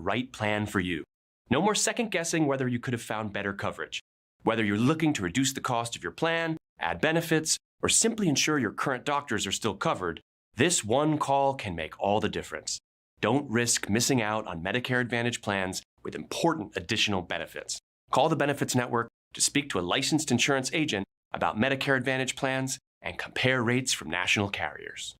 right plan for you. No more second guessing whether you could have found better coverage. Whether you're looking to reduce the cost of your plan, add benefits, or simply ensure your current doctors are still covered, this one call can make all the difference. Don't risk missing out on Medicare Advantage plans with important additional benefits. Call the Benefits Network to speak to a licensed insurance agent about Medicare Advantage plans and compare rates from national carriers.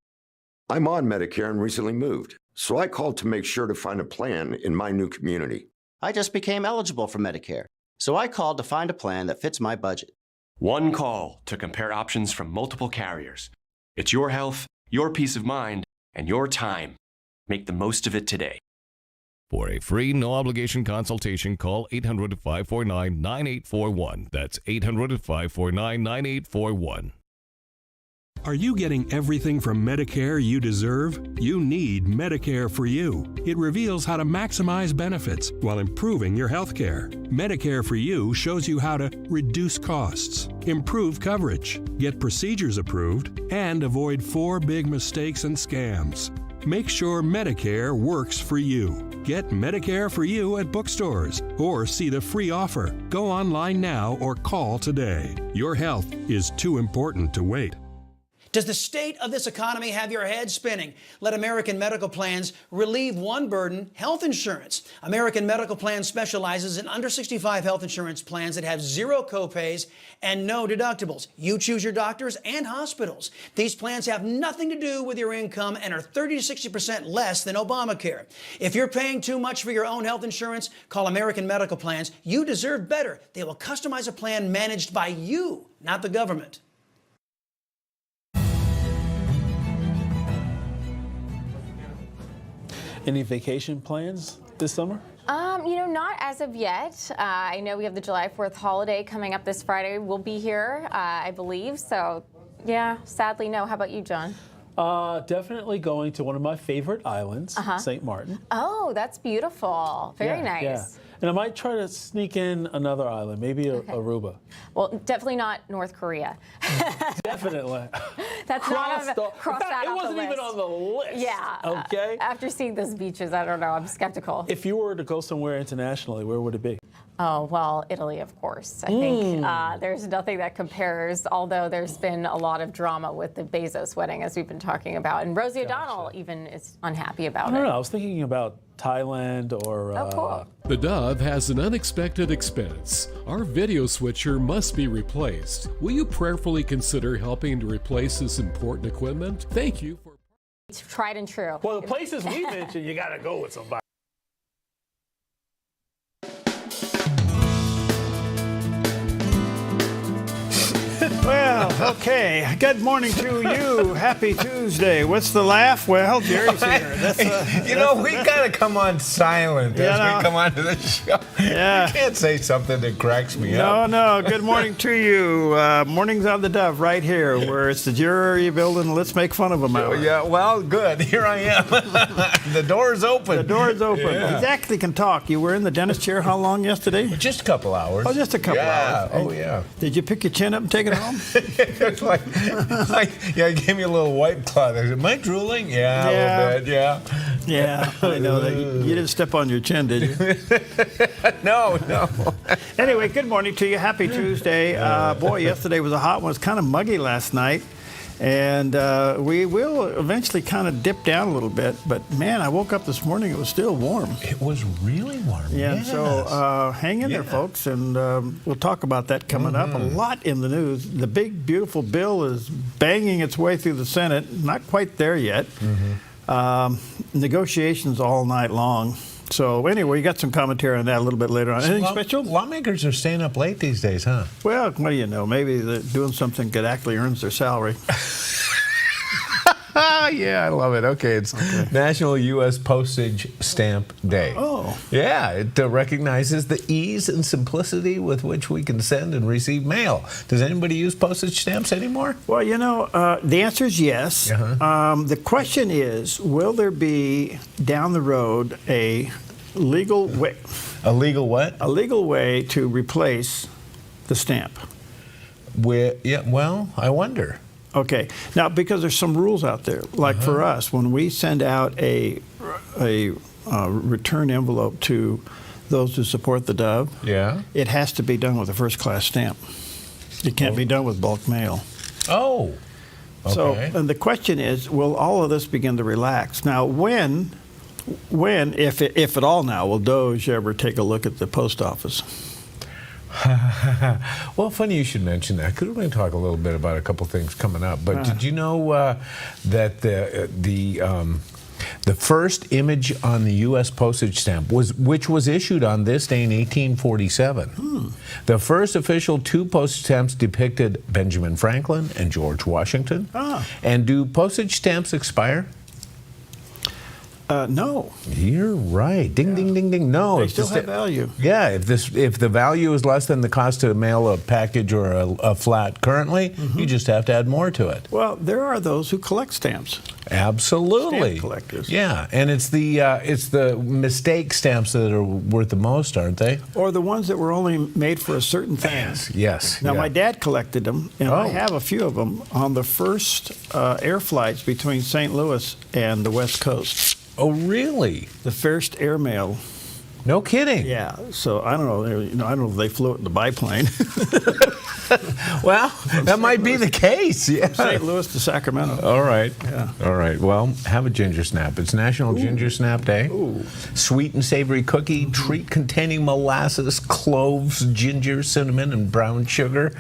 I'm on Medicare and recently moved, so I called to make sure to find a plan in my new community. I just became eligible for Medicare, so I called to find a plan that fits my budget. One call to compare options from multiple carriers. It's your health, your peace of mind, and your time. Make the most of it today. For a free, no-obligation consultation, call 800-549-9841. That's 800-549-9841. Are you getting everything from Medicare you deserve? You need Medicare for You. It reveals how to maximize benefits while improving your health care. Medicare for You shows you how to reduce costs, improve coverage, get procedures approved, and avoid 4 big mistakes and scams. Make sure Medicare works for you. Get Medicare for You at bookstores or see the free offer. Go online now or call today. Your health is too important to wait. Does the state of this economy have your head spinning? Let American Medical Plans relieve one burden, health insurance. American Medical Plans specializes in under 65 health insurance plans that have 0 copays and no deductibles. You choose your doctors and hospitals. These plans have nothing to do with your income and are 30 to 60% less than Obamacare. If you're paying too much for your own health insurance, call American Medical Plans. You deserve better. They will customize a plan managed by you, not the government. Any vacation plans this summer? Not as of yet. I know we have the July 4th holiday coming up this Friday. We'll be here, I believe. So, yeah, sadly, no. How about you, John? Definitely going to one of my favorite islands, St. Martin. Oh, that's beautiful. Very nice. Yeah. And I might try to sneak in another island, maybe Aruba. Well, definitely not North Korea. Definitely. That's crossed not cross that it off wasn't the even list. on the list. Yeah. Okay. After seeing those beaches, I don't know. I'm skeptical. If you were to go somewhere internationally, where would it be? Oh, well, Italy, of course. I think there's nothing that compares, although there's been a lot of drama with the Bezos wedding, as we've been talking about. And Rosie O'Donnell even is unhappy about it. I don't know. I was thinking about Thailand or... cool. The Dove has an unexpected expense. Our video switcher must be replaced. Will you prayerfully consider helping to replace this important equipment? Thank you for... It's tried and true. Well, the places we mentioned, you got to go with somebody. Well, okay. Good morning to you. Happy Tuesday. What's the laugh? Well, Jerry's here. We got to come on silent as we come onto the show. Yeah. You can't say something that cracks me up. No. Good morning to you. Mornings on the Dove right here, where it's the jury building. Let's make fun of them out. Yeah, well, good. Here I am. The door's open. The door's open. Yeah. He actually can talk. You were in the dentist chair how long yesterday? Just a couple hours. Oh, just a couple hours. Oh, yeah. Did you pick your chin up and take it home? It's I gave me a little white cloth. I said, am I drooling? Yeah, a little bit, yeah. Yeah, I know that. You didn't step on your chin, did you? No. Anyway, good morning to you. Happy Tuesday. Boy, yesterday was a hot one. It was kind of muggy last night. And we will eventually kind of dip down a little bit. But, man, I woke up this morning. It was still warm. It was really warm. Yeah, yes. So hang in there, folks. And we'll talk about that coming up. A lot in the news. The big, beautiful bill is banging its way through the Senate. Not quite there yet. Negotiations all night long. So anyway, you got some commentary on that a little bit later on. Anything special? Lawmakers are staying up late these days, huh? Well, what do you know? Maybe they're doing something that actually earns their salary. Yeah, I love it. Okay, it's National U.S. Postage Stamp Day. Oh. Yeah, it recognizes the ease and simplicity with which we can send and receive mail. Does anybody use postage stamps anymore? Well, the answer is yes. The question is, will there be, down the road, a legal way... A legal what? A legal way to replace the stamp. Well, I wonder. Okay. Now, because there's some rules out there, like for us, when we send out a return envelope to those who support the Dove, it has to be done with a first-class stamp. It can't be done with bulk mail. Oh. Okay. So and the question is, will all of this begin to relax? Now, when if at all now, will DOGE ever take a look at the post office? Well, funny you should mention that, because we're going to talk a little bit about a couple things coming up. But did you know that the first image on the U.S. postage stamp which was issued on this day in 1847? The first official 2 postage stamps depicted Benjamin Franklin and George Washington. And do postage stamps expire? No. You're right. Ding, ding, ding, ding. No. They still have value. Yeah. If the value is less than the cost to mail a package or a flat currently, you just have to add more to it. Well, there are those who collect stamps. Absolutely. Stamp collectors. Yeah, and it's the mistake stamps that are worth the most, aren't they? Or the ones that were only made for a certain thing. Yes. Now, my dad collected them, and I have a few of them on the first air flights between St. Louis and the West Coast. Oh, really? The first airmail. No kidding. Yeah. So I don't know. I don't know if they flew it in the biplane. Well, that might be the case. Yeah. From St. Louis to Sacramento. All right. Yeah. All right. Well, have a ginger snap. It's National Ginger Snap Day. Sweet and savory cookie, treat containing molasses, cloves, ginger, cinnamon, and brown sugar.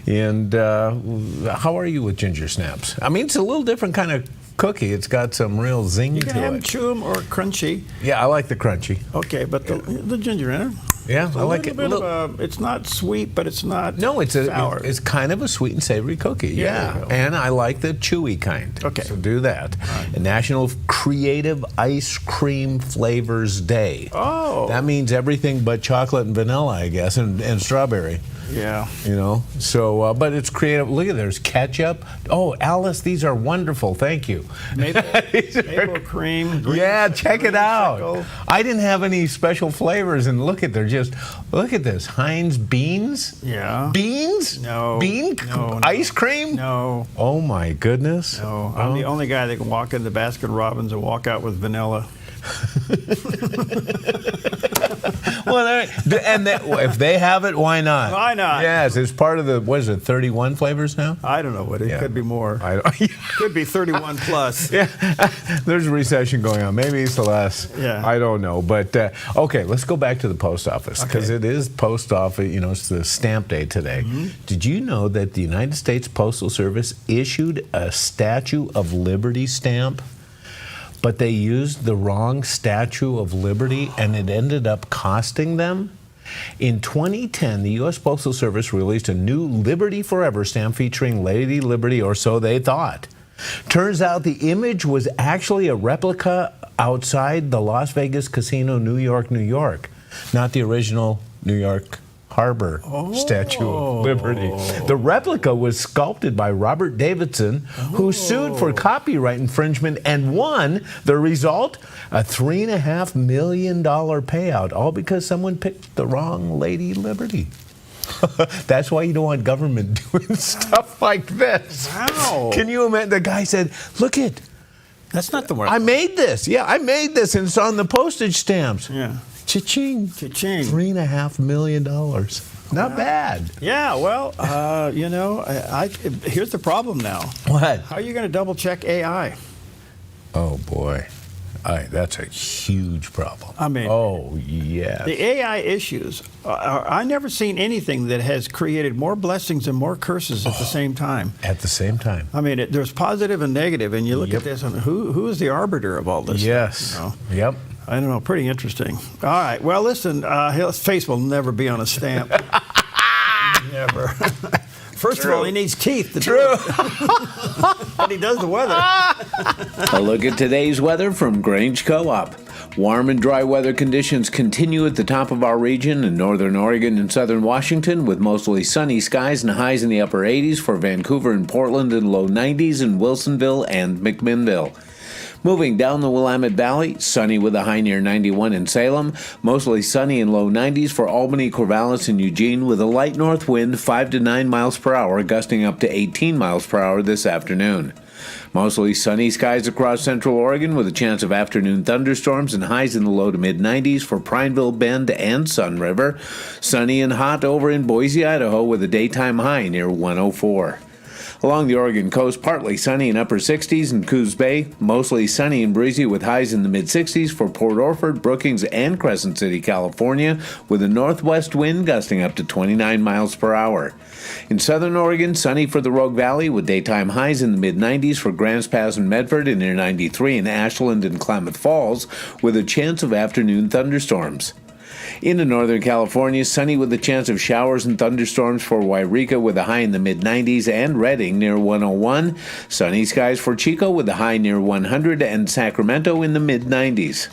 And how are you with ginger snaps? I mean, it's a little different kind of cookie. It's got some real zing You to can have them it. chew them or crunchy. Yeah, I like the crunchy. Okay, but the ginger in it. Yeah, I like it. It's not sweet, but it's not it's sour. it's kind of a sweet and savory cookie. Yeah, and I like the chewy kind. Okay, so do that. Right. National Creative Ice Cream Flavors Day. Oh, that means everything but chocolate and vanilla, I guess, and strawberry. Yeah. You know, so, but it's creative. Look at there's ketchup. Oh, Alice, these are wonderful. Thank you. Maple cream. Yeah, check it out. I didn't have any special flavors, and look at look at this. Heinz beans? Yeah. Beans? No. No. Ice cream? No. Oh, my goodness. No. I'm the only guy that can walk into Baskin Robbins and walk out with vanilla. Well, if they have it, why not? Why not? Yes, it's part of the, what is it, 31 flavors now? I don't know what it could be more. Could be 31 plus. Yeah, there's a recession going on. Maybe it's the less. Yeah. I don't know. But, okay, let's go back to the post office because it is post office, it's the stamp day today. Did you know that the United States Postal Service issued a Statue of Liberty stamp? But they used the wrong Statue of Liberty, and it ended up costing them. In 2010, the U.S. Postal Service released a new Liberty Forever stamp featuring Lady Liberty, or so they thought. Turns out the image was actually a replica outside the Las Vegas Casino, New York, New York, not the original New York Harbor Statue of Liberty. The replica was sculpted by Robert Davidson, who sued for copyright infringement and won. The result, a $3.5 million payout, all because someone picked the wrong Lady Liberty. That's why you don't want government doing stuff like this. Wow. Can you imagine? The guy said, look it. That's not the word. I made this. Yeah, I made this, and it's on the postage stamps. Yeah. Cha-ching. Cha-ching. $3.5 million. Not bad. Yeah, well, here's the problem now. What? How are you going to double check AI? Oh, boy. That's a huge problem. I mean, oh, yes. The AI issues, I've never seen anything that has created more blessings and more curses at the same time. At the same time. I mean, there's positive and negative, and you look at this, and who is the arbiter of all this yes. stuff? Yep. I don't know. Pretty interesting. All right. Well, listen, his face will never be on a stamp. Never. First of all, he needs teeth to do it. But he does the weather. A look at today's weather from Grange Co-op. Warm and dry weather conditions continue at the top of our region in northern Oregon and southern Washington, with mostly sunny skies and highs in the upper 80s for Vancouver and Portland, and low 90s in Wilsonville and McMinnville. Moving down the Willamette Valley, sunny with a high near 91 in Salem, mostly sunny and low 90s for Albany, Corvallis, and Eugene, with a light north wind 5 to 9 miles per hour, gusting up to 18 miles per hour this afternoon. Mostly sunny skies across central Oregon with a chance of afternoon thunderstorms and highs in the low to mid-90s for Prineville Bend and Sun River. Sunny and hot over in Boise, Idaho with a daytime high near 104. Along the Oregon coast, partly sunny in upper 60s in Coos Bay, mostly sunny and breezy with highs in the mid-60s for Port Orford, Brookings, and Crescent City, California, with a northwest wind gusting up to 29 miles per hour. In southern Oregon, sunny for the Rogue Valley with daytime highs in the mid-90s for Grants Pass and Medford and near 93 in Ashland and Klamath Falls, with a chance of afternoon thunderstorms. Into Northern California, sunny with a chance of showers and thunderstorms for Wairika with a high in the mid-90s and Redding near 101. Sunny skies for Chico with a high near 100 and Sacramento in the mid-90s.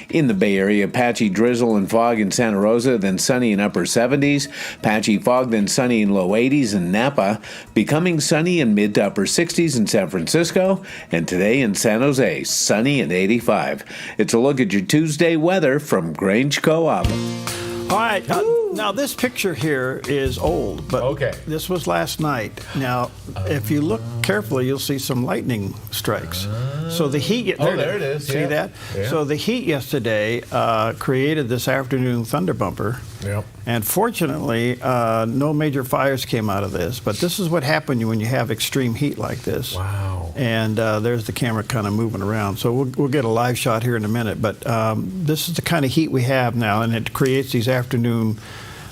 In the Bay Area, patchy drizzle and fog in Santa Rosa, then sunny in upper 70s. Patchy fog, then sunny in low 80s in Napa. Becoming sunny in mid to upper 60s in San Francisco. And today in San Jose, sunny at 85. It's a look at your Tuesday weather from Grange Co-op. All right. Now, this picture here is old, but this was last night. Now, if you look carefully, you'll see some lightning strikes. So the heat... there it is. See that? Yeah. So the heat yesterday created this afternoon thunder bumper. Yep. And fortunately, no major fires came out of this. But this is what happened when you have extreme heat like this. Wow. And there's the camera kind of moving around. So we'll get a live shot here in a minute. But this is the kind of heat we have now, and it creates these afternoon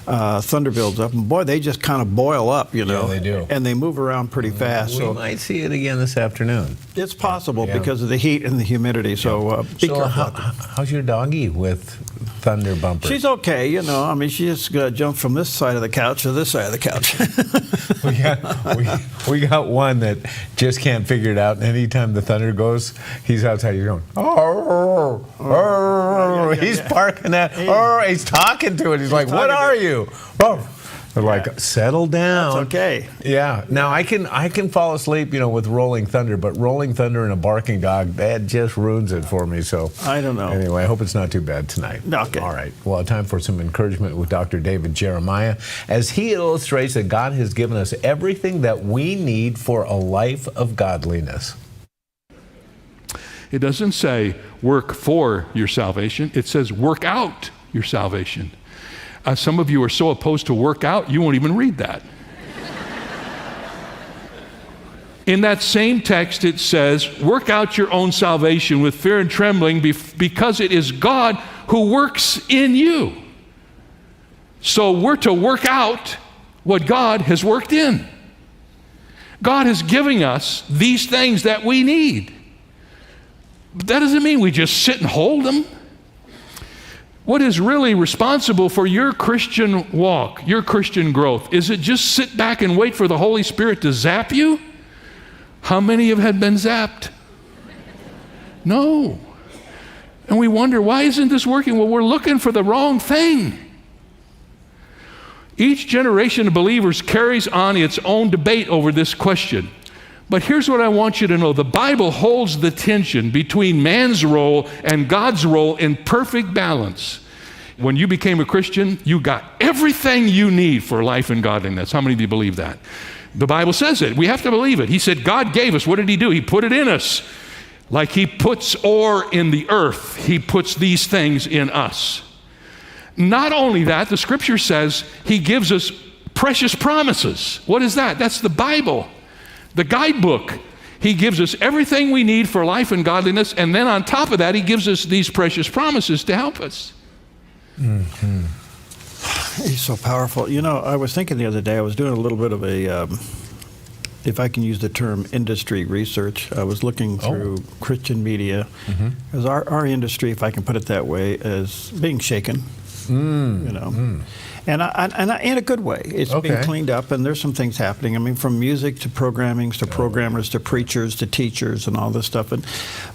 thunder builds up. And boy, they just kind of boil up, you know. Yeah, they do. And they move around pretty fast. We might see it again this afternoon. It's possible because of the heat and the humidity. So be careful. How's your doggie with thunder bumpers? She's okay, you know. I mean, she just jumped from this side of the couch to this side of the couch. we got one that just can't figure it out. And anytime the thunder goes, he's outside. He's going, he's barking at, he's talking to it. He's like, what are you? They're like, settle down. That's okay. Yeah. Now I can fall asleep, you know, with rolling thunder, but rolling thunder and a barking dog, that just ruins it for me. So I don't know. Anyway, I hope it's not too bad tonight. Okay. All right. Well, time for some encouragement with Dr. David Jeremiah as he illustrates that God has given us everything that we need for a life of godliness. It doesn't say work for your salvation. It says work out your salvation. Some of you are so opposed to work out, you won't even read that. In that same text, it says, work out your own salvation with fear and trembling because it is God who works in you. So we're to work out what God has worked in. God is giving us these things that we need. But that doesn't mean we just sit and hold them. What is really responsible for your Christian walk, your Christian growth? Is it just sit back and wait for the Holy Spirit to zap you? How many have been zapped? No. And we wonder, why isn't this working? Well, we're looking for the wrong thing. Each generation of believers carries on its own debate over this question. But here's what I want you to know. The Bible holds the tension between man's role and God's role in perfect balance. When you became a Christian, you got everything you need for life and godliness. How many of you believe that? The Bible says it. We have to believe it. He said God gave us. What did he do? He put it in us. Like he puts ore in the earth, he puts these things in us. Not only that, the scripture says he gives us precious promises. What is that? That's the Bible. The guidebook. He gives us everything we need for life and godliness, and then on top of that, he gives us these precious promises to help us. Mm-hmm. He's so powerful. You know, I was thinking the other day, I was doing a little bit of a, if I can use the term, industry research. I was looking through Christian media, because our industry, if I can put it that way, is being shaken, you know. And in a good way. It's being cleaned up, and there's some things happening. I mean, from music to programming to programmers to preachers to teachers and all this stuff.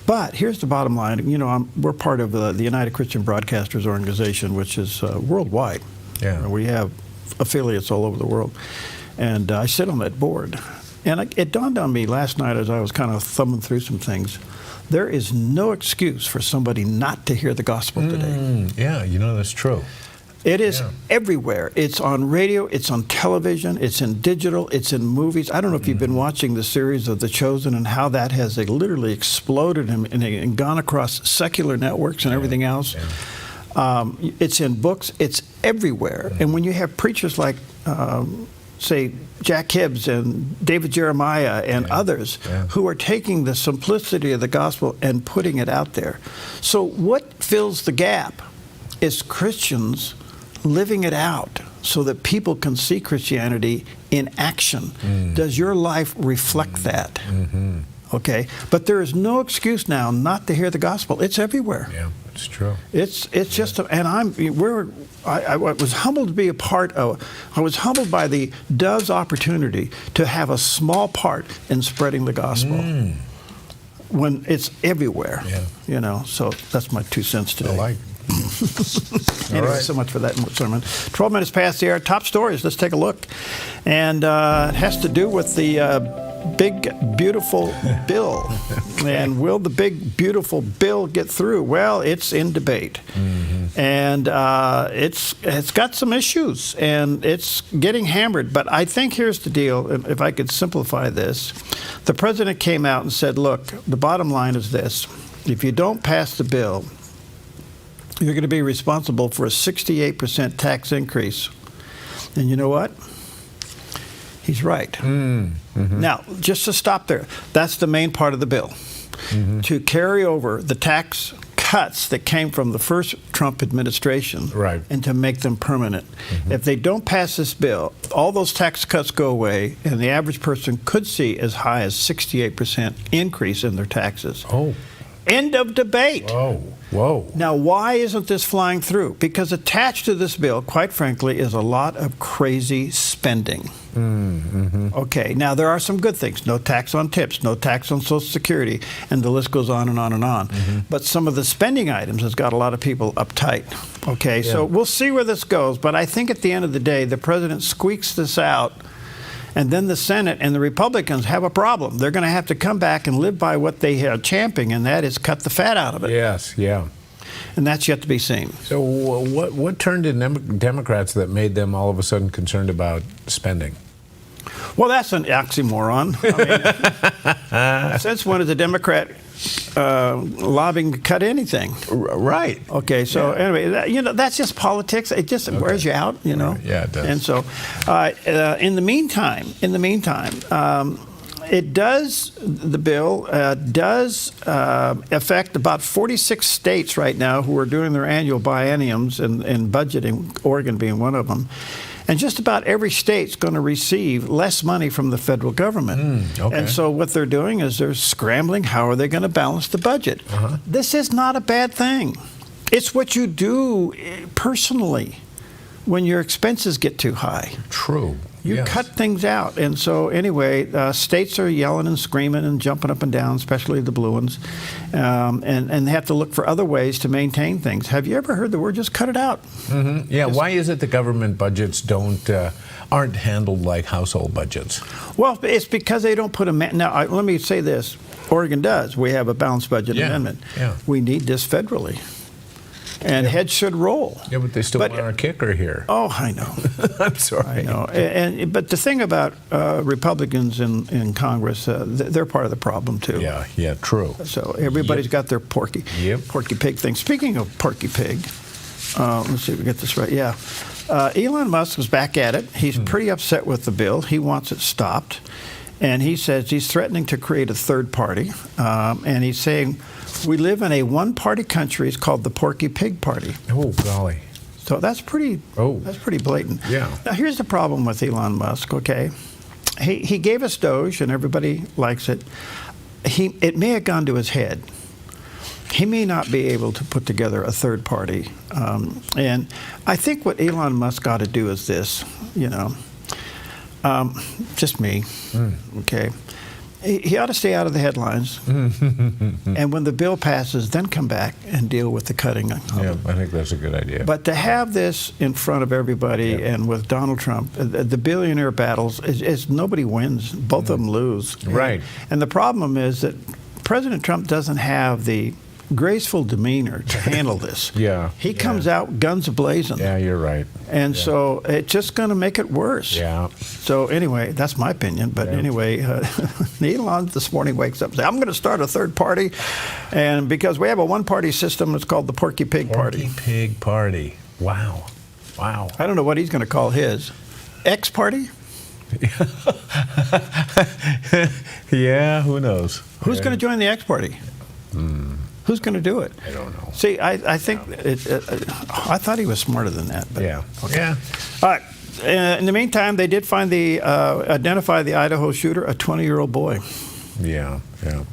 But here's the bottom line. You know, we're part of the United Christian Broadcasters Organization, which is worldwide. Yeah. We have affiliates all over the world. And I sit on that board. And it dawned on me last night as I was kind of thumbing through some things. There is no excuse for somebody not to hear the gospel today. Yeah, you know, that's true. It is everywhere. It's on radio, it's on television, it's in digital, it's in movies. I don't know if you've been watching the series of The Chosen and how that has literally exploded and gone across secular networks and everything else. It's in books, it's everywhere. And when you have preachers like, say, Jack Hibbs and David Jeremiah and others who are taking the simplicity of the gospel and putting it out there. So what fills the gap is Christians living it out so that people can see Christianity in action. Does your life reflect that? Okay, but there is no excuse now not to hear the gospel. It's everywhere. Yeah, it's true. It's just, and I was humbled to be a part of. I was humbled by the Dove's opportunity to have a small part in spreading the gospel when it's everywhere. You know, so that's my 2 cents today. I like. Anyway, so much for that sermon. 12 minutes past the hour. Top stories. Let's take a look. And it has to do with the big, beautiful bill. And will the big, beautiful bill get through? Well, it's in debate. And it's got some issues, and it's getting hammered. But I think here's the deal, if I could simplify this. The president came out and said, look, the bottom line is this. If you don't pass the bill, you're going to be responsible for a 68% tax increase. And you know what? He's right. Now, just to stop there, that's the main part of the bill. To carry over the tax cuts that came from the first Trump administration and to make them permanent. If they don't pass this bill, all those tax cuts go away, and the average person could see as high as 68% increase in their taxes. End of debate. Whoa. Now, why isn't this flying through? Because attached to this bill, quite frankly, is a lot of crazy spending. Okay, now there are some good things. No tax on tips, no tax on Social Security, and the list goes on and on and on. But some of the spending items has got a lot of people uptight. Okay, so we'll see where this goes. But I think at the end of the day, the president squeaks this out, and then the Senate and the Republicans have a problem. They're going to have to come back and live by what they are championing, and that is cut the fat out of it. And that's yet to be seen. So what turned in Democrats that made them all of a sudden concerned about spending? Well, that's an oxymoron. I mean, since when is a Democrat lobbying to cut anything? Right. Okay, so anyway, you know, that's just politics. It just wears you out, you know. Yeah, it does. And so, in the meantime, it does, the bill does affect about 46 states right now who are doing their annual bienniums and budgeting, Oregon being one of them. And just about every state's going to receive less money from the federal government. And so what they're doing is they're scrambling. How are they going to balance the budget? This is not a bad thing. It's what you do personally when your expenses get too high. True. You cut things out. And so anyway, states are yelling and screaming and jumping up and down, especially the blue ones, and they have to look for other ways to maintain things. Have you ever heard the word just cut it out? Yeah, why is it the government budgets aren't handled like household budgets? Well, it's because they don't put a... Now, let me say this. Oregon does. We have a balanced budget amendment. We need this federally. And heads should roll. Yeah, but they still want our kicker here. Oh, I know. I'm sorry. I know. But the thing about Republicans in Congress, they're part of the problem, too. Yeah, true. So everybody's got their porky pig thing. Speaking of porky pig, let's see if we get this right. Elon Musk was back at it. He's pretty upset with the bill. He wants it stopped. And he says he's threatening to create a third party. And he's saying, we live in a one-party country. It's called the Porky Pig Party. Oh, golly. So that's pretty blatant. Yeah. Now, here's the problem with Elon Musk, okay? He gave us Doge, and everybody likes it. It may have gone to his head. He may not be able to put together a third party. And I think what Elon Musk ought to do is this, you know. Just me, okay? He ought to stay out of the headlines, and when the bill passes, then come back and deal with the cutting. Yeah, I think that's a good idea. But to have this in front of everybody and with Donald Trump, the billionaire battles, is nobody wins. Both of them lose. Right. And the problem is that President Trump doesn't have the graceful demeanor to handle this. Yeah. He comes out guns a-blazing. Yeah, you're right. And so it's just going to make it worse. Yeah. So anyway, that's my opinion. But anyway, Elon this morning wakes up and says, I'm going to start a third party. And because we have a one-party system, it's called the Porky Pig Party. Porky Pig Party. Wow. Wow. I don't know what he's going to call his. X Party? Yeah, who knows? Who's going to join the X Party? Who's going to do it? I don't know. See, I think I thought he was smarter than that. But, Yeah. Okay. Yeah. All right. In the meantime, they did find identify the Idaho shooter, a 20-year-old boy. Yeah. Yeah.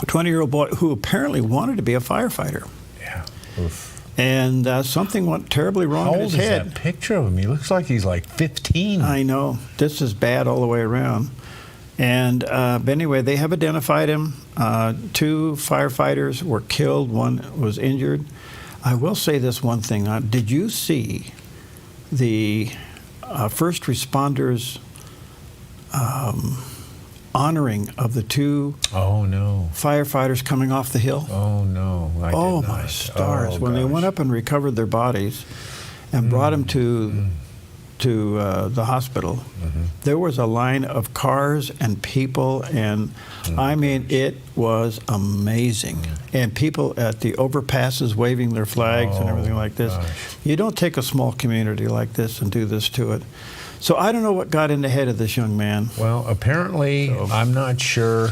A 20-year-old boy who apparently wanted to be a firefighter. Yeah. Oof. And something went terribly wrong How in old his is head. that picture of him? He looks like he's like 15. I know. This is bad all the way around. And but anyway, they have identified him. 2 firefighters were killed. 1 was injured. I will say this one thing. Did you see the first responders honoring of the 2 firefighters coming off the hill? Oh, no. I Oh, did my not. stars. Oh, When they went up and recovered their bodies and brought them to the hospital, there was a line of cars and people, and I mean, it was amazing. And people at the overpasses waving their flags and everything like this. You don't take a small community like this and do this to it. So I don't know what got in the head of this young man. Well, apparently, I'm not sure.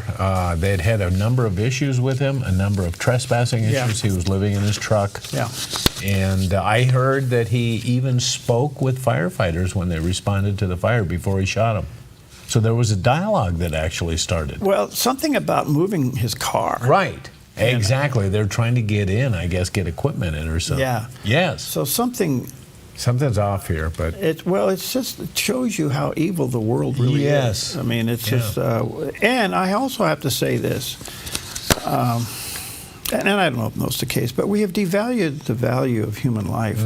They'd had a number of issues with him, a number of trespassing issues. He was living in his truck. Yeah. And I heard that he even spoke with firefighters when they responded to the fire before he shot them. So there was a dialogue that actually started. Well, something about moving his car. Right. Exactly. They're trying to get in, I guess, get equipment in or something. Yeah. Yes. So something's off here, but it shows you how evil the world really is. I mean, it's just, and I also have to say this, and I don't know if that's the case, but we have devalued the value of human life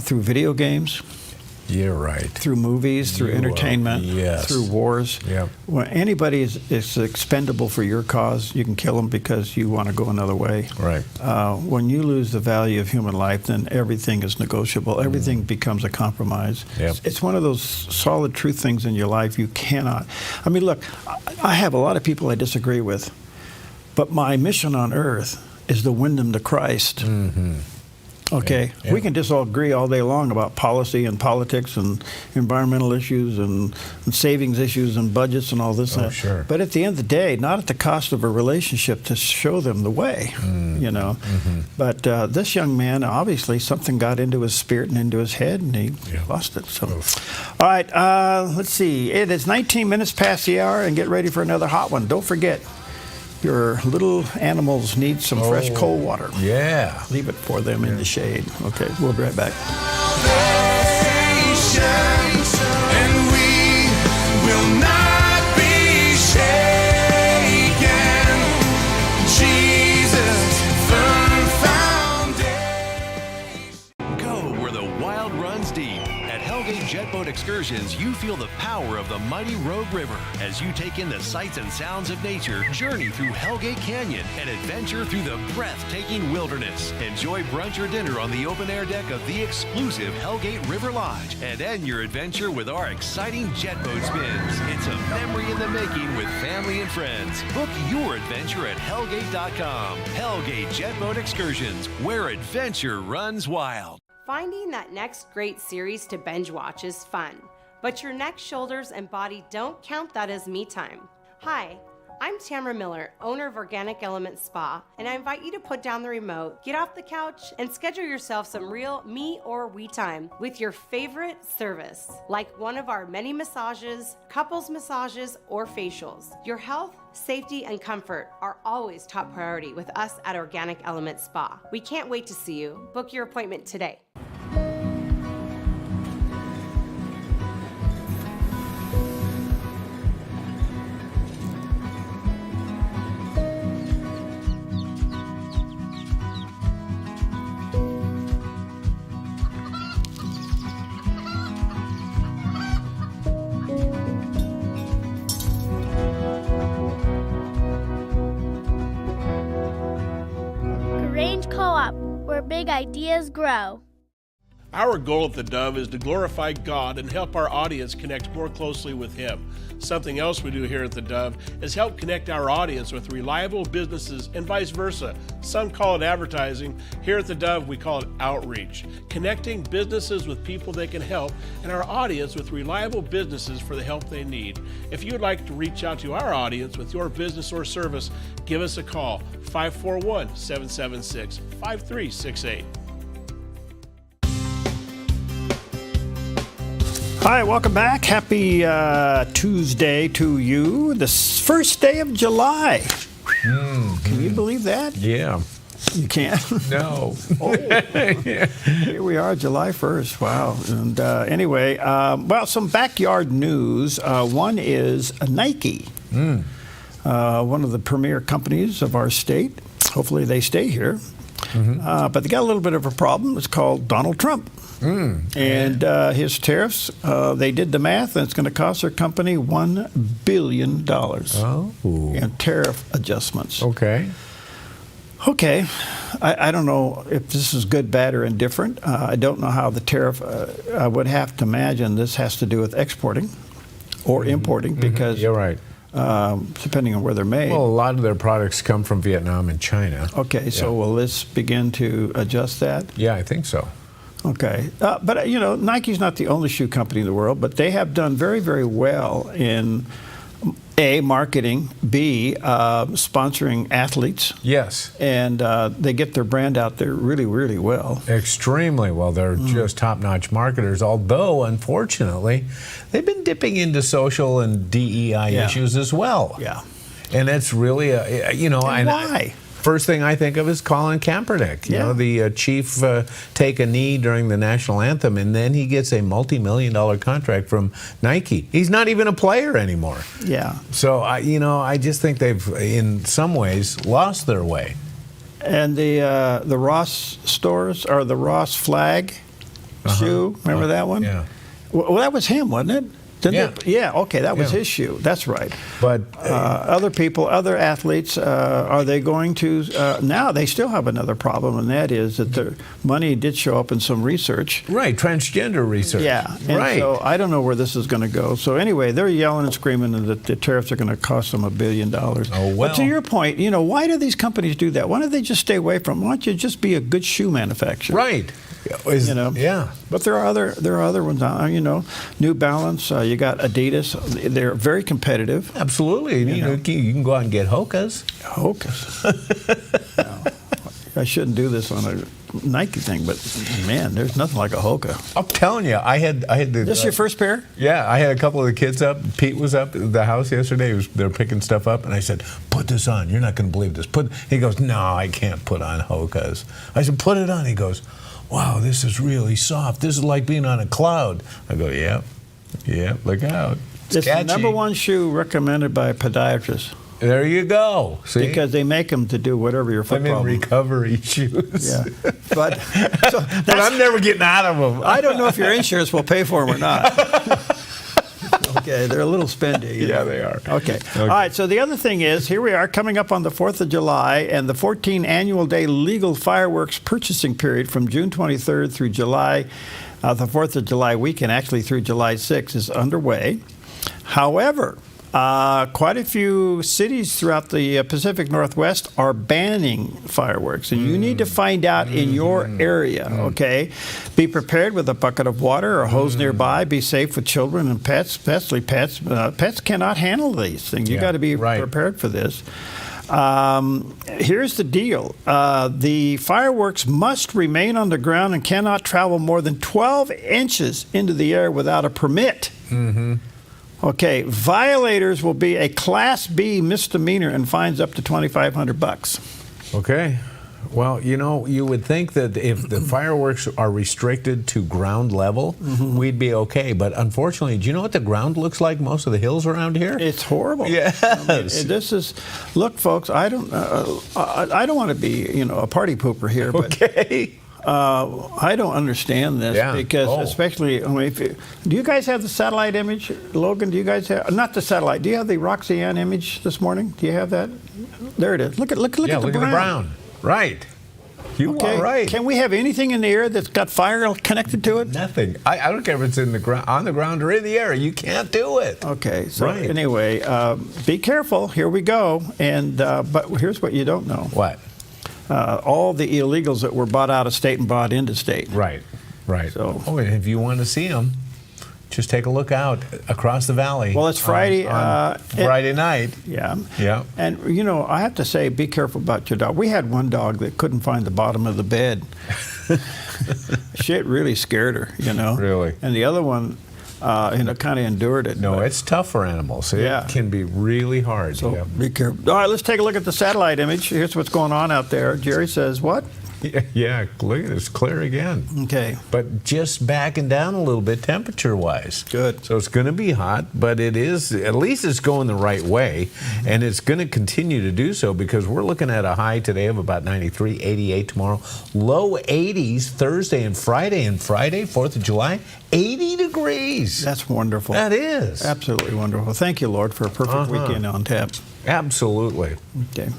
through video games. You're right. Through movies, through entertainment, through wars. Yeah. When anybody is expendable for your cause, you can kill them because you want to go another way. Right. When you lose the value of human life, then everything is negotiable. Everything becomes a compromise. Yep. It's one of those solid truth things in your life you cannot. I mean, look, I have a lot of people I disagree with, but my mission on earth is to win them to Christ. Okay, we can just all agree all day long about policy and politics and environmental issues and savings issues and budgets and all this. Sure. But at the end of the day, not at the cost of a relationship to show them the way, you know. But this young man, obviously, something got into his spirit and into his head, and he lost it. So, all right, let's see. It is 19 minutes past the hour, and get ready for another hot one. Don't forget, your little animals need some fresh cold water. Yeah. Leave it for them in the shade. Okay, we'll be right back. And we will not be shaken. Jesus, firm foundation. Go where the wild runs deep. At Hellgate Jetboat Excursions, you feel the power of the mighty Rogue River as you take in the sights and sounds of nature, journey through Hellgate Canyon, and adventure through the breathtaking wilderness. Enjoy brunch or dinner on the open-air deck of the exclusive Hellgate River Lodge, and end your adventure with our exciting jetboat spins. It's a memory in the making with family and friends. Book your adventure at Hellgate.com. Hellgate Jetboat Excursions, where adventure runs wild. Finding that next great series to binge watch is fun, but your neck, shoulders, and body don't count that as me time. Hi, I'm Tamara Miller, owner of Organic Element Spa, and I invite you to put down the remote, get off the couch, and schedule yourself some real me or we time with your favorite service, like one of our many massages, couples massages, or facials. Your health, safety, and comfort are always top priority with us at Organic Element Spa. We can't wait to see you. Book your appointment today. big ideas grow. Our goal at the Dove is to glorify God and help our audience connect more closely with Him. Something else we do here at the Dove is help connect our audience with reliable businesses and vice versa. Some call it advertising. Here at the Dove, we call it outreach. Connecting businesses with people they can help and our audience with reliable businesses for the help they need. If you'd like to reach out to our audience with your business or service, give us a call, 541-776-5368. Hi, welcome back. Happy Tuesday to you. The first day of July. Can you believe that? Yeah. You can't? No. Here we are, July 1st. Wow. And anyway, well, some backyard news. One is Nike, one of the premier companies of our state. Hopefully they stay here. But they got a little bit of a problem. It's called Donald Trump. And his tariffs, they did the math, and it's going to cost their company $1 billion in tariff adjustments. Okay. Okay. I don't know if this is good, bad, or indifferent. I don't know how the tariff, I would have to imagine this has to do with exporting or importing because you're right. Depending on where they're made. Well, a lot of their products come from Vietnam and China. Okay, so will this begin to adjust that? Yeah, I think so. Okay. But, you know, Nike's not the only shoe company in the world, but they have done very, very well in, A, marketing, B, sponsoring athletes. Yes. And they get their brand out there really, really well. Extremely well. They're just top-notch marketers, although, unfortunately, they've been dipping into social and DEI issues as well. Yeah. And it's really, you know... And why? First thing I think of is Colin Kaepernick, you know, the chief take a knee during the national anthem, and then he gets a multi-million-dollar contract from Nike. He's not even a player anymore. Yeah. So, you know, I just think they've, in some ways, lost their way. And the Ross stores, or the Ross flag shoe, remember that one? Yeah. Well, that was him, wasn't it? Yeah, okay, that was his shoe. That's right. But other people, other athletes, are they going to, now they still have another problem, and that is that the money did show up in some research. Right, transgender research. Yeah, and right. So I don't know where this is going to go. So anyway, they're yelling and screaming that the tariffs are going to cost them $1 billion. Oh, well. But to your point, you know, why do these companies do that? Why don't they just stay away from, why don't you just be a good shoe manufacturer? Right. You know, yeah. But there are other ones. You know, New Balance. You got Adidas. They're very competitive. Absolutely. You can go out and get Hokas. Hokas. No, I shouldn't do this on a Nike thing, but man, there's nothing like a Hoka. I'm telling you, I had the. This your first pair? Yeah, I had a couple of the kids up. Pete was up at the house yesterday. They're picking stuff up, and I said, "Put this on. You're not going to believe this." He goes, "No, I can't put on Hokas." I said, "Put it on." He goes, "Wow, this is really soft. This is like being on a cloud." I go, "Yep, look out." It's the number one shoe recommended by podiatrists. There you go. See? Because they make them to do whatever your foot problem. I'm in recovery shoes. Yeah, but I'm never getting out of them. I don't know if your insurance will pay for them or not. Okay, they're a little spendy. Yeah, they are. Okay. All right, so the other thing is, here we are coming up on the 4th of July, and the 14 annual day legal fireworks purchasing period from June 23rd through July, the 4th of July weekend, actually through July 6th, is underway. However, quite a few cities throughout the Pacific Northwest are banning fireworks, and you need to find out in your area, okay? Be prepared with a bucket of water or a hose nearby. Be safe with children and pets, especially pets. Pets cannot handle these things. You got to be prepared for this. Here's the deal. The fireworks must remain on the ground and cannot travel more than 12 inches into the air without a permit. Okay, violators will be a Class B misdemeanor and fines up to $2,500. Okay. Well, you know, you would think that if the fireworks are restricted to ground level, we'd be okay. But unfortunately, do you know what the ground looks like most of the hills around here? It's horrible. Yes. I mean, this is, look, folks, I don't want to be, you know, a party pooper here, but I don't understand this because, especially, I mean, do you guys have the satellite image, Logan? Do you guys have not the satellite? Do you have the Roxanne image this morning? Do you have that? There it is. Look at the brown. Right. You are right. Can we have anything in the air that's got fire connected to it? Nothing. I don't care if it's in the ground, on the ground, or in the air. You can't do it. Okay. So anyway, be careful. Here we go. And but here's what you don't know. What? All the illegals that were bought out of state and brought into state. Right. Right. So, and if you want to see them, just take a look out across the valley. Well, it's Friday. On Friday night. Yeah. Yeah. And, you know, I have to say, be careful about your dog. We had one dog that couldn't find the bottom of the bed. Shit really scared her, you know. Really? And the other one, you know, kind of endured it. No, it's tough for animals. It can be really hard. So be careful. All right, let's take a look at the satellite image. Here's what's going on out there. Jerry says what? Yeah, look at it. It's clear again. Okay. But just backing down a little bit temperature-wise. Good. So it's going to be hot, but it is, at least it's going the right way, and it's going to continue to do so because we're looking at a high today of about 93, 88 tomorrow, low 80s Thursday and Friday, 4th of July, 80 degrees. That's wonderful. That is. Absolutely wonderful. Thank you, Lord, for a perfect weekend on tap. Absolutely. Okay.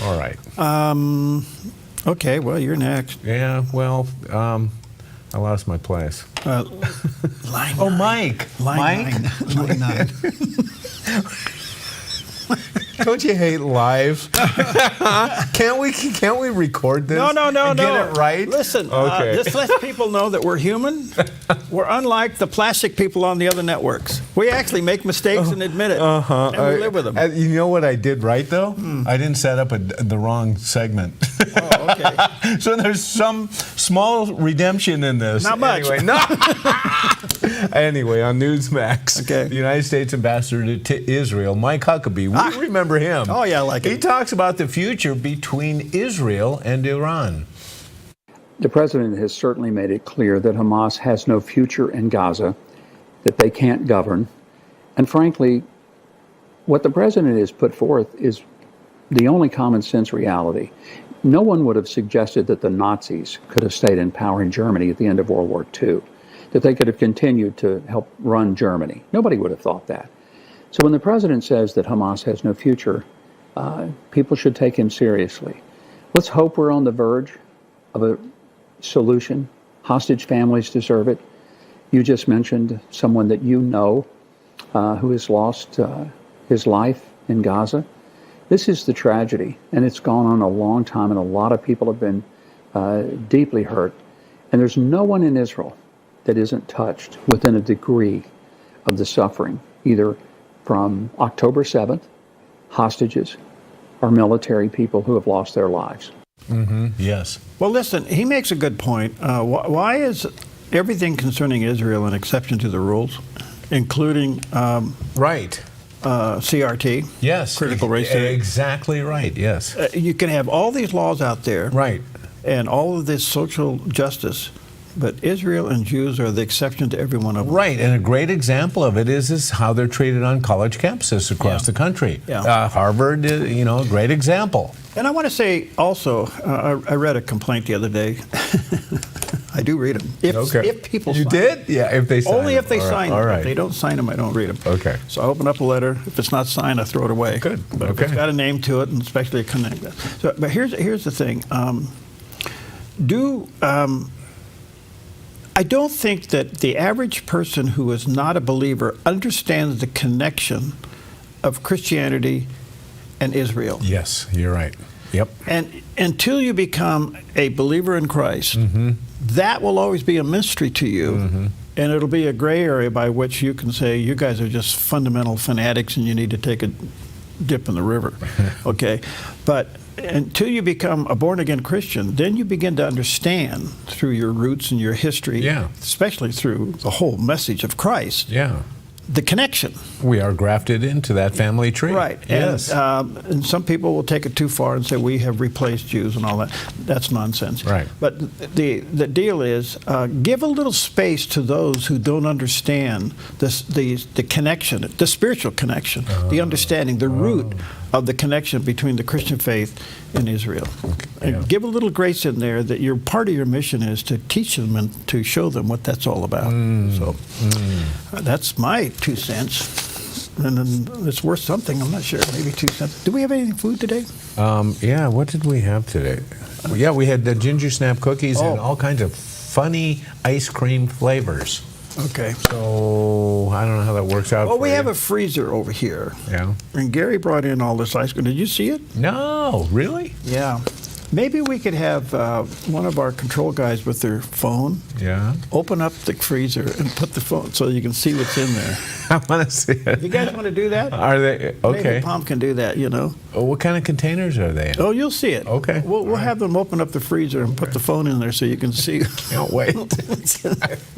All right. Okay, well, you're next. Yeah, well, I lost my place. Line oh, Mike. Line Mike? Line 9. Don't you hate live? Can't we record this? No. Get it right? Listen, okay. This lets people know that we're human. We're unlike the plastic people on the other networks. We actually make mistakes and admit it, and we live with them. You know what I did right, though? I didn't set up the wrong segment. Oh, okay. So there's some small redemption in this. Not much. Anyway, Anyway, on Newsmax, okay. The United States Ambassador to Israel, Mike Huckabee, we remember him. Oh, yeah, I like it. He talks about the future between Israel and Iran. The president has certainly made it clear that Hamas has no future in Gaza, that they can't govern. And frankly, what the president has put forth is the only common sense reality. No one would have suggested that the Nazis could have stayed in power in Germany at the end of World War II, that they could have continued to help run Germany. Nobody would have thought that. So when the president says that Hamas has no future, people should take him seriously. Let's hope we're on the verge of a solution. Hostage families deserve it. You just mentioned someone that you know who has lost his life in Gaza. This is the tragedy, and it's gone on a long time, and a lot of people have been deeply hurt. And there's no one in Israel that isn't touched within a degree of the suffering, either from October 7th, hostages, or military people who have lost their lives. Mm-hmm. Yes. Well, listen, he makes a good point. Why is everything concerning Israel an exception to the rules, including CRT? Yes. Critical race theory. Exactly right, yes. You can have all these laws out there. Right. And all of this social justice, but Israel and Jews are the exception to every one of them. Right, and a great example of it is how they're treated on college campuses across the country. Yeah. Harvard, a great example. And I want to say also, I read a complaint the other day. I do read them. If people You sign did? them. Yeah, if they sign Only them. if they sign all them. right. If they don't sign them, I don't read them. Okay. So I open up a letter. If it's not signed, I throw it away. Good. But if it's got a name to it, and especially a connect. So, but here's the thing. I don't think that the average person who is not a believer understands the connection of Christianity and Israel. Yes, you're right. Yep. And until you become a believer in Christ, that will always be a mystery to you. And it'll be a gray area by which you can say, you guys are just fundamental fanatics and you need to take a dip in the river. Okay? But until you become a born-again Christian, then you begin to understand through your roots and your history, especially through the whole message of Christ, the connection. We are grafted into that family tree. Right. Yes. And some people will take it too far and say we have replaced Jews and all that. That's nonsense. Right. But the deal is give a little space to those who don't understand the connection, the spiritual connection, the understanding, the root of the connection between the Christian faith and Israel. And give a little grace in there that part of your mission is to teach them and to show them what that's all about. So that's my 2 cents. And then it's worth something. I'm not sure. Maybe 2 cents. Do we have any food today? Yeah. What did we have today? Yeah, we had the ginger snap cookies and all kinds of funny ice cream flavors. Okay. So I don't know how that works out. Well, we for have you. a freezer over here. Yeah. And Gary brought in all this ice cream. Did you see it? No, really? Yeah. Maybe we could have one of our control guys with their phone open up the freezer and put the phone so you can see what's in there. I want to see it. You guys want to do that? Are they? Okay. Maybe Palm can do that, you know. Oh, what kind of containers are they in? Oh, you'll see it. Okay. We'll have them open up the freezer and put the phone in there so you can see. Can't wait. We'll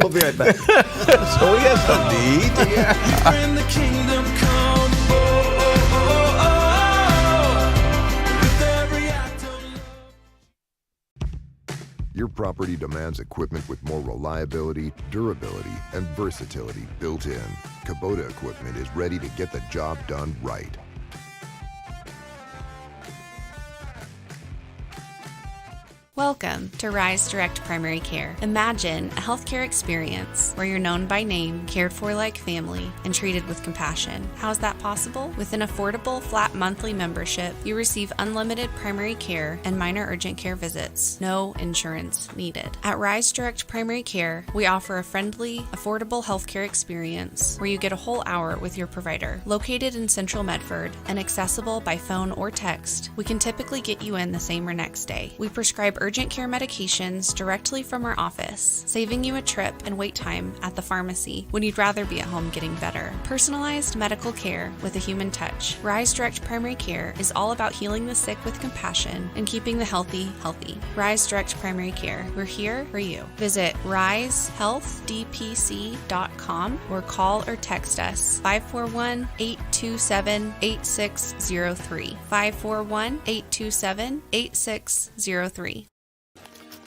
be right back. So yes, indeed. Yeah. When the kingdom come, oh, oh, oh, oh, with every act of Your property demands equipment with more reliability, durability, and versatility built in. Kubota equipment is ready to get the job done right. Welcome to Rise Direct Primary Care. Imagine a healthcare experience where you're known by name, cared for like family, and treated with compassion. How is that possible? With an affordable, flat monthly membership, you receive unlimited primary care and minor urgent care visits. No insurance needed. At Rise Direct Primary Care, we offer a friendly, affordable healthcare experience where you get a whole hour with your provider. Located in Central Medford and accessible by phone or text, we can typically get you in the same or next day. We prescribe urgent care medications directly from our office, saving you a trip and wait time at the pharmacy when you'd rather be at home getting better. Personalized medical care with a human touch. Rise Direct Primary Care is all about healing the sick with compassion and keeping the healthy healthy. Rise Direct Primary Care. We're here for you. Visit risehealthdpc.com or call or text us 541-827-8603. 541-827-8603.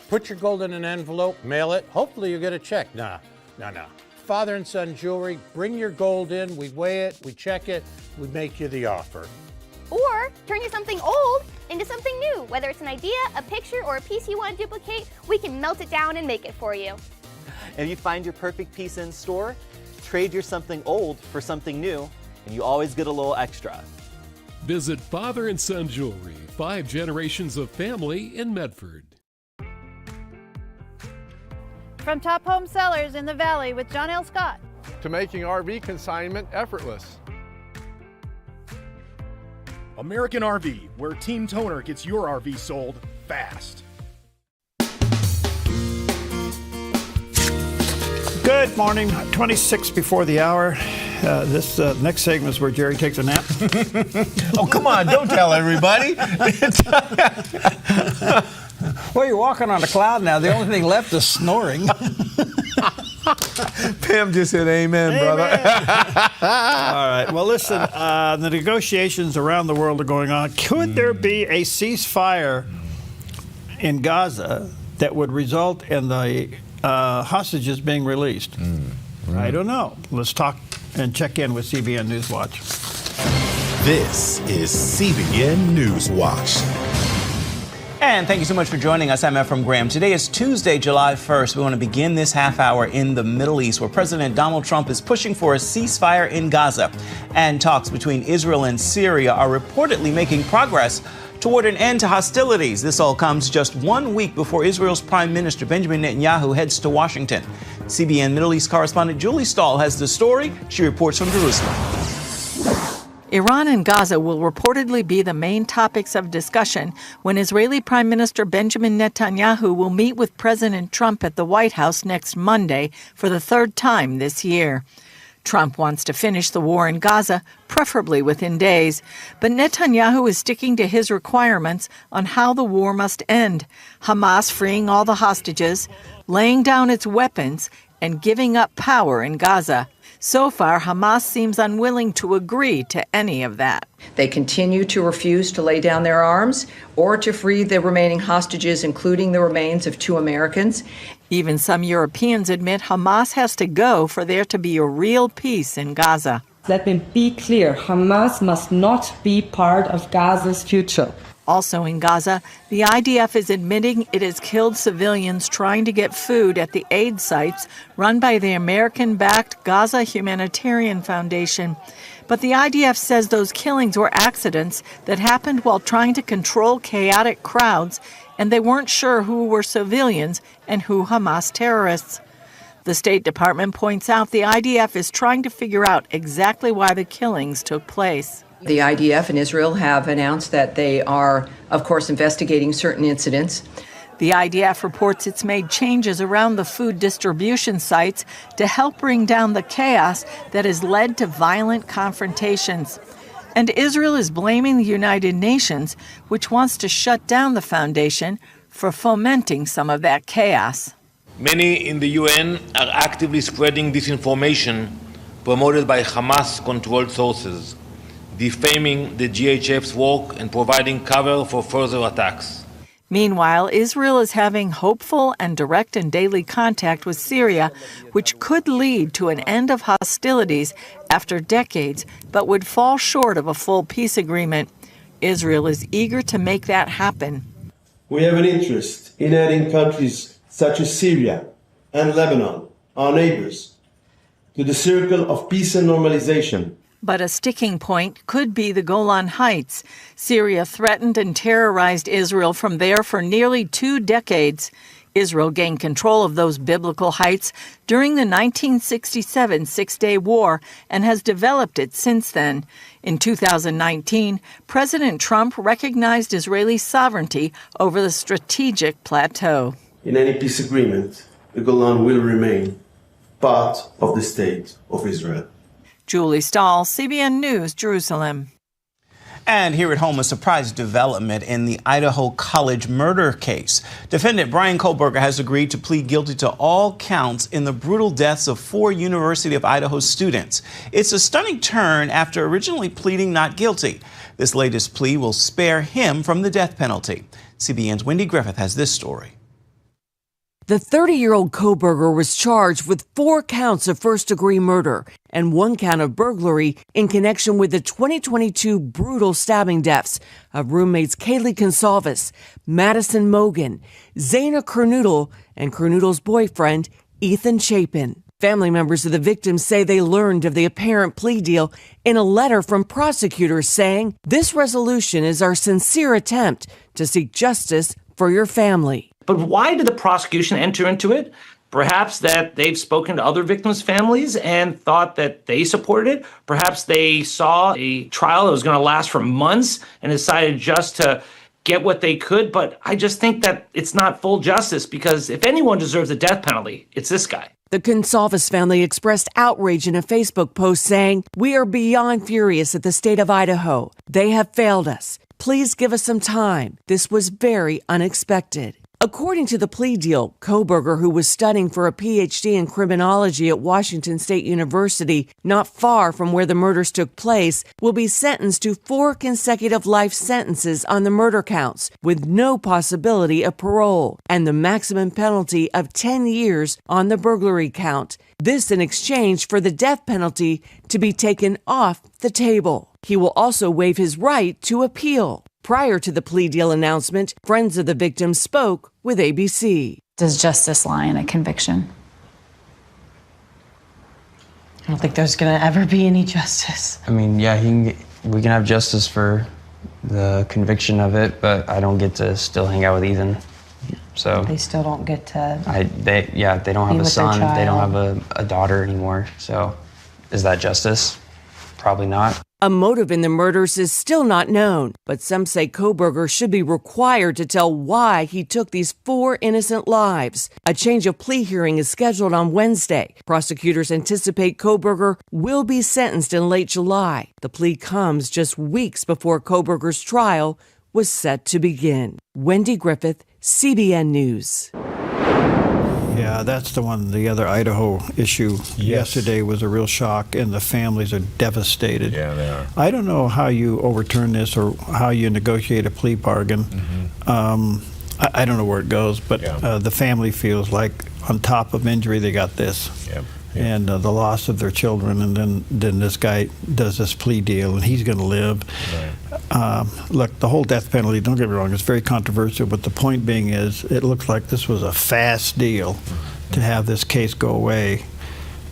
Put your gold in an envelope, mail it. Hopefully you get a check. No. Father and son jewelry, bring your gold in. We weigh it, we check it, we make you the offer. Or turn your something old into something new. Whether it's an idea, a picture, or a piece you want to duplicate, we can melt it down and make it for you. If you find your perfect piece in store, trade your something old for something new, and you always get a little extra. Visit Father and Son Jewelry, 5 generations of family in Medford. From top home sellers in the Valley with John L. Scott. To making RV consignment effortless. American RV, where Team Toner gets your RV sold fast. Good morning. 26 before the hour. This next segment is where Jerry takes a nap. Oh, come on. Don't tell everybody. Well, you're walking on a cloud now. The only thing left is snoring. Pam just said amen, brother. All right. Well, listen, the negotiations around the world are going on. Could there be a ceasefire in Gaza that would result in the hostages being released? I don't know. Let's talk and check in with CBN Newswatch. This is CBN Newswatch. And thank you so much for joining us. I'm Ephraim Graham. Today is Tuesday, July 1st. We want to begin this half hour in the Middle East, where President Donald Trump is pushing for a ceasefire in Gaza. And talks between Israel and Syria are reportedly making progress toward an end to hostilities. This all comes just 1 week before Israel's Prime Minister Benjamin Netanyahu heads to Washington. CBN Middle East correspondent Julie Stahl has the story. She reports from Jerusalem. Iran and Gaza will reportedly be the main topics of discussion when Israeli Prime Minister Benjamin Netanyahu will meet with President Trump at the White House next Monday for the third time this year. Trump wants to finish the war in Gaza, preferably within days, but Netanyahu is sticking to his requirements on how the war must end: Hamas freeing all the hostages, laying down its weapons, and giving up power in Gaza. So far, Hamas seems unwilling to agree to any of that. They continue to refuse to lay down their arms or to free the remaining hostages, including the remains of 2 Americans. Even some Europeans admit Hamas has to go for there to be a real peace in Gaza. Let me be clear, Hamas must not be part of Gaza's future. Also in Gaza, the IDF is admitting it has killed civilians trying to get food at the aid sites run by the American-backed Gaza Humanitarian Foundation. But the IDF says those killings were accidents that happened while trying to control chaotic crowds and they weren't sure who were civilians and who Hamas terrorists. The State Department points out the IDF is trying to figure out exactly why the killings took place. The IDF and Israel have announced that they are, of course, investigating certain incidents. The IDF reports it's made changes around the food distribution sites to help bring down the chaos that has led to violent confrontations. And Israel is blaming the United Nations, which wants to shut down the foundation for fomenting some of that chaos. Many in the UN are actively spreading disinformation promoted by Hamas-controlled sources, defaming the GHF's work and providing cover for further attacks. Meanwhile, Israel is having hopeful and direct and daily contact with Syria, which could lead to an end of hostilities after decades, but would fall short of a full peace agreement. Israel is eager to make that happen. We have an interest in adding countries such as Syria and Lebanon, our neighbors, to the circle of peace and normalization. But a sticking point could be the Golan Heights. Syria threatened and terrorized Israel from there for nearly 2 decades. Israel gained control of those biblical heights during the 1967 Six-Day War and has developed it since then. In 2019, President Trump recognized Israeli sovereignty over the strategic plateau. In any peace agreement, the Golan will remain part of the state of Israel. Julie Stahl, CBN News, Jerusalem. And here at home, a surprise development in the Idaho College murder case. Defendant Brian Kohlberger has agreed to plead guilty to all counts in the brutal deaths of 4 University of Idaho students. It's a stunning turn after originally pleading not guilty. This latest plea will spare him from the death penalty. CBN's Wendy Griffith has this story. The 30-year-old Kohlberger was charged with 4 counts of first-degree murder and 1 count of burglary in connection with the 2022 brutal stabbing deaths of roommates Kaylee Consalvis, Madison Mogan, Zaina Kernoodle, and Kernoodle's boyfriend, Ethan Chapin. Family members of the victims say they learned of the apparent plea deal in a letter from prosecutors saying, "This resolution is our sincere attempt to seek justice for your family." But why did the prosecution enter into it? Perhaps that they've spoken to other victims' families and thought that they supported it. Perhaps they saw a trial that was going to last for months and decided just to get what they could. But I just think that it's not full justice, because if anyone deserves a death penalty, it's this guy. The Consalvis family expressed outrage in a Facebook post saying, "We are beyond furious at the state of Idaho. They have failed us. Please give us some time. This was very unexpected." According to the plea deal, Kohlberger, who was studying for a PhD in criminology at Washington State University, not far from where the murders took place, will be sentenced to 4 consecutive life sentences on the murder counts, with no possibility of parole, and the maximum penalty of 10 years on the burglary count. This in exchange for the death penalty to be taken off the table. He will also waive his right to appeal. Prior to the plea deal announcement, friends of the victim spoke with ABC. Does justice lie in a conviction? I don't think there's going to ever be any justice. I mean, yeah, we can have justice for the conviction of it, but I don't get to still hang out with Ethan. So They still don't get to. they don't have a son. They don't have a daughter anymore. So is that justice? Probably not. A motive in the murders is still not known, but some say Kohlberger should be required to tell why he took these 4 innocent lives. A change of plea hearing is scheduled on Wednesday. Prosecutors anticipate Kohlberger will be sentenced in late July. The plea comes just weeks before Kohlberger's trial was set to begin. Wendy Griffith, CBN News. Yeah, that's the one. The other Idaho issue yesterday was a real shock, and the families are devastated. Yeah, they are. I don't know how you overturn this or how you negotiate a plea bargain. I don't know where it goes, but the family feels like on top of injury they got this. And the loss of their children, and then this guy does this plea deal, and he's going to live. Look, the whole death penalty, don't get me wrong, it's very controversial, but the point being is it looks like this was a fast deal to have this case go away,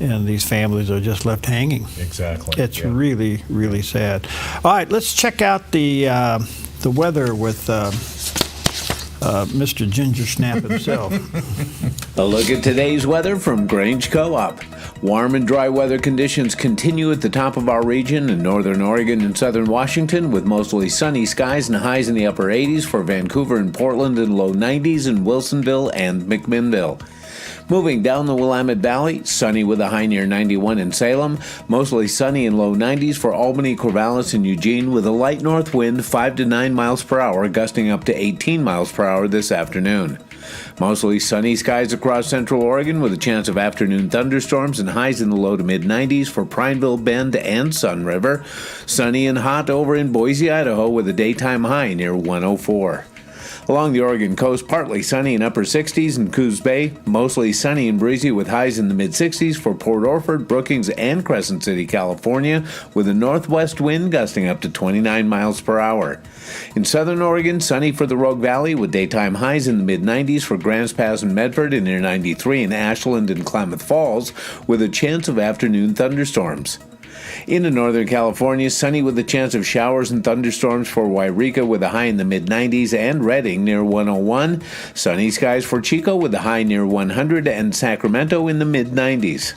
and these families are just left hanging. Exactly. It's really, really sad. All right, let's check out the weather with Mr. Ginger Snap himself. A look at today's weather from Grange Co-op. Warm and dry weather conditions continue at the top of our region in northern Oregon and southern Washington, with mostly sunny skies and highs in the upper 80s for Vancouver and Portland, and low 90s in Wilsonville and McMinnville. Moving down the Willamette Valley, sunny with a high near 91 in Salem, mostly sunny and low 90s for Albany, Corvallis, and Eugene, with a light north wind 5 to 9 miles per hour, gusting up to 18 miles per hour this afternoon. Mostly sunny skies across central Oregon with a chance of afternoon thunderstorms and highs in the low to mid 90s for Prineville, Bend, and Sun River. Sunny and hot over in Boise, Idaho, with a daytime high near 104. Along the Oregon coast, partly sunny in upper 60s in Coos Bay, mostly sunny and breezy with highs in the mid-60s for Port Orford, Brookings, and Crescent City, California, with a northwest wind gusting up to 29 miles per hour. In southern Oregon, sunny for the Rogue Valley with daytime highs in the mid-90s for Grants Pass and Medford, and near 93 in Ashland and Klamath Falls, with a chance of afternoon thunderstorms. Into northern California, sunny with a chance of showers and thunderstorms for Wairika with a high in the mid-90s, and Redding near 101. Sunny skies for Chico with a high near 100, and Sacramento in the mid-90s.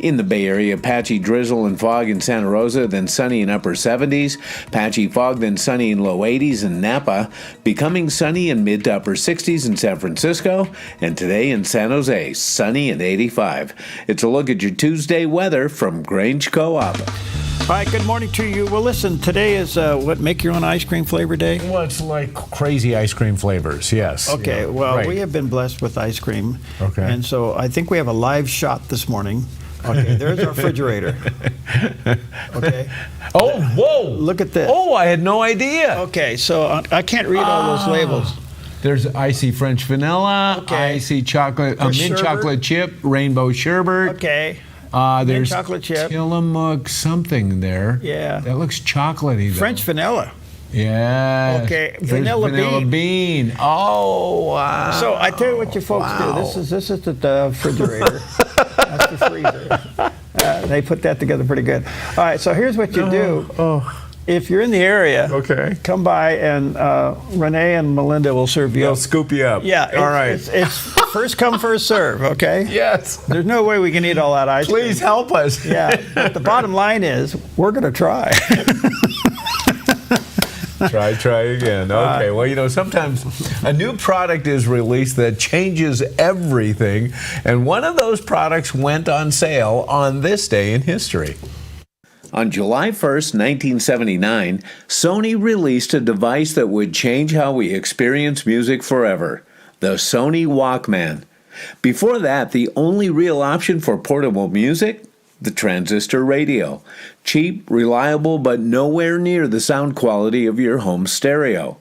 In the Bay Area, patchy drizzle and fog in Santa Rosa, then sunny in upper 70s. Patchy fog, then sunny in low 80s in Napa. Becoming sunny in mid to upper 60s in San Francisco. And today in San Jose, sunny at 85. It's a look at your Tuesday weather from Grange Co-op. All right, good morning to you. Well, listen, today is make your own ice cream flavor day? Well, it's like crazy ice cream flavors, yes. Okay, yeah, well, right. We have been blessed with ice cream. Okay. And so I think we have a live shot this morning. Okay, there's our refrigerator. Okay. Oh, whoa! Look at this. Oh, I had no idea. Okay, so I can't read all those labels. There's icy French vanilla, Okay. icy chocolate, mint sherbet. chocolate chip, rainbow sherbet. Okay. There's chocolate chip. Tillamook something there. Yeah. That looks chocolatey, though. French vanilla. Yeah. Okay, There's vanilla bean. Oh, wow. So I tell you what you folks do. This is the refrigerator. That's the freezer. They put that together pretty good. All right, so here's what you do. If you're in the area, okay, come by and Renee and Melinda will serve you. They'll scoop you up. Yeah. All right. It's first come, first serve, okay? Yes. There's no way we can eat all that ice cream. Please help us. Yeah. But the bottom line is, we're going to try. Try again. Okay, well, sometimes a new product is released that changes everything, and one of those products went on sale on this day in history. On July 1st, 1979, Sony released a device that would change how we experience music forever, the Sony Walkman. Before that, the only real option for portable music? The transistor radio. Cheap, reliable, but nowhere near the sound quality of your home stereo.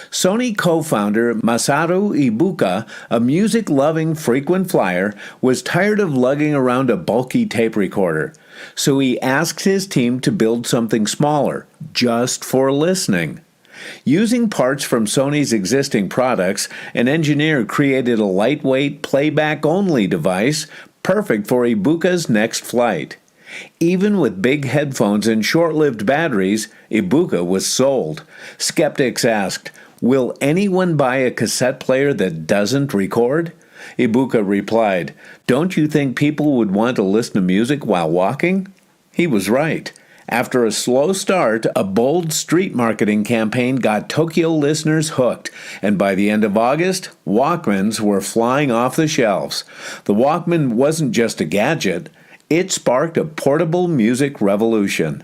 Sony co-founder Masaru Ibuka, a music-loving frequent flyer, was tired of lugging around a bulky tape recorder. So he asked his team to build something smaller, just for listening. Using parts from Sony's existing products, an engineer created a lightweight, playback-only device, perfect for Ibuka's next flight. Even with big headphones and short-lived batteries, Ibuka was sold. Skeptics asked, "Will anyone buy a cassette player that doesn't record?" Ibuka replied, "Don't you think people would want to listen to music while walking?" He was right. After a slow start, a bold street marketing campaign got Tokyo listeners hooked, and by the end of August, Walkmans were flying off the shelves. The Walkman wasn't just a gadget, it sparked a portable music revolution.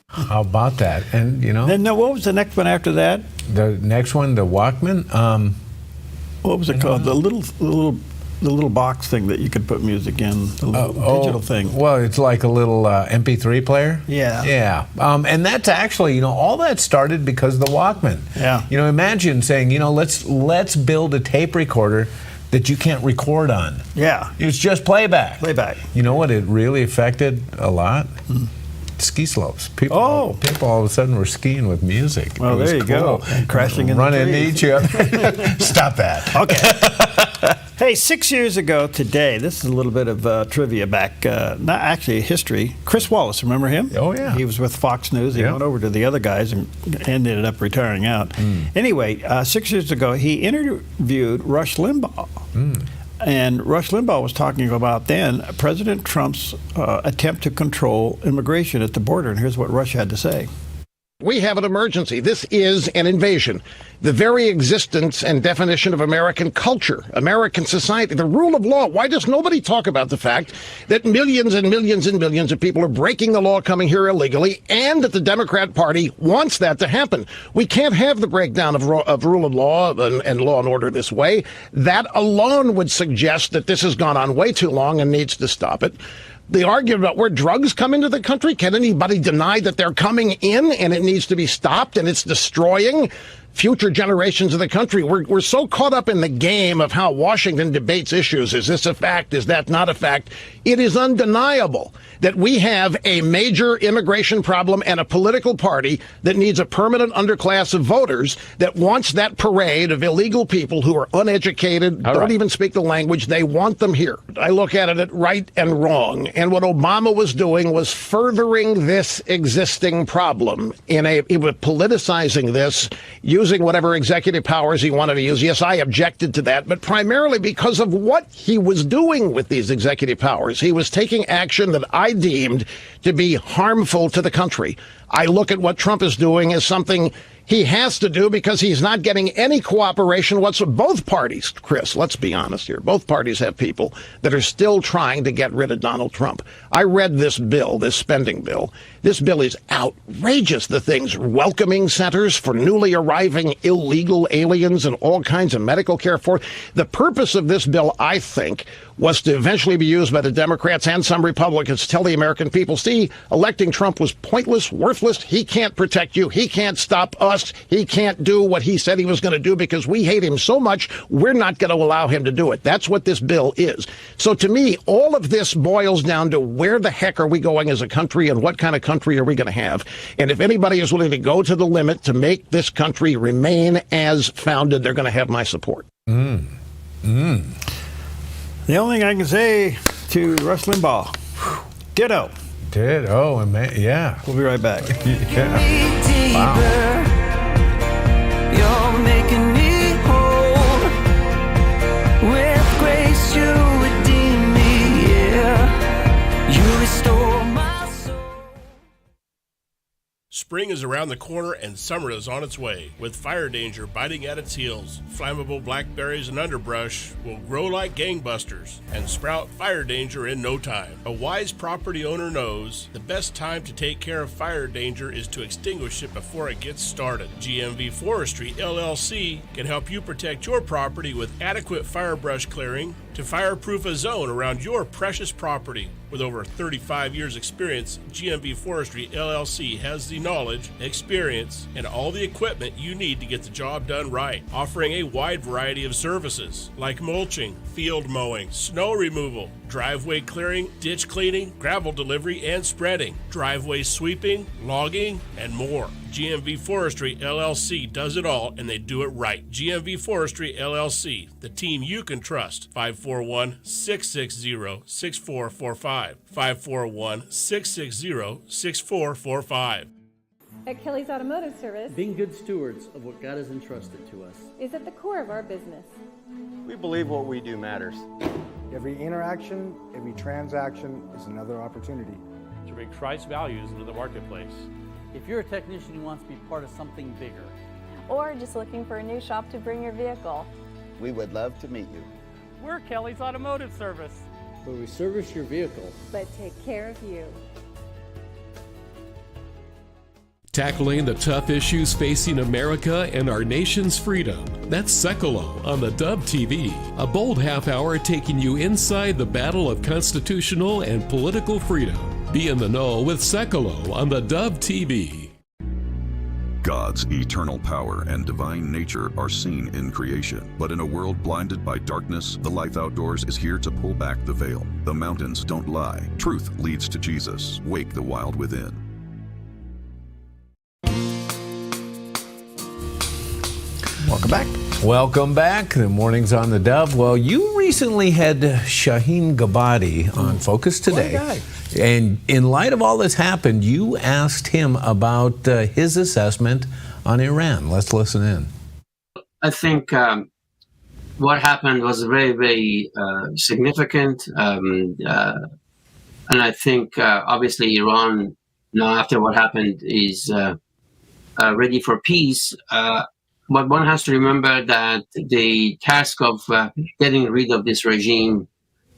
How about that? And, Then what was the next one after that? The next one, the Walkman? What was it called? The little box thing that you could put music in, the little digital thing. Well, it's like a little MP3 player. Yeah. Yeah. And that's actually, all that started because of the Walkman. Yeah. Imagine saying, let's build a tape recorder that you can't record on. Yeah. It's just playback. Playback. You know what it really affected a lot? Ski slopes. People all of a sudden were skiing with music. Well, there you go. And crashing in Run the into trees. each other. Stop that. Okay. Hey, 6 years ago today, this is a little bit of trivia back, not actually history. Chris Wallace, remember him? Oh, yeah. He was with Fox News. He went over to the other guys and ended up retiring out. Anyway, 6 years ago, he interviewed Rush Limbaugh. And Rush Limbaugh was talking about then President Trump's attempt to control immigration at the border. And here's what Rush had to say. We have an emergency. This is an invasion. The very existence and definition of American culture, American society, the rule of law. Why does nobody talk about the fact that millions and millions and millions of people are breaking the law coming here illegally, and that the Democrat Party wants that to happen? We can't have the breakdown of rule of law and law and order this way. That alone would suggest that this has gone on way too long and needs to stop it. The argument about where drugs come into the country, can anybody deny that they're coming in and it needs to be stopped and it's destroying future generations of the country? We're so caught up in the game of how Washington debates issues. Is this a fact? Is that not a fact? It is undeniable that we have a major immigration problem and a political party that needs a permanent underclass of voters that wants that parade of illegal people who are uneducated, don't even speak the language. They want them here. I look at it at right and wrong. And what Obama was doing was furthering this existing problem he was politicizing this, using whatever executive powers he wanted to use. Yes, I objected to that, but primarily because of what he was doing with these executive powers. He was taking action that I deemed to be harmful to the country. I look at what Trump is doing as something he has to do because he's not getting any cooperation whatsoever. Both parties, Chris, let's be honest here, both parties have people that are still trying to get rid of Donald Trump. I read this bill, this spending bill. This bill is outrageous. The thing's welcoming centers for newly arriving illegal aliens and all kinds of medical care for. The purpose of this bill, I think, was to eventually be used by the Democrats and some Republicans to tell the American people, see, electing Trump was pointless, worthless. He can't protect you. He can't stop us. He can't do what he said he was going to do because we hate him so much, we're not going to allow him to do it. That's what this bill is. So to me, all of this boils down to where the heck are we going as a country and what kind of country are we going to have? And if anybody is willing to go to the limit to make this country remain as founded, they're going to have my support. The only thing I can say to Rush Limbaugh, ditto. Ditto, yeah. We'll be right back. Wow. You're making me whole. With grace you redeem me, yeah. You restore my soul. Spring is around the corner and summer is on its way. With fire danger biting at its heels, flammable blackberries and underbrush will grow like gangbusters and sprout fire danger in no time. A wise property owner knows the best time to take care of fire danger is to extinguish it before it gets started. GMV Forestry, LLC can help you protect your property with adequate fire brush clearing to fireproof a zone around your precious property. With over 35 years experience, GMV Forestry LLC has the knowledge, experience, and all the equipment you need to get the job done right, offering a wide variety of services like mulching, field mowing, snow removal, driveway clearing, ditch cleaning, gravel delivery and spreading, driveway sweeping, logging, and more. GMV Forestry LLC does it all, and they do it right. GMV Forestry LLC, the team you can trust. 541-660-6445. 541-660-6445. At Kelly's Automotive Service, being good stewards of what God has entrusted to us is at the core of our business. We believe what we do matters. Every interaction, every transaction is another opportunity to bring Christ's values into the marketplace. If you're a technician who wants to be part of something bigger, or just looking for a new shop to bring your vehicle, we would love to meet you. We're Kelly's Automotive Service, where we service your vehicle, but take care of you. Tackling the tough issues facing America and our nation's freedom. That's Sekolo on the Dove TV, a bold half hour taking you inside the battle of constitutional and political freedom. Be in the know with Sekolo on the Dove TV. God's eternal power and divine nature are seen in creation. But in a world blinded by darkness, the life outdoors is here to pull back the veil. The mountains don't lie. Truth leads to Jesus. Wake the wild within. Welcome back. Welcome back. The morning's on the Dove. Well, you recently had Shaheen Gabadi on Focus Today. And in light of all that's happened, you asked him about his assessment on Iran. Let's listen in. I think what happened was very, very significant. And I think, obviously, Iran, now after what happened, is ready for peace. But one has to remember that the task of getting rid of this regime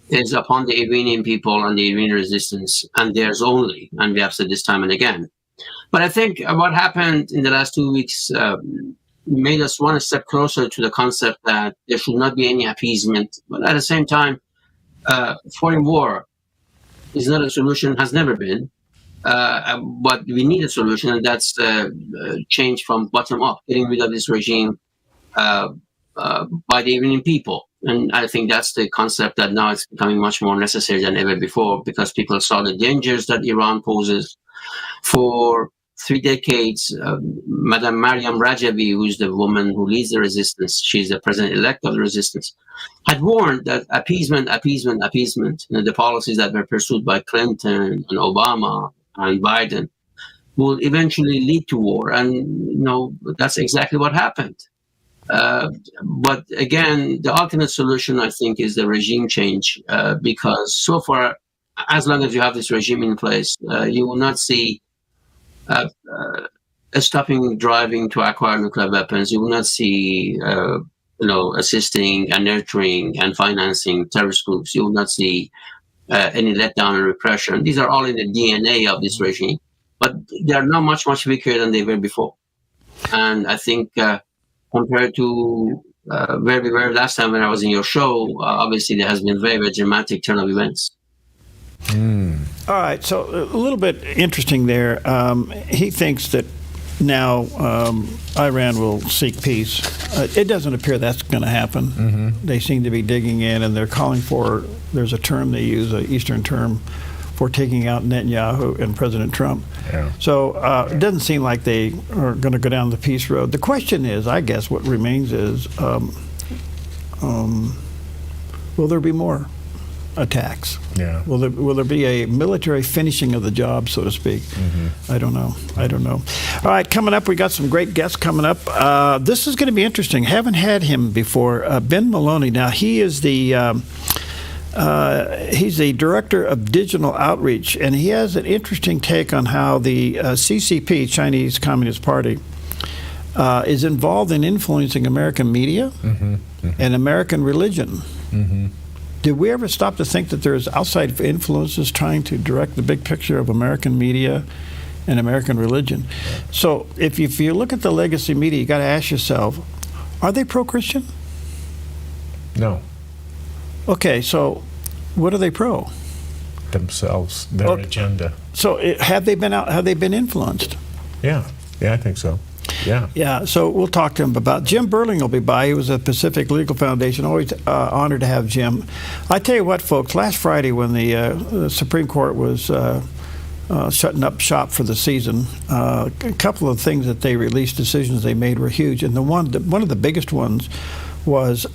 is upon the Iranian people and the Iranian resistance, and theirs only. And we have said this time and again. But I think what happened in the last 2 weeks made us one step closer to the concept that there should not be any appeasement. But at the same time, foreign war is not a solution, has never been. But we need a solution, and that's change from bottom up, getting rid of this regime by the Iranian people. And I think that's the concept that now it's becoming much more necessary than ever before, because people saw the dangers that Iran poses. For 3 decades, Madame Mariam Rajavi, who's the woman who leads the resistance, she's the president-elect of the resistance, had warned that appeasement, the policies that were pursued by Clinton and Obama and Biden will eventually lead to war. And, that's exactly what happened. But again, the ultimate solution, I think, is the regime change, because so far, as long as you have this regime in place, you will not see stopping driving to acquire nuclear weapons. You will not see, assisting and nurturing and financing terrorist groups. You will not see any letdown and repression. These are all in the DNA of this regime, but they are now much, much weaker than they were before. And I think compared to where we were last time when I was in your show, obviously there has been a very, very dramatic turn of events. All right, so a little bit interesting there. He thinks that now Iran will seek peace. It doesn't appear that's going to happen. They seem to be digging in, and they're calling for, there's a term they use, an Eastern term, for taking out Netanyahu and President Trump. So it doesn't seem like they are going to go down the peace road. The question is, I guess what remains is, will there be more attacks? Will there be a military finishing of the job, so to speak? I don't know. All right, coming up, we got some great guests coming up. This is going to be interesting. Haven't had him before. Ben Maloney. Now, he is he's the director of digital outreach, and he has an interesting take on how the CCP, Chinese Communist Party, is involved in influencing American media and American religion. Did we ever stop to think that there's outside influences trying to direct the big picture of American media and American religion? So if you look at the legacy media, you got to ask yourself, are they pro-Christian? No. Okay, so what are they pro? Themselves, their agenda. So have they been influenced? Yeah, I think so. Yeah. So we'll talk to him about. Jim Burling will be by. He was at Pacific Legal Foundation. Always honored to have Jim. I tell you what, folks. Last Friday, when the Supreme Court was shutting up shop for the season, a couple of things that they released, decisions they made, were huge. And one of the biggest ones was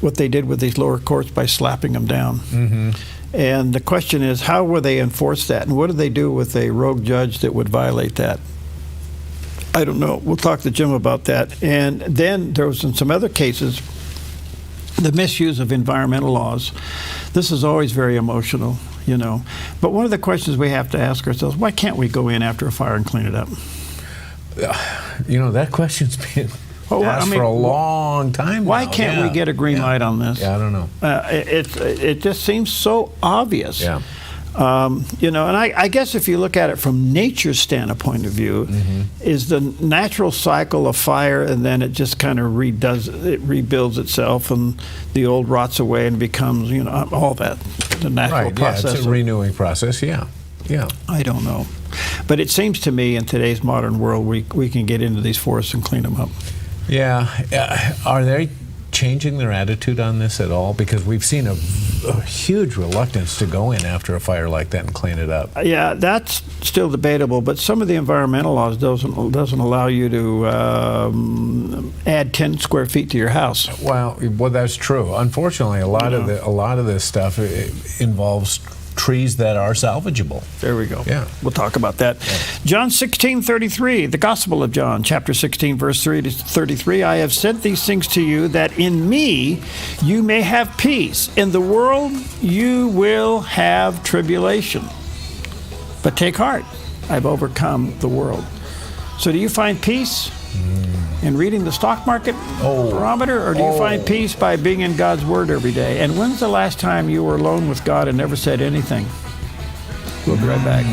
what they did with these lower courts by slapping them down. And the question is, how will they enforce that? And what do they do with a rogue judge that would violate that? I don't know. We'll talk to Jim about that. And then there was in some other cases, the misuse of environmental laws. This is always very emotional, But one of the questions we have to ask ourselves, why can't we go in after a fire and clean it up? That question's been asked for a long time now. Why can't we get a green light on this? I don't know. It just seems so obvious. And I guess if you look at it from nature's standpoint of view, is the natural cycle of fire, and then it just kind of rebuilds itself, and the old rots away and becomes, all that, the natural process. It's a renewing process, yeah. I don't know. But it seems to me in today's modern world, we can get into these forests and clean them up. Yeah. Are they changing their attitude on this at all? Because we've seen a huge reluctance to go in after a fire like that and clean it up. Yeah, that's still debatable, but some of the environmental laws doesn't allow you to add 10 square feet to your house. Well, that's true. Unfortunately, a lot of this stuff involves trees that are salvageable. There we go. Yeah. We'll talk about that. Yeah. John 16:33, the Gospel of John, chapter 16, verse 3 to 33. I have said these things to you that in me you may have peace. In the world you will have tribulation. But take heart, I've overcome the world. So do you find peace in reading the stock market barometer, or do you find peace by being in God's Word every day? And when's the last time you were alone with God and never said anything? We'll be right back.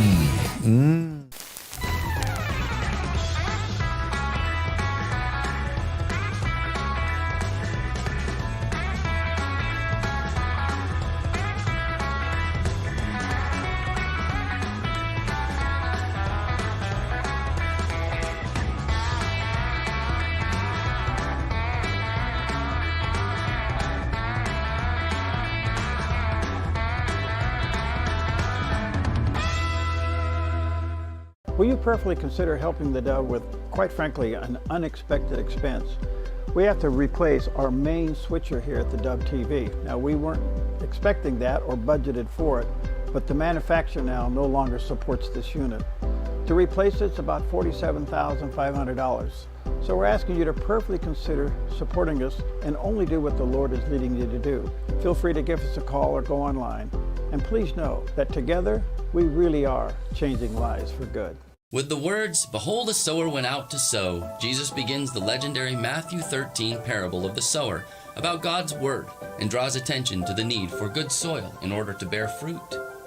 Will you prayerfully consider helping the Dove with, quite frankly, an unexpected expense? We have to replace our main switcher here at the Dove TV. Now, we weren't expecting that or budgeted for it, but the manufacturer now no longer supports this unit. To replace it's about $47,500. So we're asking you to prayerfully consider supporting us and only do what the Lord is leading you to do. Feel free to give us a call or go online. And please know that together, we really are changing lives for good. With the words, "Behold, a sower went out to sow," Jesus begins the legendary Matthew 13 parable of the sower about God's word and draws attention to the need for good soil in order to bear fruit.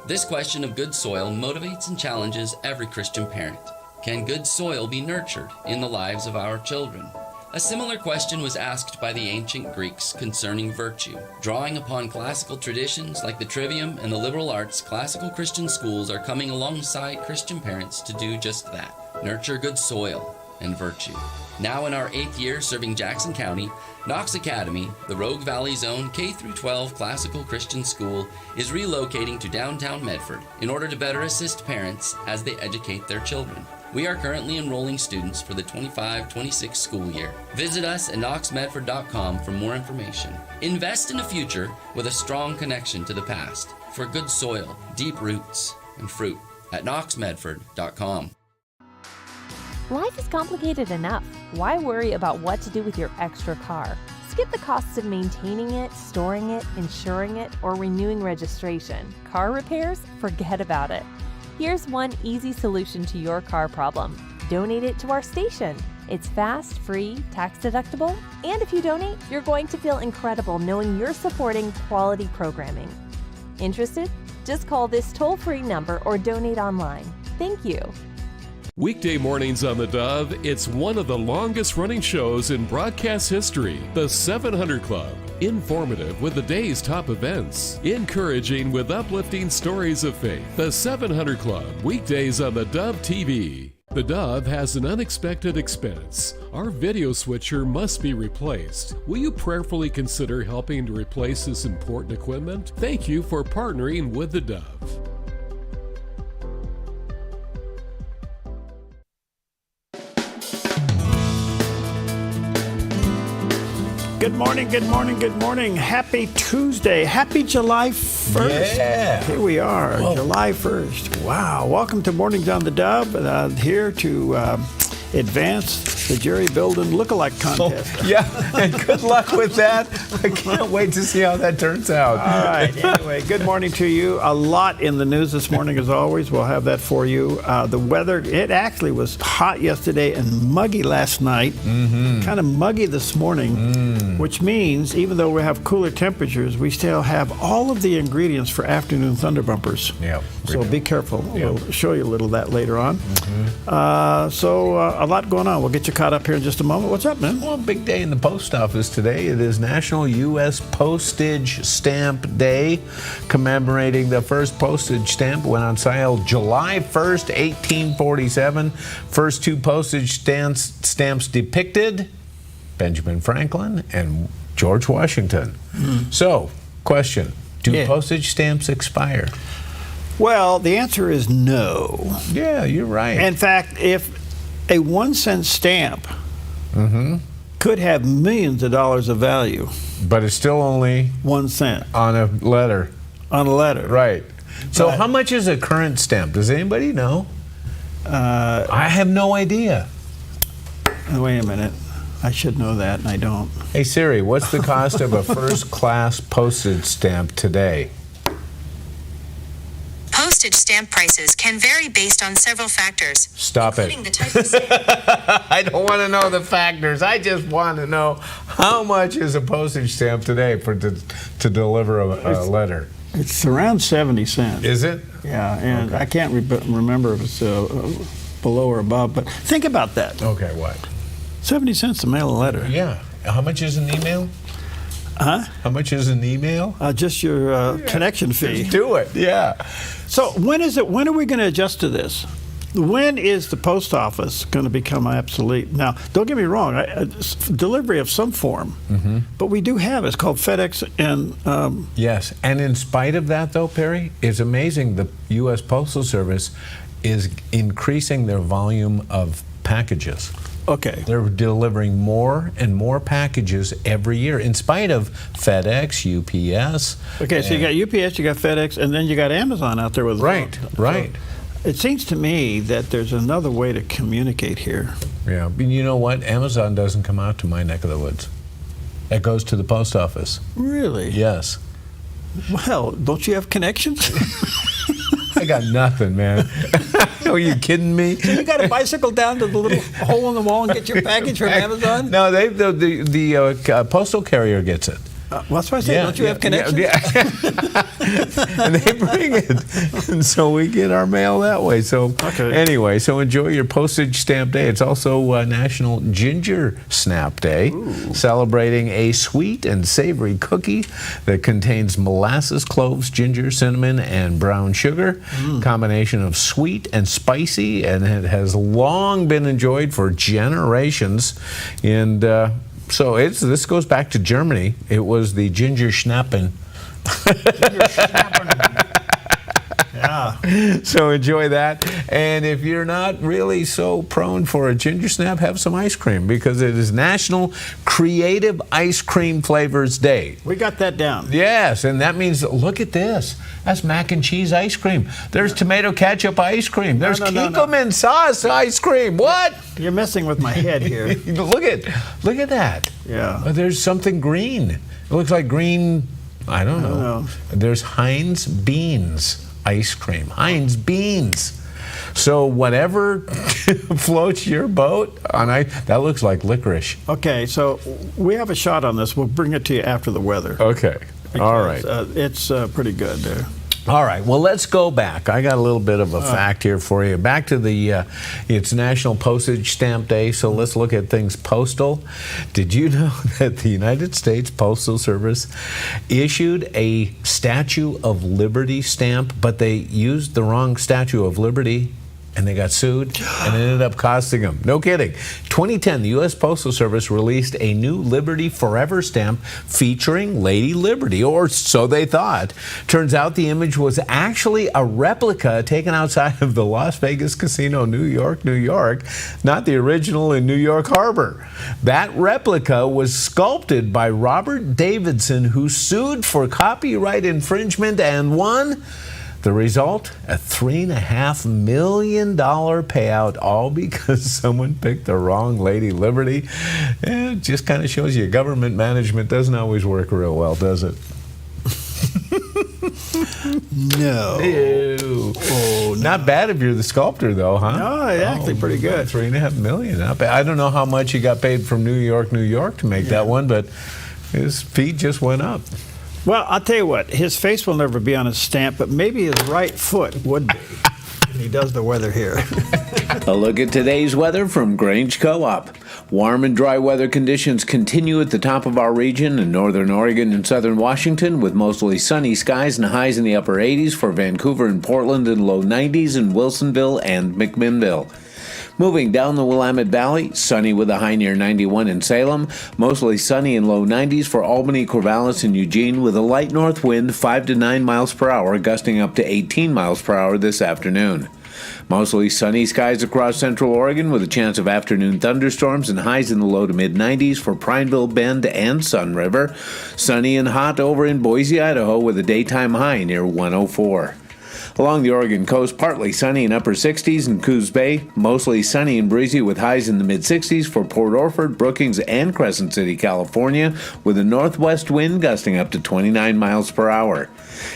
This question of good soil motivates and challenges every Christian parent. Can good soil be nurtured in the lives of our children? A similar question was asked by the ancient Greeks concerning virtue. Drawing upon classical traditions like the Trivium and the liberal arts, classical Christian schools are coming alongside Christian parents to do just that, nurture good soil and virtue. Now in our 8th year serving Jackson County, Knox Academy, the Rogue Valley's own K-12 classical Christian school, is relocating to downtown Medford in order to better assist parents as they educate their children. We are currently enrolling students for the 25-26 school year. Visit us at knoxmedford.com for more information. Invest in a future with a strong connection to the past for good soil, deep roots, and fruit at knoxmedford.com. Life is complicated enough. Why worry about what to do with your extra car? Skip the costs of maintaining it, storing it, insuring it, or renewing registration. Car repairs? Forget about it. Here's one easy solution to your car problem. Donate it to our station. It's fast, free, tax deductible, and if you donate, you're going to feel incredible knowing you're supporting quality programming. Interested? Just call this toll-free number or donate online. Thank you. Weekday mornings on the Dove, it's one of the longest running shows in broadcast history, the 700 Club. Informative with the day's top events. Encouraging with uplifting stories of faith. The 700 Club, weekdays on the Dove TV. The Dove has an unexpected expense. Our video switcher must be replaced. Will you prayerfully consider helping to replace this important equipment? Thank you for partnering with the Dove. Good morning, good morning, good morning. Happy Tuesday. Happy July 1st. Yeah. Here we are, Whoa. July 1st. Wow. Welcome to Mornings on the Dove. Here to advance the Jerry Bilden lookalike contest. Yeah, and good luck with that. I can't wait to see how that turns out. All right. Anyway, good morning to you. A lot in the news this morning, as always. We'll have that for you. The weather, it actually was hot yesterday and muggy last night. Mm-hmm. Kind of muggy this morning, which means even though we have cooler temperatures, we still have all of the ingredients for afternoon thunder bumpers. Yeah. So be careful. Yeah. We'll show you a little of that later on. A lot going on. We'll get you caught up here in just a moment. What's up, man? Well, big day in the post office today. It is National U.S. Postage Stamp Day, commemorating the first postage stamp went on sale July 1st, 1847. First two postage stamps depicted Benjamin Franklin and George Washington. So, question, do postage stamps expire? Well, the answer is no. Yeah, you're right. In fact, if a 1-cent stamp could have millions of dollars of value. But it's still only 1 cent. On a letter. On a letter. Right. So how much is a current stamp? Does anybody know? I have no idea. Wait a minute. I should know that, and I don't. Hey, Siri, what's the cost of a first-class postage stamp today? Postage stamp prices can vary based on several factors. Stop it. The type of stamp. I don't want to know the factors. I just want to know how much is a postage stamp today to deliver a letter. It's around 70 cents. Is it? Yeah, and I can't remember if it's below or above, but think about that. Okay, what? 70 cents to mail a letter. Yeah. How much is an email? Huh? How much is an email? Just your connection fee. Just do it, yeah. So when are we going to adjust to this? When is the post office going to become obsolete? Now, don't get me wrong, delivery of some form, but we do have it. It's called FedEx and... Yes, and in spite of that, though, Perry, it's amazing the U.S. Postal Service is increasing their volume of packages. Okay. They're delivering more and more packages every year, in spite of FedEx, UPS. Okay, so you got UPS, you got FedEx, and then you got Amazon out there with... Right. So it seems to me that there's another way to communicate here. Yeah, but you know what? Amazon doesn't come out to my neck of the woods. It goes to the post office. Really? Yes. Well, don't you have connections? I got nothing, man. Are you kidding me? So you got to bicycle down to the little hole in the wall and get your package from Amazon? No, the postal carrier gets it. Well, that's why I say, don't you have connections? And they bring it. And so we get our mail that way. So anyway, so enjoy your postage stamp day. It's also National Ginger Snap Day, celebrating a sweet and savory cookie that contains molasses, cloves, ginger, cinnamon, and brown sugar. Combination of sweet and spicy, and it has long been enjoyed for generations. And so this goes back to Germany. It was the Ginger Schnappen. Yeah. So enjoy that. And if you're not really so prone for a ginger snap, have some ice cream, because it is National Creative Ice Cream Flavors Day. We got that down. Yes, and that means, look at this. That's mac and cheese ice cream. There's tomato ketchup ice cream. There's Kikkoman sauce ice cream. What? You're messing with my head here. Look at that. Yeah. There's something green. It looks like green, I don't know. There's Heinz Beans ice cream. Heinz Beans. So whatever floats your boat on that looks like licorice. Okay, so we have a shot on this. We'll bring it to you after the weather. Okay. All right. It's pretty good there. All right, well, let's go back. I got a little bit of a fact here for you. Back to it's National Postage Stamp Day, so let's look at things postal. Did you know that the United States Postal Service issued a Statue of Liberty stamp, but they used the wrong Statue of Liberty, and they got sued, and it ended up costing them? No kidding. 2010, the U.S. Postal Service released a new Liberty Forever stamp featuring Lady Liberty, or so they thought. Turns out the image was actually a replica taken outside of the Las Vegas Casino, New York, not the original in New York Harbor. That replica was sculpted by Robert Davidson, who sued for copyright infringement and won. The result, a $3.5 million payout, all because someone picked the wrong Lady Liberty. It just kind of shows you government management doesn't always work real well, does it? No. Ew. Oh, no. Not bad if you're the sculptor, though, huh? No, actually pretty good. $3.5 million. Not bad. I don't know how much he got paid from New York to make that one, but his feet just went up. Well, I'll tell you what, his face will never be on his stamp, but maybe his right foot would be. And he does the weather here. A look at today's weather from Grange Co-op. Warm and dry weather conditions continue at the top of our region in northern Oregon and southern Washington, with mostly sunny skies and highs in the upper 80s for Vancouver and Portland, and low 90s in Wilsonville and McMinnville. Moving down the Willamette Valley, sunny with a high near 91 in Salem, mostly sunny and low 90s for Albany, Corvallis, and Eugene with a light north wind 5 to 9 miles per hour, gusting up to 18 miles per hour this afternoon. Mostly sunny skies across central Oregon with a chance of afternoon thunderstorms and highs in the low to mid-90s for Prineville Bend and Sun River. Sunny and hot over in Boise, Idaho with a daytime high near 104. Along the Oregon coast, partly sunny in upper 60s in Coos Bay, mostly sunny and breezy with highs in the mid-60s for Port Orford, Brookings, and Crescent City, California, with a northwest wind gusting up to 29 miles per hour.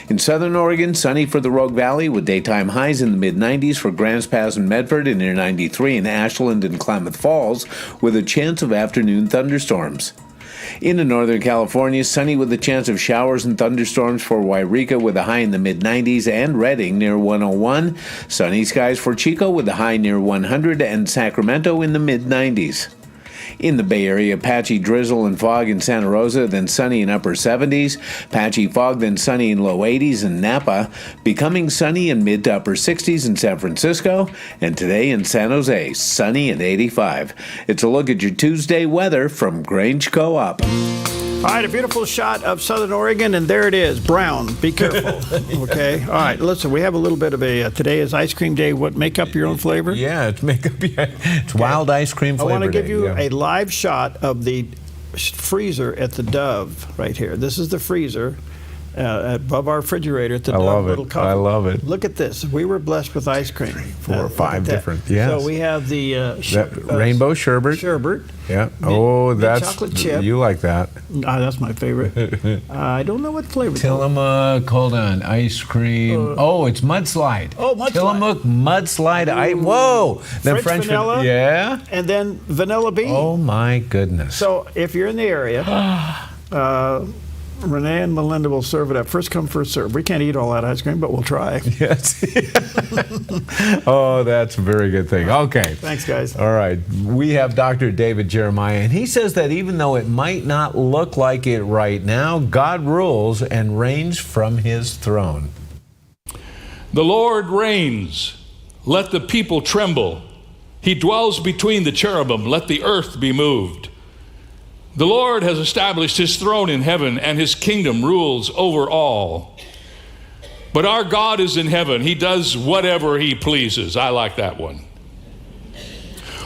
In southern Oregon, sunny for the Rogue Valley with daytime highs in the mid-90s for Grants Pass and Medford and near 93 in Ashland and Klamath Falls, with a chance of afternoon thunderstorms. Into Northern California, sunny with a chance of showers and thunderstorms for Wairika with a high in the mid-90s and Redding near 101. Sunny skies for Chico with a high near 100 and Sacramento in the mid-90s. In the Bay Area, patchy drizzle and fog in Santa Rosa, then sunny in upper 70s. Patchy fog, then sunny in low 80s in Napa. Becoming sunny in mid to upper 60s in San Francisco. And today in San Jose, sunny at 85. It's a look at your Tuesday weather from Grange Co-op. All right, a beautiful shot of southern Oregon, and there it is, brown. Be careful, okay? All right, listen, we have a little bit of a, today is ice cream day. What, make up your own flavor? Yeah, it's wild ice cream flavor. I want to give you a a live shot of the freezer at the Dove right here. This is the freezer above our refrigerator at the Dove little cover. I love it. Look at this. We were blessed with ice cream. 4 or 5 different, yes. So we have the rainbow sherbet. Sherbet. Yeah. That's chocolate chip. You like that? That's my favorite. I don't know what flavor. Tillamook. Hold on. Ice cream. It's mudslide. Oh, mudslide. Tillamook mudslide. Whoa. Then French vanilla. Yeah. And then vanilla bean. Oh my goodness. So if you're in the area, Renee and Melinda will serve it up. First come, first serve. We can't eat all that ice cream, but we'll try. Yes. Oh, that's a very good thing. Okay. Thanks, guys. All right. We have Dr. David Jeremiah, and he says that even though it might not look like it right now, God rules and reigns from his throne. The Lord reigns. Let the people tremble. He dwells between the cherubim. Let the earth be moved. The Lord has established his throne in heaven, and his kingdom rules over all. But our God is in heaven. He does whatever he pleases. I like that one.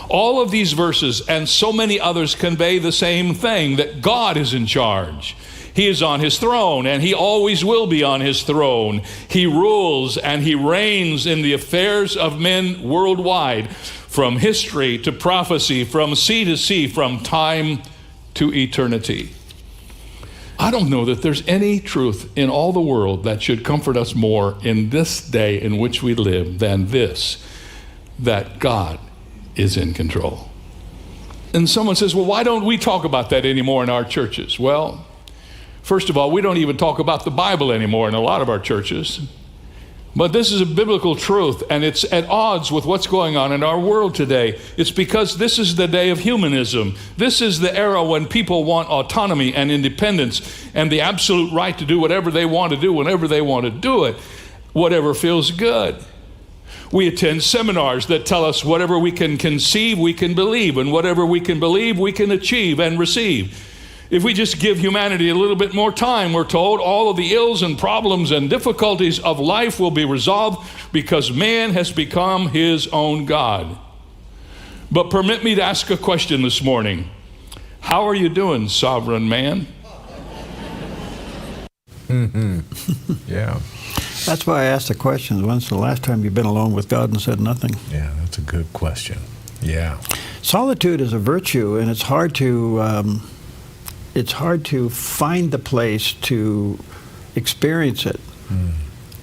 All of these verses and so many others convey the same thing, that God is in charge. He is on his throne, and he always will be on his throne. He rules and he reigns in the affairs of men worldwide, from history to prophecy, from sea to sea, from time to eternity. I don't know that there's any truth in all the world that should comfort us more in this day in which we live than this, that God is in control. And someone says, well, why don't we talk about that anymore in our churches? Well, first of all, we don't even talk about the Bible anymore in a lot of our churches. But this is a biblical truth, and it's at odds with what's going on in our world today. It's because this is the day of humanism. This is the era when people want autonomy and independence and the absolute right to do whatever they want to do whenever they want to do it, whatever feels good. We attend seminars that tell us whatever we can conceive, we can believe, and whatever we can believe, we can achieve and receive. If we just give humanity a little bit more time, we're told, all of the ills and problems and difficulties of life will be resolved because man has become his own God. But permit me to ask a question this morning. How are you doing, sovereign man? Yeah. That's why I asked the questions. When's the last time you've been alone with God and said nothing? Yeah, that's a good question. Yeah. Solitude is a virtue, and it's hard to find the place to experience it.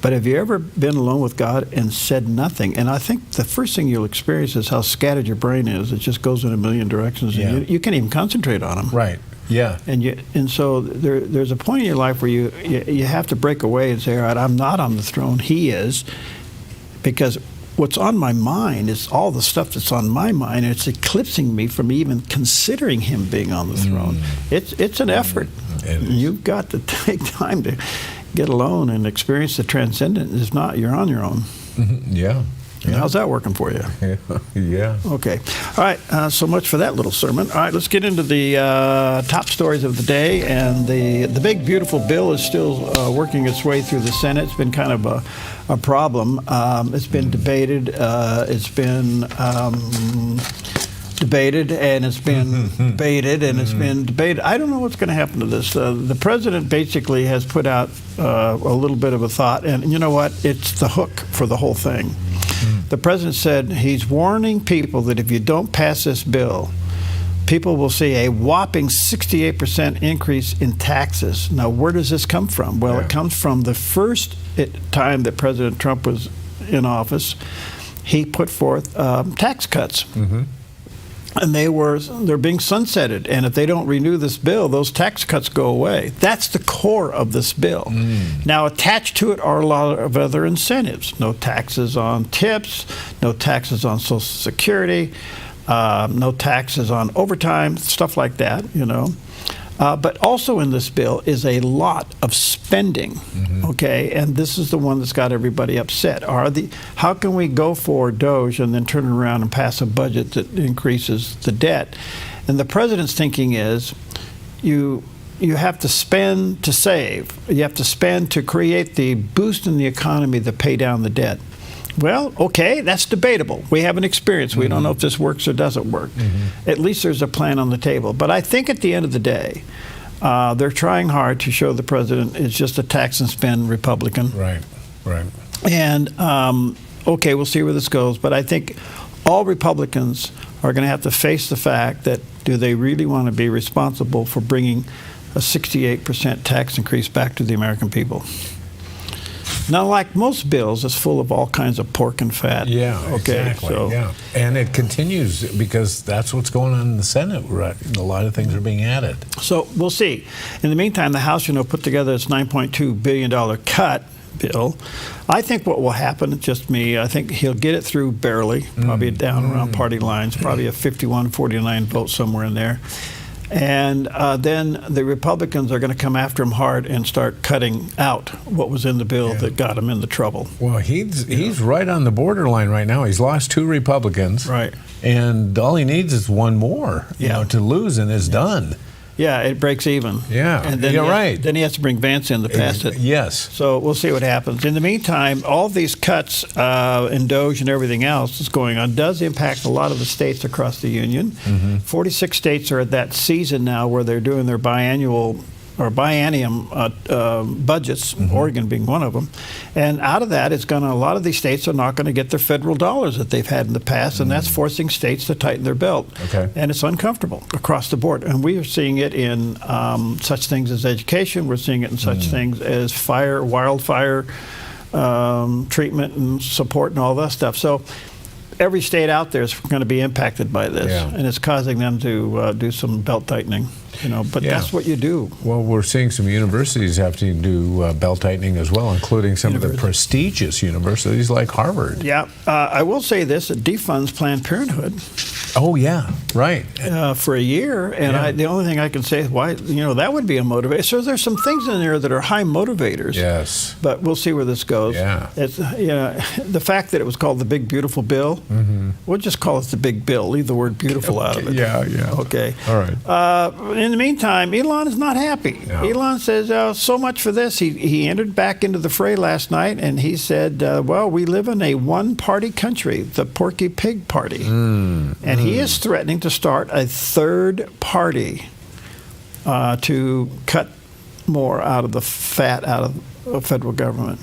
But have you ever been alone with God and said nothing? And I think the first thing you'll experience is how scattered your brain is. It just goes in a million directions, and you can't even concentrate on them. Right. Yeah. And so there's a point in your life where you have to break away and say, all right, I'm not on the throne. He is, because what's on my mind is all the stuff that's on my mind, and it's eclipsing me from even considering him being on the throne. It's an effort. You've got to take time to get alone and experience the transcendent. If not, you're on your own. Yeah. How's that working for you? Yeah. Okay. All right. So much for that little sermon. All right. Let's get into the top stories of the day. And the big, beautiful bill is still working its way through the Senate. It's been kind of a problem. It's been debated. It's been debated, and it's been debated, and it's been debated. I don't know what's going to happen to this. The president basically has put out a little bit of a thought, and you know what? It's the hook for the whole thing. The president said he's warning people that if you don't pass this bill, people will see a whopping 68% increase in taxes. Now, where does this come from? Well, it comes from the first time that President Trump was in office. He put forth tax cuts. And they're being sunsetted, and if they don't renew this bill, those tax cuts go away. That's the core of this bill. Now, attached to it are a lot of other incentives. No taxes on tips, no taxes on Social Security, no taxes on overtime, stuff like that, you know. But also in this bill is a lot of spending, okay? And this is the one that's got everybody upset. How can we go for DOGE and then turn around and pass a budget that increases the debt? And the president's thinking is you have to spend to save. You have to spend to create the boost in the economy to pay down the debt. Well, okay, that's debatable. We haven't experienced. We don't know if this works or doesn't work. At least there's a plan on the table. But I think at the end of the day, they're trying hard to show the president is just a tax and spend Republican. Right. And, okay, we'll see where this goes. But I think all Republicans are going to have to face the fact that do they really want to be responsible for bringing a 68% tax increase back to the American people? Now, like most bills, it's full of all kinds of pork and fat. Yeah, okay, exactly. And it continues because that's what's going on in the Senate. Right? A lot of things are being added. So we'll see. In the meantime, the House, put together its $9.2 billion cut bill. I think what will happen, just me, I think he'll get it through barely, probably down around party lines, probably a 51-49 vote somewhere in there. And then the Republicans are going to come after him hard and start cutting out what was in the bill that got him into trouble. Well, he's right on the borderline right now. He's lost 2 Republicans. Right. And all he needs is one more, to lose, and it's done. Yeah, it breaks even. Yeah, and then right. Then he has to bring Vance in to pass it. Yes. So we'll see what happens. In the meantime, all these cuts in DOGE and everything else that's going on does impact a lot of the states across the union. 46 states are at that season now where they're doing their biennium budgets, Oregon being one of them. And out of that, a lot of these states are not going to get their federal dollars that they've had in the past, and that's forcing states to tighten their belt. Okay. And it's uncomfortable across the board. And we are seeing it in such things as education. We're seeing it in such things as wildfire treatment and support and all that stuff. So every state out there is going to be impacted by this, and it's causing them to do some belt tightening. But that's what you do. Well, we're seeing some universities have to do belt tightening as well, including some of the prestigious universities like Harvard. Yeah, I will say this: it defunds Planned Parenthood. Oh yeah, right. For a year, and the only thing I can say is why that would be a motivator. So there's some things in there that are high motivators. Yes. But we'll see where this goes. Yeah. It's the fact that it was called the Big Beautiful Bill. We'll just call it the Big Bill. Leave the word beautiful out of it. Yeah. Okay. All right. In the meantime, Elon is not happy. No. Elon says, so much for this. He entered back into the fray last night, and he said, well, we live in a one-party country, the Porky Pig Party. And he is threatening to start a third party to cut more out of the fat out of the federal government.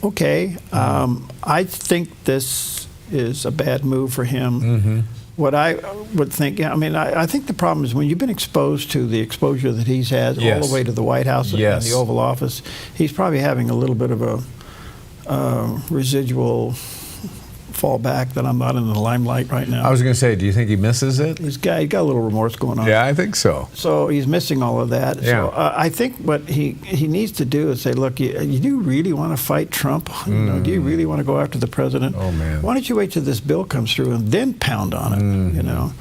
Okay. I think this is a bad move for him. What I would think, I think the problem is when you've been exposed to the exposure that he's had all the way to the White House and the Oval Office, he's probably having a little bit of a residual fallback that I'm not in the limelight right now. I was going to say, do you think he misses it? He got a little remorse going on. Yeah, I think so. So he's missing all of that. Yeah. So I think what he needs to do is say, look, you do really want to fight Trump? Do you really want to go after the president? Oh, man. Why don't you wait till this bill comes through and then pound on it,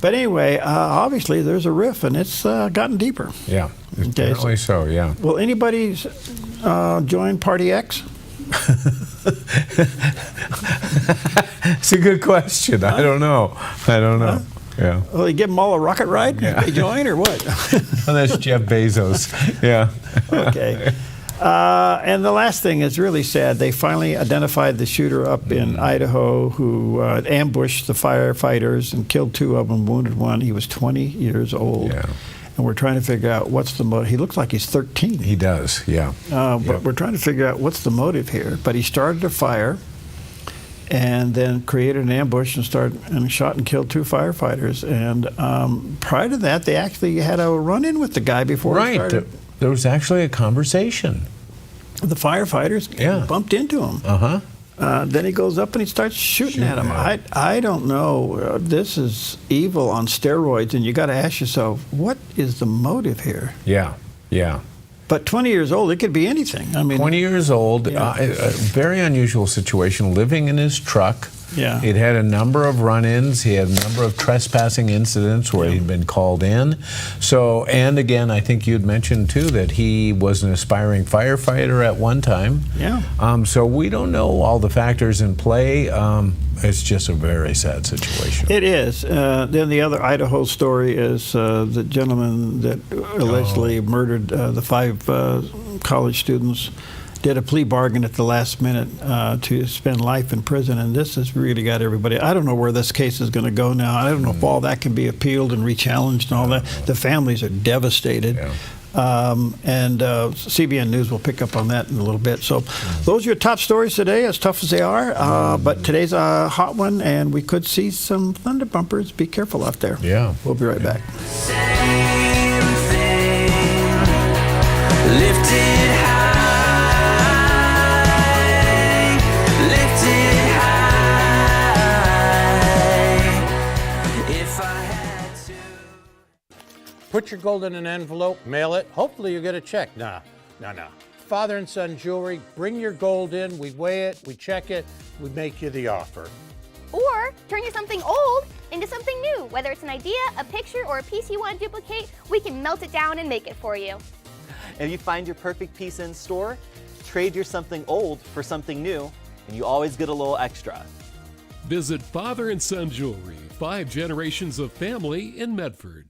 But anyway, obviously there's a riff, and it's gotten deeper. Yeah, apparently so, yeah. Will anybody join Party X? It's a good question. I don't know. Yeah. Well, you give them all a rocket ride? They join or what? Well, that's Jeff Bezos. Yeah. Okay. And the last thing is really sad. They finally identified the shooter up in Idaho who ambushed the firefighters and killed 2 of them, wounded 1. He was 20 years old. Yeah. And we're trying to figure out what's the motive. He looks like he's 13. He does, yeah. But we're trying to figure out what's the motive here. But he started a fire and then created an ambush and shot and killed 2 firefighters. And prior to that, they actually had a run-in with the guy before he started. There was actually a conversation. The firefighters bumped into him. Then he goes up and he starts shooting at him. I don't know. This is evil on steroids, and you got to ask yourself, what is the motive here? Yeah. But 20 years old, it could be anything. I mean, 20 years old, a very unusual situation, living in his truck. Yeah. He'd had a number of run-ins. He had a number of trespassing incidents where he'd been called in. So, and again, I think you'd mentioned too that he was an aspiring firefighter at one time. Yeah. So we don't know all the factors in play. It's just a very sad situation. It is. Then the other Idaho story is the gentleman that allegedly murdered the 5 college students. Did a plea bargain at the last minute to spend life in prison, and this has really got everybody. I don't know where this case is going to go now. I don't know if all that can be appealed and rechallenged and all that. The families are devastated. And CBN News will pick up on that in a little bit. So those are your top stories today, as tough as they are. But today's a hot one, and we could see some thunder bumpers. Be careful out there. Yeah. We'll be right back. Same thing, lifted high. Put your gold in an envelope, mail it. Hopefully you get a check. No. Father and son jewelry, bring your gold in, we weigh it, we check it, we make you the offer. Or turn your something old into something new. Whether it's an idea, a picture, or a piece you want to duplicate, we can melt it down and make it for you. If you find your perfect piece in store, trade your something old for something new, and you always get a little extra. Visit Father and Son Jewelry, 5 generations of family in Medford.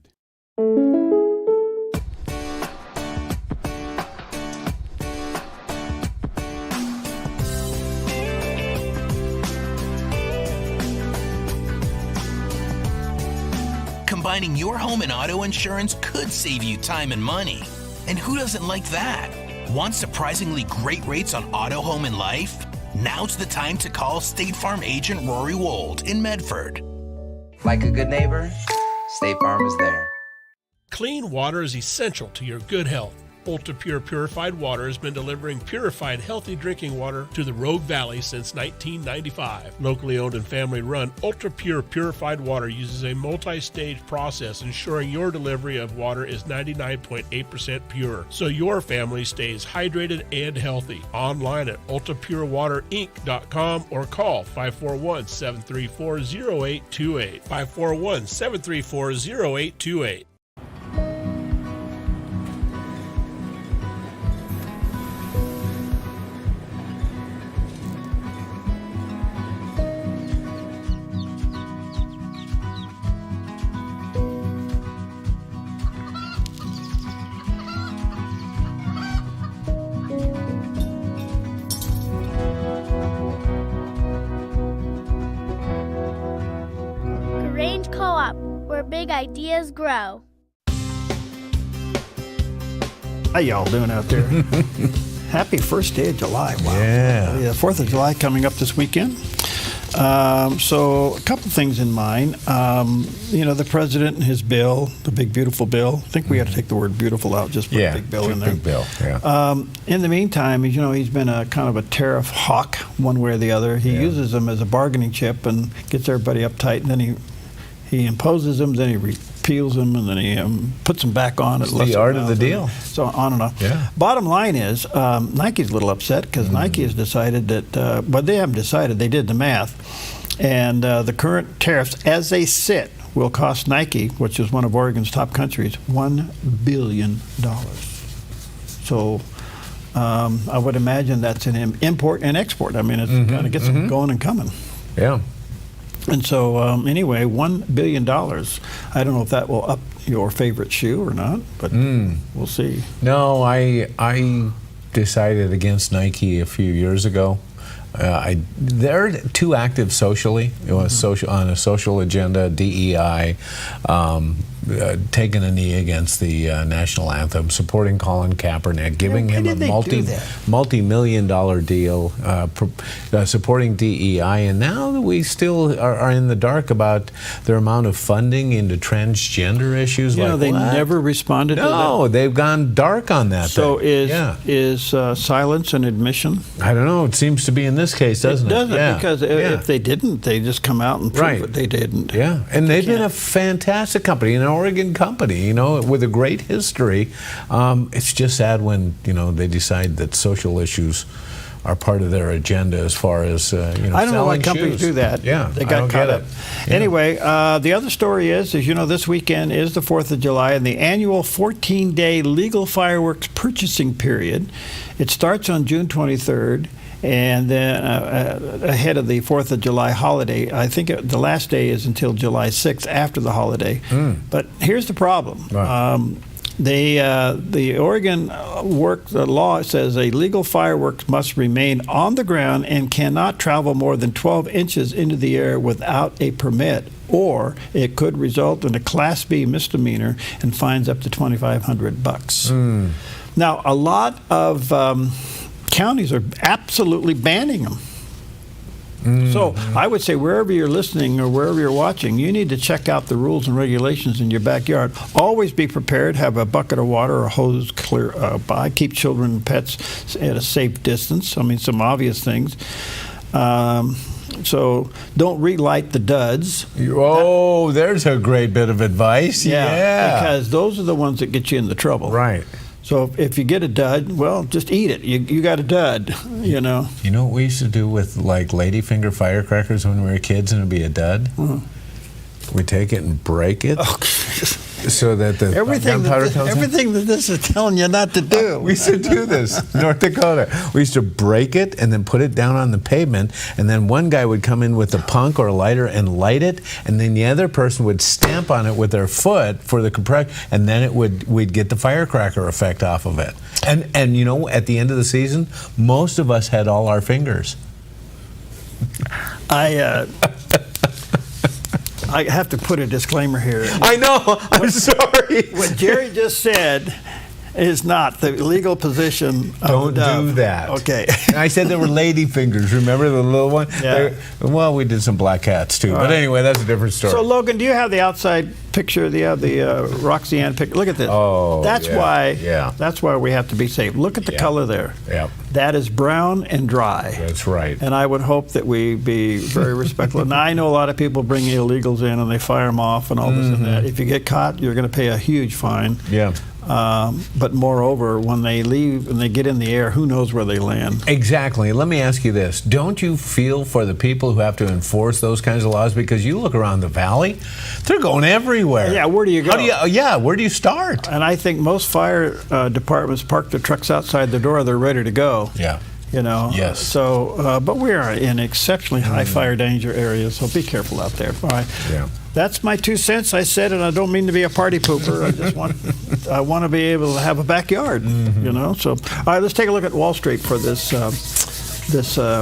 Combining your home and auto insurance could save you time and money. And who doesn't like that? Want surprisingly great rates on auto, home, and life? Now's the time to call State Farm agent Rory Wold in Medford. Like a good neighbor, State Farm is there. Clean water is essential to your good health. Ultra Pure Purified Water has been delivering purified, healthy drinking water to the Rogue Valley since 1995. Locally owned and family run, Ultra Pure Purified Water uses a multi-stage process ensuring your delivery of water is 99.8% pure, so your family stays hydrated and healthy. Online at ultrapurewaterinc.com or call 541-734-0828. 541-734-0828. Big ideas grow. How y'all doing out there? Happy first day of July. Wow. Yeah. The 4th of July coming up this weekend. So a couple things in mind. The president and his bill, the big beautiful bill. I think we got to take the word beautiful out, just put big bill in there. Big bill, yeah. In the meantime, he's been a kind of a tariff hawk one way or the other. He uses them as a bargaining chip and gets everybody uptight, and then he imposes them, then he repeals them, and then he puts them back on. It's the art of the deal. So on and on. Yeah. Bottom line is, Nike's a little upset because Nike has decided that, but they haven't decided, they did the math, and the current tariffs as they sit will cost Nike, which is one of Oregon's top countries, $1 billion. So I would imagine that's an import and export. I mean, it's kind of gets them going and coming. Yeah. And so, anyway, $1 billion. I don't know if that will up your favorite shoe or not, but we'll see. No, I decided against Nike a few years ago. They're too active socially. It was on a social agenda, DEI, taking a knee against the national anthem, supporting Colin Kaepernick, giving him a multi-million-dollar deal, supporting DEI, and now that we still are in the dark about their amount of funding into transgender issues. You know, they never responded to that. No, they've gone dark on that. So is silence an admission? I don't know. It seems to be in this case, doesn't it? It doesn't, because if they didn't, they just come out and prove it. They didn't. Yeah, and they've been a fantastic company, an Oregon company, you know, with a great history. It's just sad when, you know, they decide that social issues are part of their agenda as far as, you know, I don't know why companies do that. Yeah, they got caught up. Yeah. Anyway, the other story is, as you know, this weekend is the 4th of July and the annual 14-day legal fireworks purchasing period. It starts on June 23rd. And then ahead of the 4th of July holiday, I think the last day is until July 6th after the holiday. But here's the problem. Right. The Oregon the law says a legal fireworks must remain on the ground and cannot travel more than 12 inches into the air without a permit, or it could result in a Class B misdemeanor and fines up to $2,500. Now, a lot of counties are absolutely banning them. So I would say wherever you're listening or wherever you're watching, you need to check out the rules and regulations in your backyard. Always be prepared. Have a bucket of water or a hose clear by. Keep children and pets at a safe distance. I mean, some obvious things. So don't relight the duds. Oh, there's a great bit of advice. Yeah. Because those are the ones that get you into trouble. Right. So if you get a dud, well, just eat it. You got a dud, you know. You know what we used to do with, like, ladyfinger firecrackers when we were kids and it'd be a dud? We take it and break it so that the gunpowder comes in. Everything that this is telling you not to do. We used to do this, North Dakota. We used to break it and then put it down on the pavement, and then one guy would come in with a punk or a lighter and light it, and then the other person would stamp on it with their foot for the compression, and then we'd get the firecracker effect off of it. And you know, at the end of the season, most of us had all our fingers. I have to put a disclaimer here. I know. I'm sorry. What Jerry just said is not the legal position of Don't do that. Okay. I said there were lady fingers. Remember the little one? Yeah. Well, we did some black cats too. But anyway, that's a different story. So, Logan, do you have the outside picture? Do you have the Roxanne picture? Look at this. Oh, that's why. Yeah. That's why we have to be safe. Look at the color there. Yeah. That is brown and dry. That's right. And I would hope that we be very respectful. Now, I know a lot of people bring illegals in and they fire them off and all this and that. If you get caught, you're going to pay a huge fine. Yeah. But moreover, when they leave and they get in the air, who knows where they land? Exactly. Let me ask you this. Don't you feel for the people who have to enforce those kinds of laws? Because you look around the valley, they're going everywhere. Yeah, where do you go? Where do you start? And I think most fire departments park their trucks outside the door. They're ready to go. Yeah. You know. Yes. So, but we are in exceptionally high fire danger areas, so be careful out there. All right. Yeah. That's my 2 cents. I said, and I don't mean to be a party pooper. I just want to be able to have a backyard, you know. So, all right, let's take a look at Wall Street for this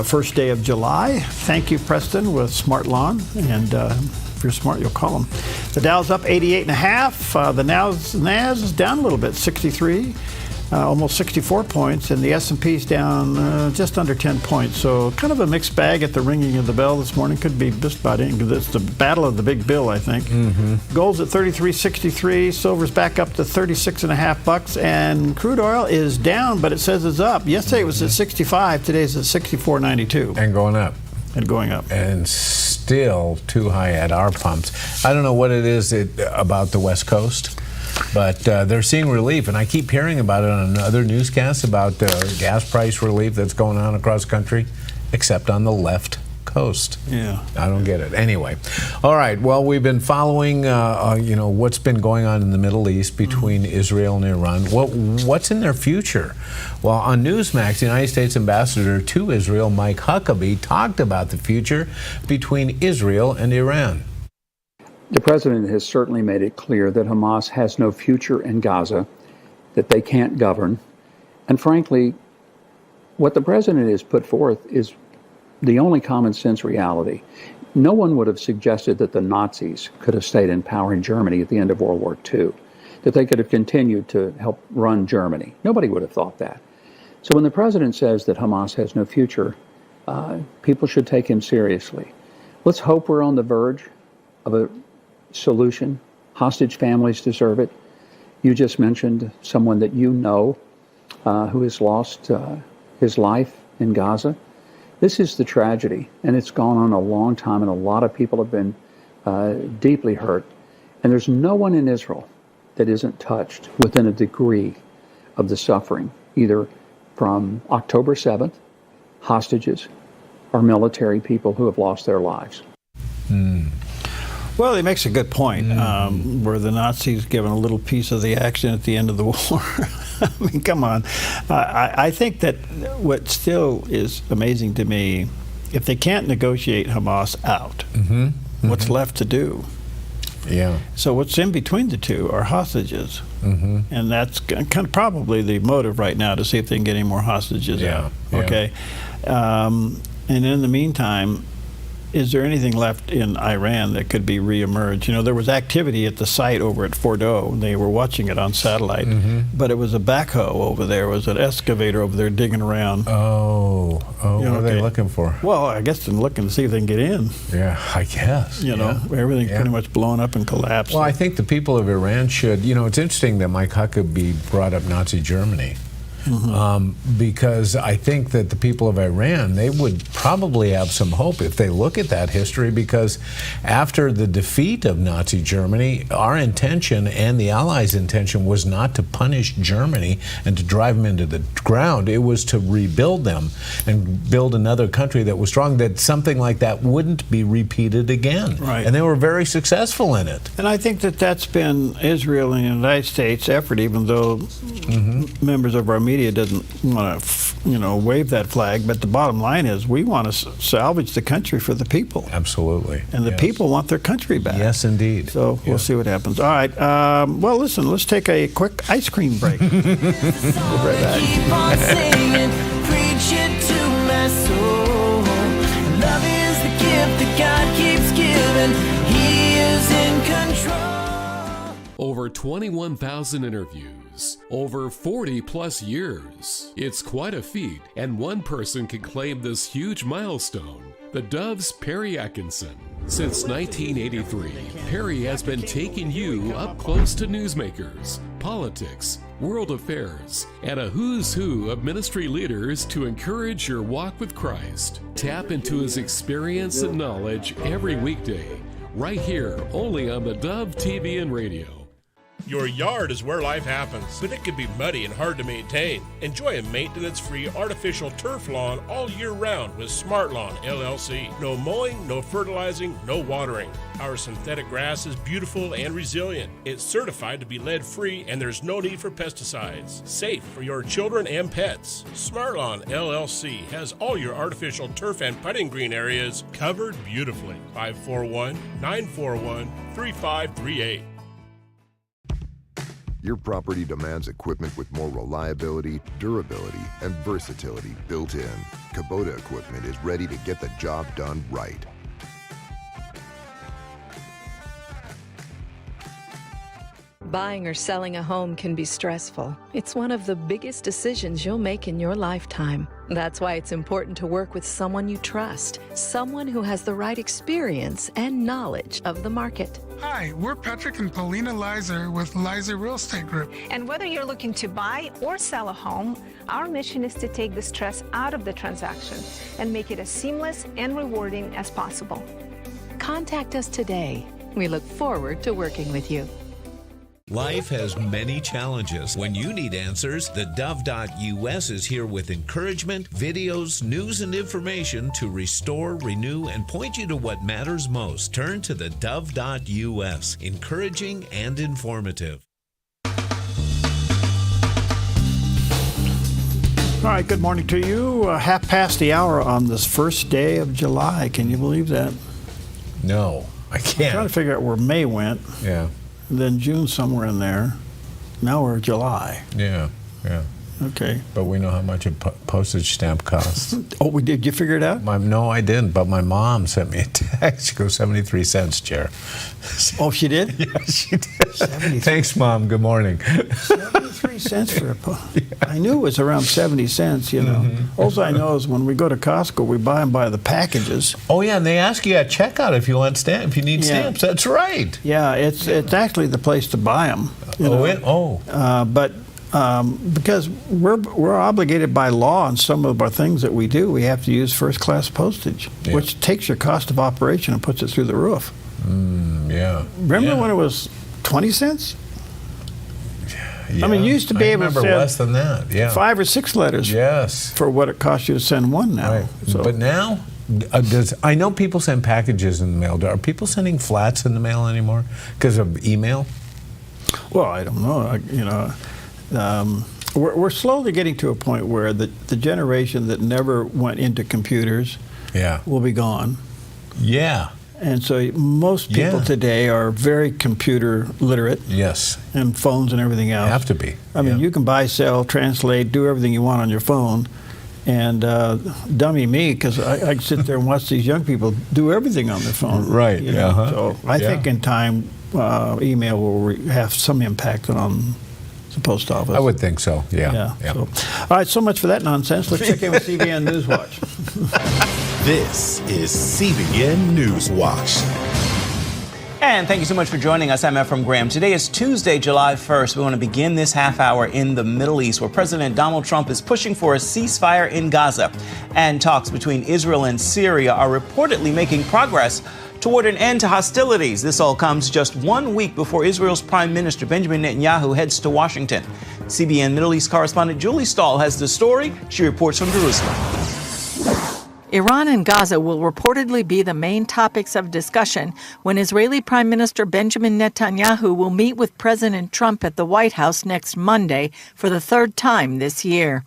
first day of July. Thank you, Preston, with Smart Lawn, and if you're smart, you'll call them. The Dow's up 88.5. The Nas is down a little bit, 63. Almost 64 points, and the S&P's down just under 10 points. So kind of a mixed bag at the ringing of the bell this morning. Could be just about in, because it's the battle of the big bill, I think. Gold's at 33.63. Silver's back up to $36.50, and crude oil is down, but it says it's up. Yesterday it was at 65. Today's at 64.92. And going up. And going up. And still too high at our pumps. I don't know what it is about the West Coast, but they're seeing relief, and I keep hearing about it on other newscasts about gas price relief that's going on across the country, except on the left coast. Yeah. I don't get it. Anyway, all right. Well, we've been following, what's been going on in the Middle East between Israel and Iran. What's in their future? Well, on Newsmax, the United States Ambassador to Israel, Mike Huckabee, talked about the future between Israel and Iran. The president has certainly made it clear that Hamas has no future in Gaza, that they can't govern. And frankly, what the president has put forth is the only common sense reality. No one would have suggested that the Nazis could have stayed in power in Germany at the end of World War II, that they could have continued to help run Germany. Nobody would have thought that. So when the president says that Hamas has no future, people should take him seriously. Let's hope we're on the verge of a solution. Hostage families deserve it. You just mentioned someone that you know who has lost his life in Gaza. This is the tragedy, and it's gone on a long time, and a lot of people have been deeply hurt. And there's no one in Israel that isn't touched within a degree of the suffering, either from October 7th, hostages, or military people who have lost their lives. Well, he makes a good point, where the Nazis given a little piece of the action at the end of the war. I mean, come on. I think that what still is amazing to me, if they can't negotiate Hamas out, what's left to do? Yeah. So what's in between the two are hostages. And that's kind of probably the motive right now, to see if they can get any more hostages out. Okay. And in the meantime, is there anything left in Iran that could be reemerged? You know, there was activity at the site over at Fordo. They were watching it on satellite, but it was a backhoe over there. It was an excavator over there digging around. What are they looking for? Well, I guess they're looking to see if they can get in. Yeah, I guess. You know, everything's pretty much blown up and collapsed. Well, I think the people of Iran should, it's interesting that Mike Huckabee brought up Nazi Germany. Because I think that the people of Iran, they would probably have some hope if they look at that history, because after the defeat of Nazi Germany, our intention and the Allies' intention was not to punish Germany and to drive them into the ground. It was to rebuild them and build another country that was strong, that something like that wouldn't be repeated again. Right. And they were very successful in it. And I think that that's been Israel and the United States' effort, even though members of our media doesn't want to, wave that flag. But the bottom line is, we want to salvage the country for the people. Absolutely. And the people want their country back. Yes, indeed. So we'll see what happens. All right. Well, listen, let's take a quick ice cream break. We'll be right back. Keep on singing, preach it to my soul. Love is the gift that God keeps giving. He is in control. Over 21,000 interviews, over 40 plus years. It's quite a feat, and one person can claim this huge milestone. The Dove's Perry Atkinson. Since 1983, Perry has been taking you up close to newsmakers, politics, world affairs, and a who's who of ministry leaders to encourage your walk with Christ. Tap into his experience and knowledge every weekday, right here, only on the Dove TV and radio. Your yard is where life happens, but it can be muddy and hard to maintain. Enjoy a maintenance-free artificial turf lawn all year round with Smart Lawn LLC. No mowing, no fertilizing, no watering. Our synthetic grass is beautiful and resilient. It's certified to be lead-free, and there's no need for pesticides. Safe for your children and pets. Smart Lawn LLC has all your artificial turf and putting green areas covered beautifully. 541-941-3538. Your property demands equipment with more reliability, durability, and versatility built in. Kubota equipment is ready to get the job done right. Buying or selling a home can be stressful. It's one of the biggest decisions you'll make in your lifetime. That's why it's important to work with someone you trust, someone who has the right experience and knowledge of the market. Hi, we're Patrick and Paulina Leiser with Leiser Real Estate Group. And whether you're looking to buy or sell a home, our mission is to take the stress out of the transaction and make it as seamless and rewarding as possible. Contact us today. We look forward to working with you. Life has many challenges. When you need answers, theDove.us is here with encouragement, videos, news, and information to restore, renew, and point you to what matters most. Turn to theDove.us, encouraging and informative. All right, good morning to you. 1:30 on this first day of July. Can you believe that? No, I can't. I'm trying to figure out where May went. Yeah. Then June somewhere in there. Now we're July. Yeah. Okay. But we know how much a postage stamp costs. Oh, did you figure it out? No, I didn't, but my mom sent me a text. She goes, 73 cents, Chair. Oh, she did? Yeah, she did. 73. Thanks, Mom. Good morning. 73 cents for a I knew it was around 70 cents, you know. Mm-hmm. Also, I know is when we go to Costco, we buy them by the packages. Oh, yeah, and they ask you at checkout if you need stamps. That's right. Yeah, it's actually the place to buy them. But because we're obligated by law on some of our things that we do, we have to use first-class postage, which takes your cost of operation and puts it through the roof. Remember when it was 20 cents? Yeah. I mean, you used to be able to send less than that. Yeah. 5 or 6 letters. Yes. For what it costs you to send one now. Right. So. But now, I know people send packages in the mail. Are people sending flats in the mail anymore because of email? Well, I don't know. We're slowly getting to a point where the generation that never went into computers will be gone. Yeah. And so most people today are very computer literate. Yes. And phones and everything else. Have to be. I mean, you can buy, sell, translate, do everything you want on your phone. And dummy me, because I sit there and watch these young people do everything on their phone. Right. You know? So I think in time, email will have some impact on the post office. I would think so, yeah. So, all right, so much for that nonsense. Let's check in with CBN Newswatch. This is CBN Newswatch. And thank you so much for joining us. I'm Ephraim Graham. Today is Tuesday, July 1st. We want to begin this half hour in the Middle East, where President Donald Trump is pushing for a ceasefire in Gaza. And talks between Israel and Syria are reportedly making progress toward an end to hostilities. This all comes just 1 week before Israel's Prime Minister Benjamin Netanyahu heads to Washington. CBN Middle East correspondent Julie Stahl has the story. She reports from Jerusalem. Iran and Gaza will reportedly be the main topics of discussion when Israeli Prime Minister Benjamin Netanyahu will meet with President Trump at the White House next Monday for the third time this year.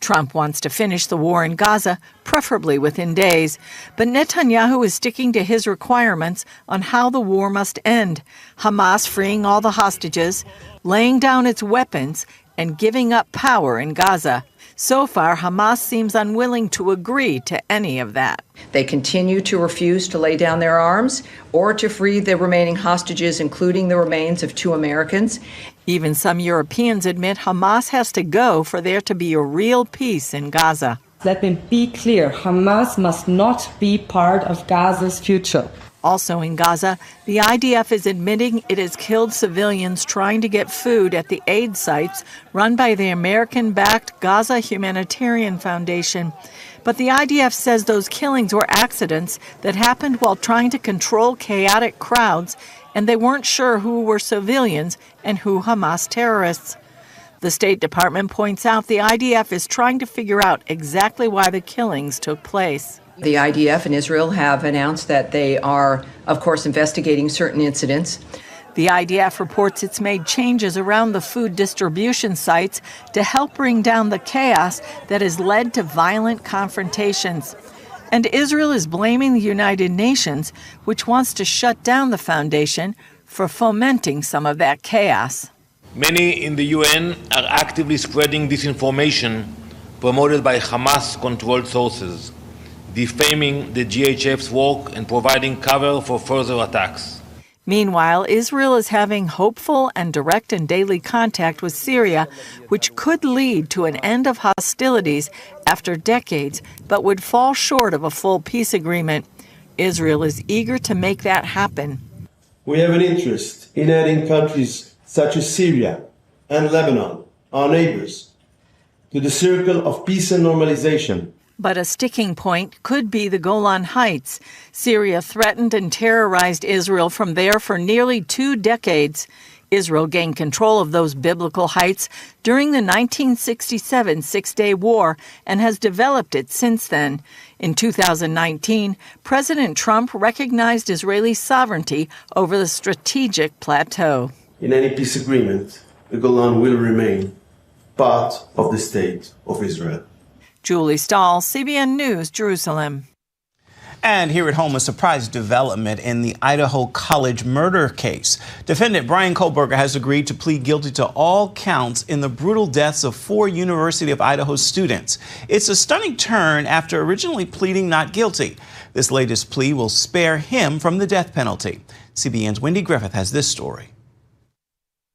Trump wants to finish the war in Gaza, preferably within days, but Netanyahu is sticking to his requirements on how the war must end: Hamas freeing all the hostages, laying down its weapons, and giving up power in Gaza. So far, Hamas seems unwilling to agree to any of that. They continue to refuse to lay down their arms or to free the remaining hostages, including the remains of 2 Americans. Even some Europeans admit Hamas has to go for there to be a real peace in Gaza. Let me be clear, Hamas must not be part of Gaza's future. Also in Gaza, the IDF is admitting it has killed civilians trying to get food at the aid sites run by the American-backed Gaza Humanitarian Foundation. But the IDF says those killings were accidents that happened while trying to control chaotic crowds, and they weren't sure who were civilians and who Hamas terrorists. The State Department points out the IDF is trying to figure out exactly why the killings took place. The IDF and Israel have announced that they are, of course, investigating certain incidents. The IDF reports it's made changes around the food distribution sites to help bring down the chaos that has led to violent confrontations. And Israel is blaming the United Nations, which wants to shut down the foundation, for fomenting some of that chaos. Many in the UN are actively spreading disinformation promoted by Hamas-controlled sources, defaming the GHF's work and providing cover for further attacks. Meanwhile, Israel is having hopeful and direct and daily contact with Syria, which could lead to an end of hostilities after decades, but would fall short of a full peace agreement. Israel is eager to make that happen. We have an interest in adding countries such as Syria and Lebanon, our neighbors, to the circle of peace and normalization. But a sticking point could be the Golan Heights. Syria threatened and terrorized Israel from there for nearly 2 decades. Israel gained control of those biblical heights during the 1967 Six-Day War and has developed it since then. In 2019, President Trump recognized Israeli sovereignty over the strategic plateau. In any peace agreement, the Golan will remain part of the state of Israel. Julie Stahl, CBN News, Jerusalem. And here at home, a surprise development in the Idaho College murder case. Defendant Brian Kohlberger has agreed to plead guilty to all counts in the brutal deaths of 4 University of Idaho students. It's a stunning turn after originally pleading not guilty. This latest plea will spare him from the death penalty. CBN's Wendy Griffith has this story.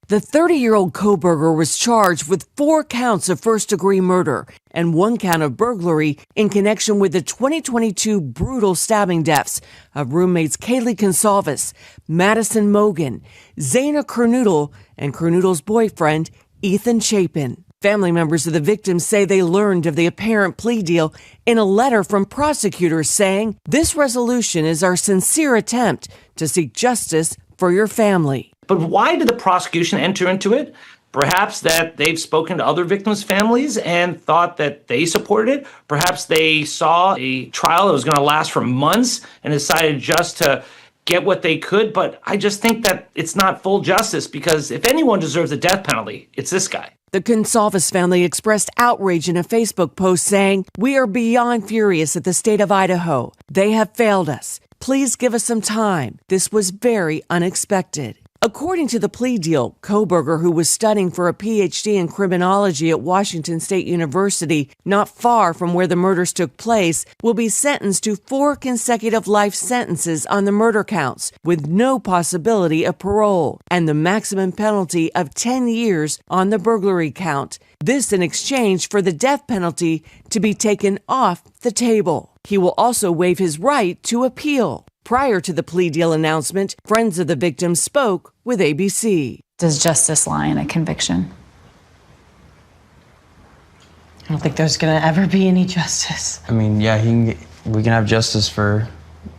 The 30-year-old Kohlberger was charged with 4 counts of first-degree murder and 1 count of burglary in connection with the 2022 brutal stabbing deaths of roommates Kaylee Consalvis, Madison Mogan, Zaina Kernoodle, and Kernoodle's boyfriend, Ethan Chapin. Family members of the victims say they learned of the apparent plea deal in a letter from prosecutors saying, "This resolution is our sincere attempt to seek justice for your family." But why did the prosecution enter into it? Perhaps that they've spoken to other victims' families and thought that they supported it. Perhaps they saw a trial that was going to last for months and decided just to get what they could. But I just think that it's not full justice, because if anyone deserves the death penalty, it's this guy. The Consalvis family expressed outrage in a Facebook post saying, "We are beyond furious at the state of Idaho. They have failed us. Please give us some time. This was very unexpected." According to the plea deal, Kohlberger, who was studying for a PhD in criminology at Washington State University, not far from where the murders took place, will be sentenced to 4 consecutive life sentences on the murder counts, with no possibility of parole, and the maximum penalty of 10 years on the burglary count. This in exchange for the death penalty to be taken off the table. He will also waive his right to appeal. Prior to the plea deal announcement, friends of the victim spoke with ABC. Does justice lie in a conviction? I don't think there's going to ever be any justice. I mean, yeah, we can have justice for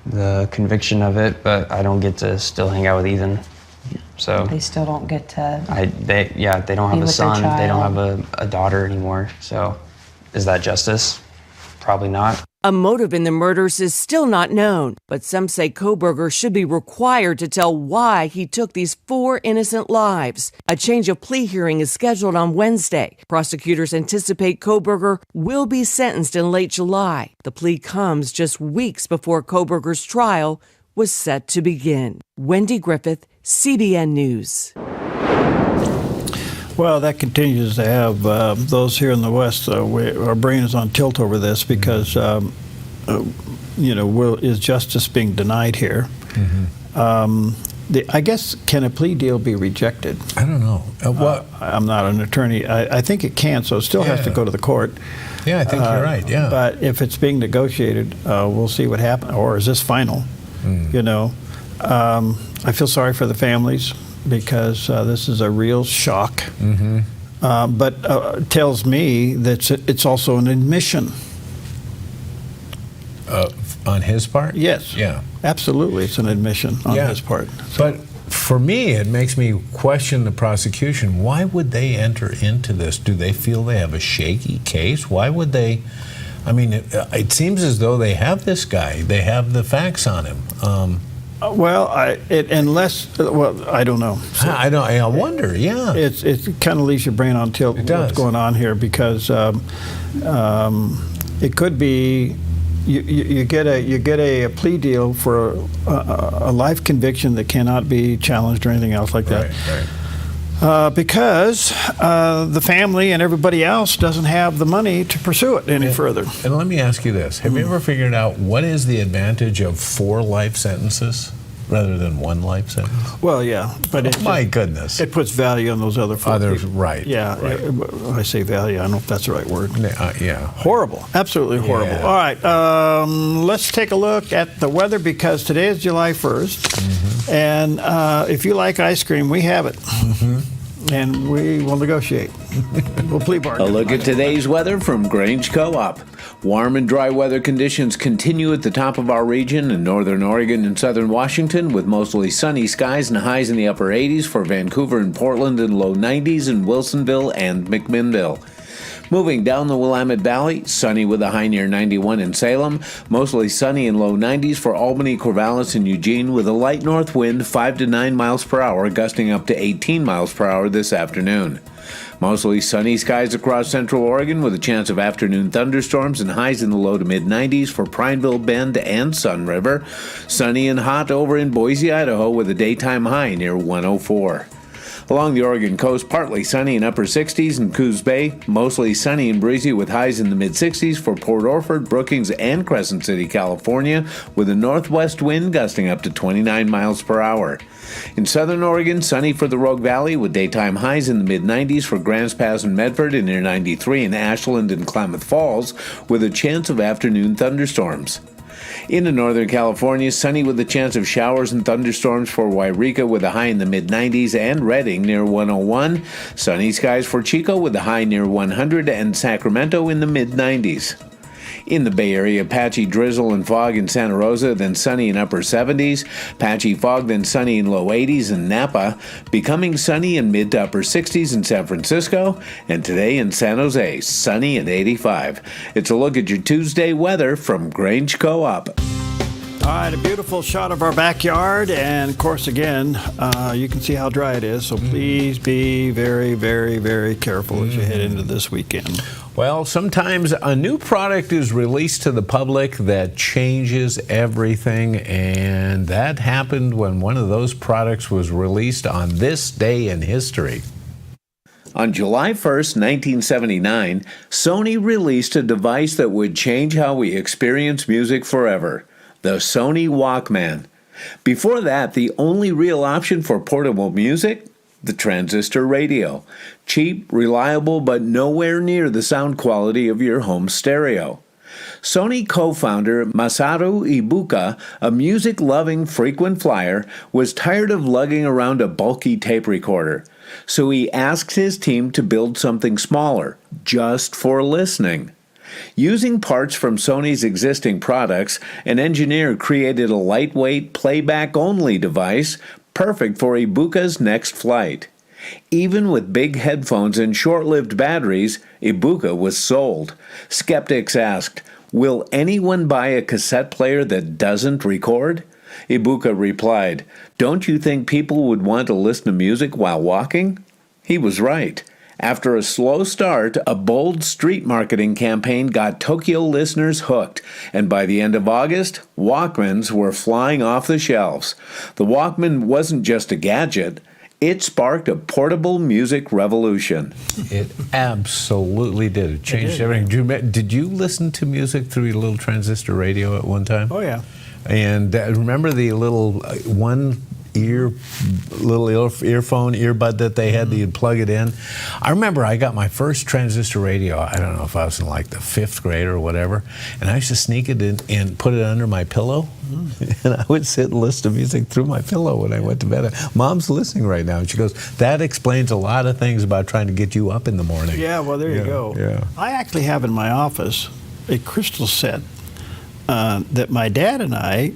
the conviction of it, but I don't get to still hang out with Ethan. So they still don't get to. They don't have a son. They don't have a daughter anymore. So is that justice? Probably not. A motive in the murders is still not known, but some say Kohlberger should be required to tell why he took these 4 innocent lives. A change of plea hearing is scheduled on Wednesday. Prosecutors anticipate Kohlberger will be sentenced in late July. The plea comes just weeks before Kohlberger's trial was set to begin. Wendy Griffith, CBN News. Well, that continues to have those here in the West. Our brain is on tilt over this because, is justice being denied here? Mm-hmm. I guess, can a plea deal be rejected? I don't know. I'm not an attorney. I think it can, so it still has to go to the court. Yeah, I think you're right, yeah. But if it's being negotiated, we'll see what happens. Or is this final? I feel sorry for the families, because this is a real shock. Mm-hmm. But tells me that it's also an admission. On his part? Yes. Yeah. Absolutely, it's an admission on his part. But for me, it makes me question the prosecution. Why would they enter into this? Do they feel they have a shaky case? Why would they? I mean, it seems as though they have this guy. They have the facts on him. I don't know. So I wonder. Yeah, it kind of leaves your brain on tilt. What's going on here? Because it could be you get a plea deal for a life conviction that cannot be challenged or anything else like that. Right. Because the family and everybody else doesn't have the money to pursue it any further. And let me ask you this. Have you ever figured out what is the advantage of 4 life sentences rather than 1 life sentence? Well, yeah. But my goodness. It puts value on those other 4 people. Right. Yeah. Right. I say value. I don't know if that's the right word. Yeah. Horrible. Absolutely horrible. Yeah. All right. Let's take a look at the weather, because today is July 1st. Mm-hmm. And if you like ice cream, we have it. Mm-hmm. and we will negotiate. We'll plea bargain. A look at today's weather from Grange Co-op. Warm and dry weather conditions continue at the top of our region in northern Oregon and southern Washington, with mostly sunny skies and highs in the upper 80s for Vancouver and Portland, and low 90s in Wilsonville and McMinnville. Moving down the Willamette Valley, sunny with a high near 91 in Salem, mostly sunny and low 90s for Albany, Corvallis, and Eugene, with a light north wind 5 to 9 miles per hour, gusting up to 18 miles per hour this afternoon. Mostly sunny skies across central Oregon with a chance of afternoon thunderstorms and highs in the low to mid-90s for Prineville, Bend, and Sun River. Sunny and hot over in Boise, Idaho, with a daytime high near 104. Along the Oregon coast, partly sunny in upper 60s in Coos Bay, mostly sunny and breezy with highs in the mid-60s for Port Orford, Brookings, and Crescent City, California, with a northwest wind gusting up to 29 miles per hour. In southern Oregon, sunny for the Rogue Valley with daytime highs in the mid-90s for Grants Pass and Medford, and near 93 in Ashland and Klamath Falls, with a chance of afternoon thunderstorms. Into northern California, sunny with a chance of showers and thunderstorms for Wairika with a high in the mid-90s, and Redding near 101. Sunny skies for Chico with a high near 100, and Sacramento in the mid-90s. In the Bay Area, patchy drizzle and fog in Santa Rosa, then sunny in upper 70s. Patchy fog, then sunny in low 80s in Napa. Becoming sunny in mid to upper 60s in San Francisco. And today in San Jose, sunny at 85. It's a look at your Tuesday weather from Grange Co-op. All right, a beautiful shot of our backyard, and of course, again, you can see how dry it is, so please be very, very, very careful as you head into this weekend. Well, sometimes a new product is released to the public that changes everything, and that happened when one of those products was released on this day in history. On July 1st, 1979, Sony released a device that would change how we experience music forever. The Sony Walkman. Before that, the only real option for portable music? The transistor radio. Cheap, reliable, but nowhere near the sound quality of your home stereo. Sony co-founder Masaru Ibuka, a music-loving frequent flyer, was tired of lugging around a bulky tape recorder. So he asked his team to build something smaller, just for listening. Using parts from Sony's existing products, an engineer created a lightweight, playback-only device, perfect for Ibuka's next flight. Even with big headphones and short-lived batteries, Ibuka was sold. Skeptics asked, "Will anyone buy a cassette player that doesn't record?" Ibuka replied, "Don't you think people would want to listen to music while walking?" He was right. After a slow start, a bold street marketing campaign got Tokyo listeners hooked, and by the end of August, Walkmans were flying off the shelves. The Walkman wasn't just a gadget, it sparked a portable music revolution. It absolutely did. It changed everything. Did you listen to music through your little transistor radio at one time? Oh, yeah. And remember the little earphone earbud that they had that you'd plug it in? I remember I got my first transistor radio, I don't know if I was in like the 5th grade or whatever, and I used to sneak it in and put it under my pillow, and I would sit and listen to music through my pillow when I went to bed. Mom's listening right now, and she goes, "That explains a lot of things about trying to get you up in the morning." Yeah, well, there you go. Yeah. I actually have in my office a crystal set that my dad and I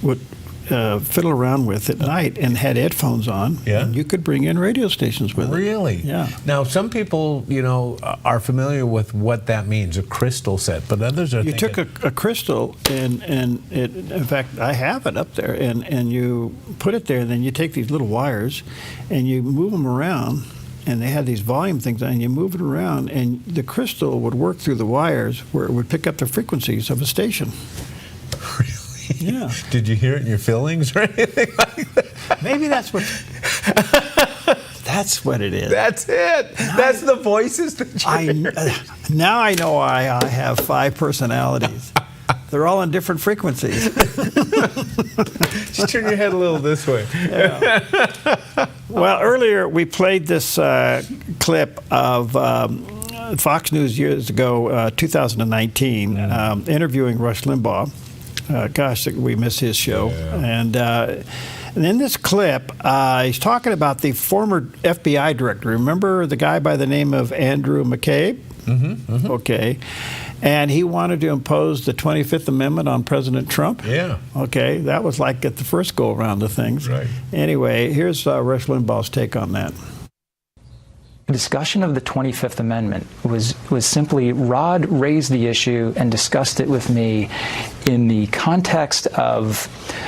would fiddle around with at night, and had headphones on. Yeah. And you could bring in radio stations with it. Really? Yeah. Now, some people, are familiar with what that means, a crystal set, but others are You took a crystal, and it, in fact, I have it up there, and you put it there, and then you take these little wires, and you move them around, and they had these volume things on, and you move it around, and the crystal would work through the wires where it would pick up the frequencies of a station. Yeah. Did you hear it in your fillings or anything like that? Maybe that's what. That's what it is. That's it. That's the voices that you hear. Now I know why I have 5 personalities. They're all on different frequencies. Just turn your head a little this way. Yeah. Well, earlier we played this clip of Fox News years ago, 2019, interviewing Rush Limbaugh. Gosh, we miss his show. Yeah. And And in this clip, he's talking about the former FBI director. Remember the guy by the name of Andrew McCabe? Okay. And he wanted to impose the 25th Amendment on President Trump? Yeah. Okay. That was like at the first go-around of things. Right. Anyway, here's Rush Limbaugh's take on that. The discussion of the 25th Amendment was simply Rod raised the issue and discussed it with me in the context of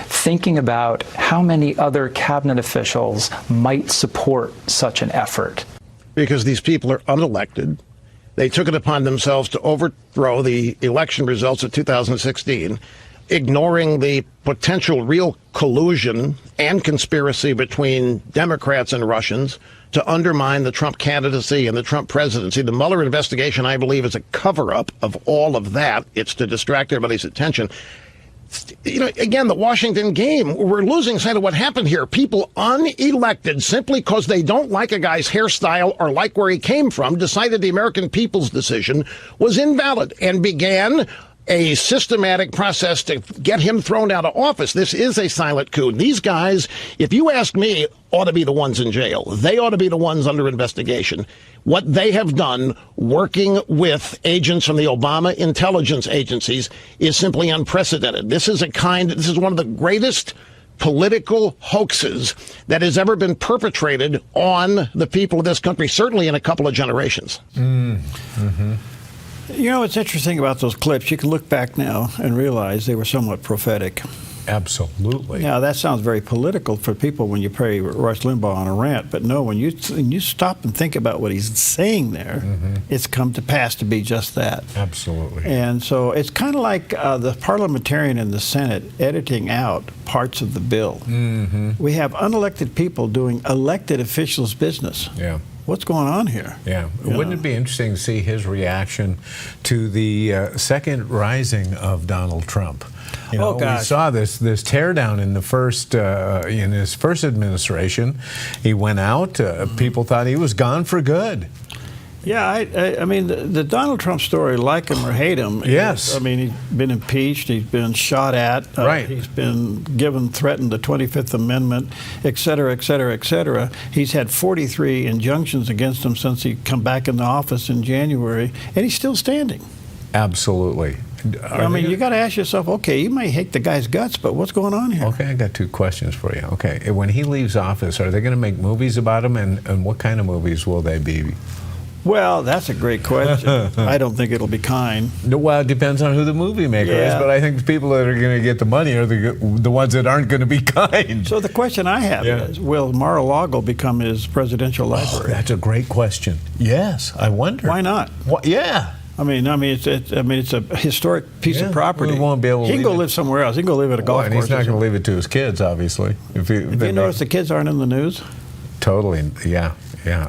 thinking about how many other cabinet officials might support such an effort. Because these people are unelected. They took it upon themselves to overthrow the election results of 2016, ignoring the potential real collusion and conspiracy between Democrats and Russians to undermine the Trump candidacy and the Trump presidency. The Mueller investigation, I believe, is a cover-up of all of that. It's to distract everybody's attention. You know, again, the Washington game, we're losing sight of what happened here. People unelected simply because they don't like a guy's hairstyle or like where he came from decided the American people's decision was invalid and began a systematic process to get him thrown out of office. This is a silent coup. These guys, if you ask me, ought to be the ones in jail. They ought to be the ones under investigation. What they have done working with agents from the Obama intelligence agencies is simply unprecedented. This is one of the greatest political hoaxes that has ever been perpetrated on the people of this country, certainly in a couple of generations. You know, what's interesting about those clips, you can look back now and realize they were somewhat prophetic. Absolutely. Now, that sounds very political for people when you pray Rush Limbaugh on a rant, but no, when you stop and think about what he's saying there, it's come to pass to be just that. Absolutely. And so it's kind of like the parliamentarian in the Senate editing out parts of the bill. We have unelected people doing elected officials' business. Yeah. What's going on here? Yeah. Wouldn't it be interesting to see his reaction to the second rising of Donald Trump? You know, we saw this teardown in the first in his first administration. He went out. People thought he was gone for good. Yeah, I mean, the Donald Trump story, like him or hate him. Yes. I mean, he's been impeached. He's been shot at. Right. He's been threatened the 25th Amendment, et cetera, et cetera, et cetera. He's had 43 injunctions against him since he come back in the office in January, and he's still standing. Absolutely. I mean, you got to ask yourself, okay, you may hate the guy's guts, but what's going on here? Okay, I got two questions for you. Okay, when he leaves office, are they going to make movies about him, and what kind of movies will they be? Well, that's a great question. I don't think it'll be kind. Well, it depends on who the movie maker is, but I think the people that are going to get the money are the ones that aren't going to be kind. So the question I have is, will Mar-a-Lago become his presidential library? That's a great question. Yes, I wonder. Why not? Yeah. I mean, it's a historic piece of property. We won't be able to he can go live somewhere else. He can go live at a golf course. And he's not going to leave it to his kids, obviously. If you notice the kids aren't in the news? Totally, yeah.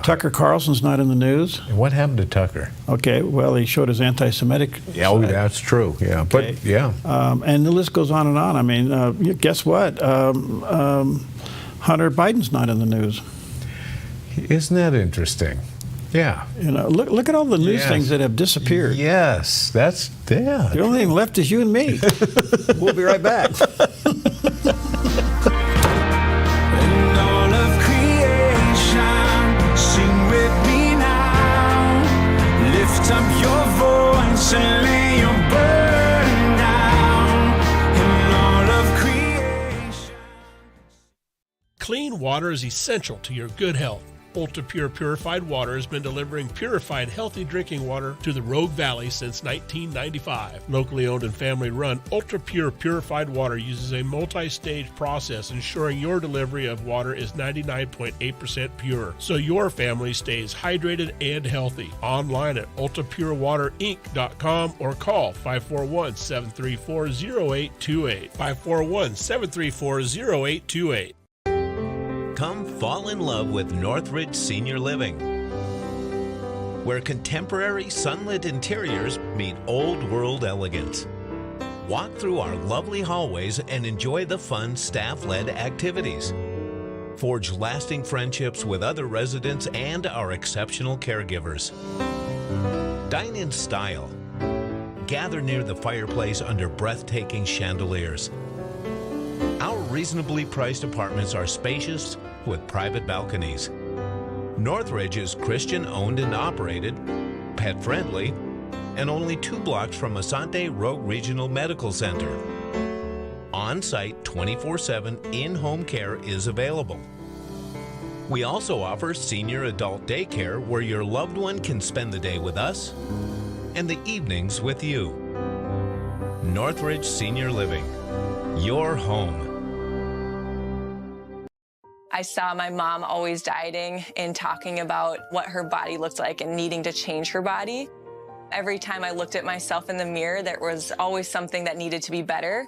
Tucker Carlson's not in the news. What happened to Tucker? Okay, well, he showed his anti-Semitic side. That's true, yeah. Okay. But, yeah. And the list goes on and on. I mean, guess what? Hunter Biden's not in the news. Isn't that interesting? Yeah. You know, look at all the news things that have disappeared. Yes, that's The only thing left is you and me. We'll be right back. And all of creation, sing with me now. Lift up your voice and lay your burden down. And all of creation. Clean water is essential to your good health. Ultra Pure Purified Water has been delivering purified, healthy drinking water to the Rogue Valley since 1995. Locally owned and family run, Ultra Pure Purified Water uses a multi-stage process ensuring your delivery of water is 99.8% pure, so your family stays hydrated and healthy. Online at ultrapurewaterinc.com or call 541-734-0828. 541-734-0828. Come fall in love with Northridge Senior Living, where contemporary sunlit interiors meet old world elegance. Walk through our lovely hallways and enjoy the fun staff-led activities. Forge lasting friendships with other residents and our exceptional caregivers. Dine in style. Gather near the fireplace under breathtaking chandeliers. Our reasonably priced apartments are spacious with private balconies. Northridge is Christian-owned and operated, pet-friendly, and only 2 blocks from Asante Rogue Regional Medical Center. On-site 24/7 in-home care is available. We also offer senior adult daycare where your loved one can spend the day with us and the evenings with you. Northridge Senior Living, your home. I saw my mom always dieting and talking about what her body looked like and needing to change her body. Every time I looked at myself in the mirror, there was always something that needed to be better.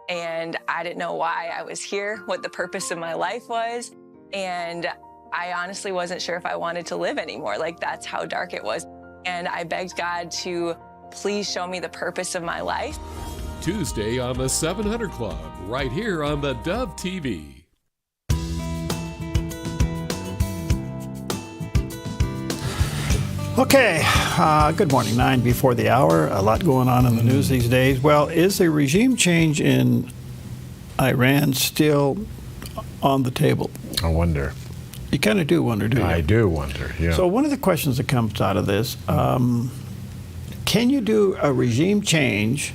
And I didn't know why I was here, what the purpose of my life was. And I honestly wasn't sure if I wanted to live anymore. Like, that's how dark it was. And I begged God to please show me the purpose of my life. Tuesday on the 700 Club, right here on the Dove TV. Okay, good morning. 9 before the hour. A lot going on in the news these days. Well, is a regime change in Iran still on the table? I wonder. You kind of do wonder, do you? I do wonder, yeah. So one of the questions that comes out of this, can you do a regime change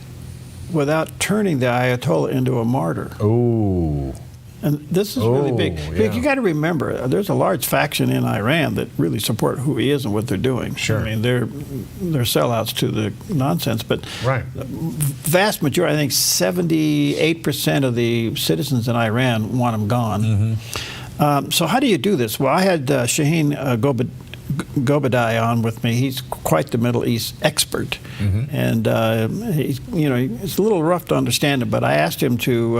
without turning the Ayatollah into a martyr? Ooh. And this is really big. Yeah. You got to remember, there's a large faction in Iran that really support who he is and what they're doing. Sure. I mean, they're sellouts to the nonsense. But right. Vast majority, I think 78% of the citizens in Iran want him gone. Mm-hmm. So how do you do this? Well, I had Shaheen Gobadai on with me. He's quite the Middle East expert, and it's a little rough to understand it. But I asked him to,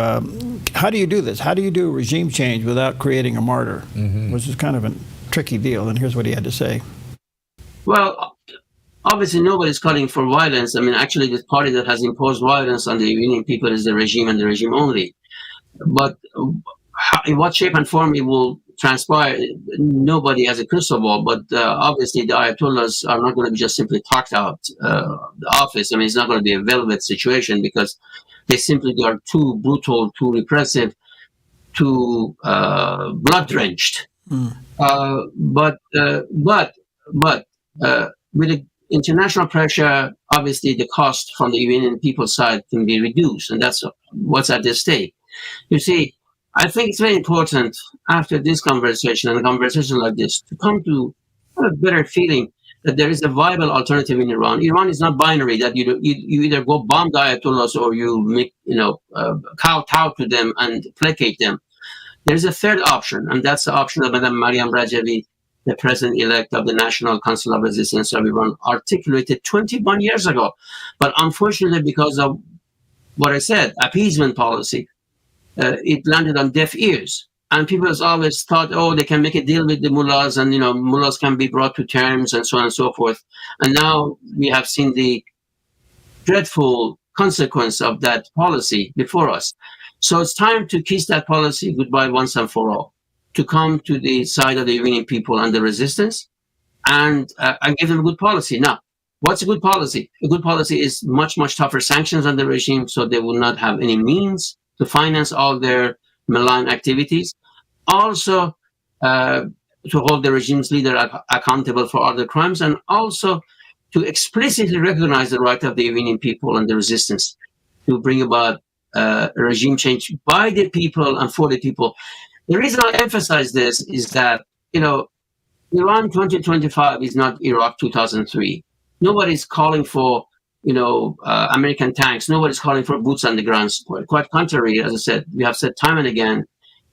how do you do this? How do you do a regime change without creating a martyr? Which is kind of a tricky deal. And here's what he had to say. Well, obviously nobody's calling for violence. I mean, actually, the party that has imposed violence on the Iranian people is the regime and the regime only. But in what shape and form it will transpire, nobody has a crystal ball, but obviously the Ayatollahs are not going to be just simply talked out the office. I mean, it's not going to be a velvet situation because they are too brutal, too repressive, too blood-drenched. But with the international pressure, obviously the cost from the Iranian people's side can be reduced, and that's what's at stake. You see, I think it's very important after this conversation and a conversation like this to come to a better feeling that there is a viable alternative in Iran. Iran is not binary, that you either go bomb the Ayatollahs or you make, kowtow to them and placate them. There is a third option, and that's the option that Madam Mariam Rajavi, the president-elect of the National Council of Resistance of Iran, articulated 21 years ago. But unfortunately, because of what I said, appeasement policy, it landed on deaf ears. And people have always thought, they can make a deal with the mullahs and, mullahs can be brought to terms and so on and so forth. And now we have seen the dreadful consequence of that policy before us. So it's time to kiss that policy goodbye once and for all, to come to the side of the Iranian people and the resistance and give them a good policy. Now, what's a good policy? A good policy is much, much tougher sanctions on the regime so they will not have any means to finance all their malign activities. Also, to hold the regime's leader accountable for other crimes, and also to explicitly recognize the right of the Iranian people and the resistance to bring about a regime change by the people and for the people. The reason I emphasize this is that, Iran 2025 is not Iraq 2003. Nobody's calling for American tanks. Nobody's calling for boots on the ground. Quite contrary, as I said, we have said time and again,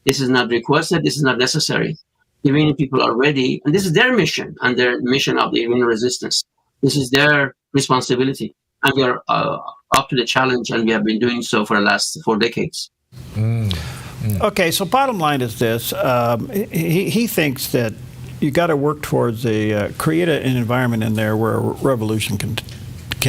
this is not requested, this is not necessary. The Iranian people are ready, and this is their mission and their mission of the Iranian resistance. This is their responsibility, and we are up to the challenge, and we have been doing so for the last 4 decades. Okay, so bottom line is this. He thinks that you got to work towards create an environment in there where a revolution can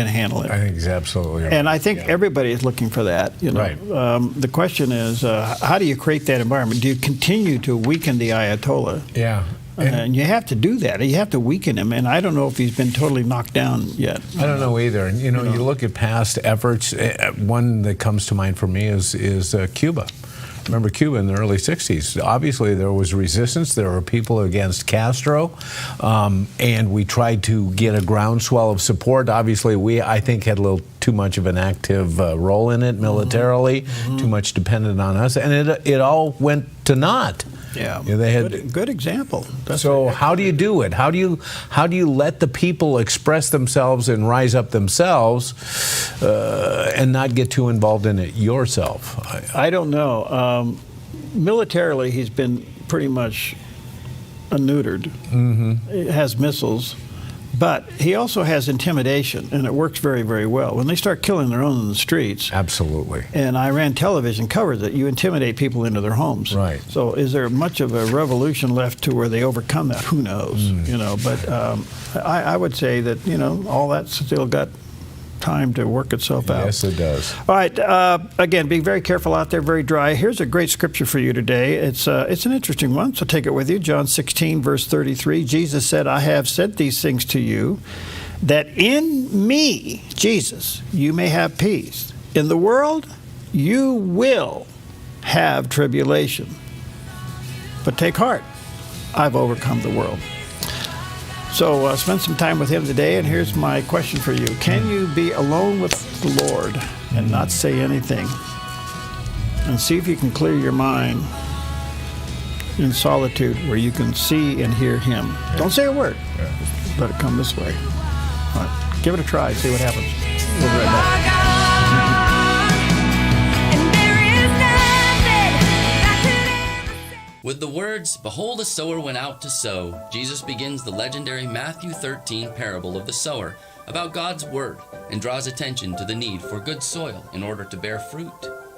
handle it. I think it's absolutely right. And I think everybody is looking for that. Right. The question is, how do you create that environment? Do you continue to weaken the Ayatollah? Yeah. And you have to do that. You have to weaken him. And I don't know if he's been totally knocked down yet. I don't know either. And, you look at past efforts. One that comes to mind for me is Cuba. Remember Cuba in the early 60s. Obviously, there was resistance. There were people against Castro, and we tried to get a groundswell of support. Obviously, we, I think, had a little too much of an active role in it militarily, too much dependent on us, and it all went to naught. Yeah, they had good example. So how do you do it? How do you let the people express themselves and rise up themselves, and not get too involved in it yourself? I don't know. Militarily, he's been pretty much neutered. He has missiles. But he also has intimidation, and it works very, very well. When they start killing their own in the streets. Absolutely. And Iran television covers it. You intimidate people into their homes. Right. So is there much of a revolution left to where they overcome that? Who knows? But I would say that, all that's still got time to work itself out. Yes, it does. All right. Again, be very careful out there, very dry. Here's a great scripture for you today. It's an interesting one, so take it with you. John 16, verse 33. Jesus said, I have said these things to you, that in me, Jesus, you may have peace. In the world, you will have tribulation. But take heart. I've overcome the world. So spend some time with him today, and here's my question for you. Can you be alone with the Lord and not say anything? And see if you can clear your mind in solitude where you can see and hear him. Yeah. Don't say a word. Yeah. Just let it come this way. All right. Give it a try. See what happens. We'll be right back. With the words, "Behold, a sower went out to sow," Jesus begins the legendary Matthew 13 parable of the sower about God's word and draws attention to the need for good soil in order to bear fruit.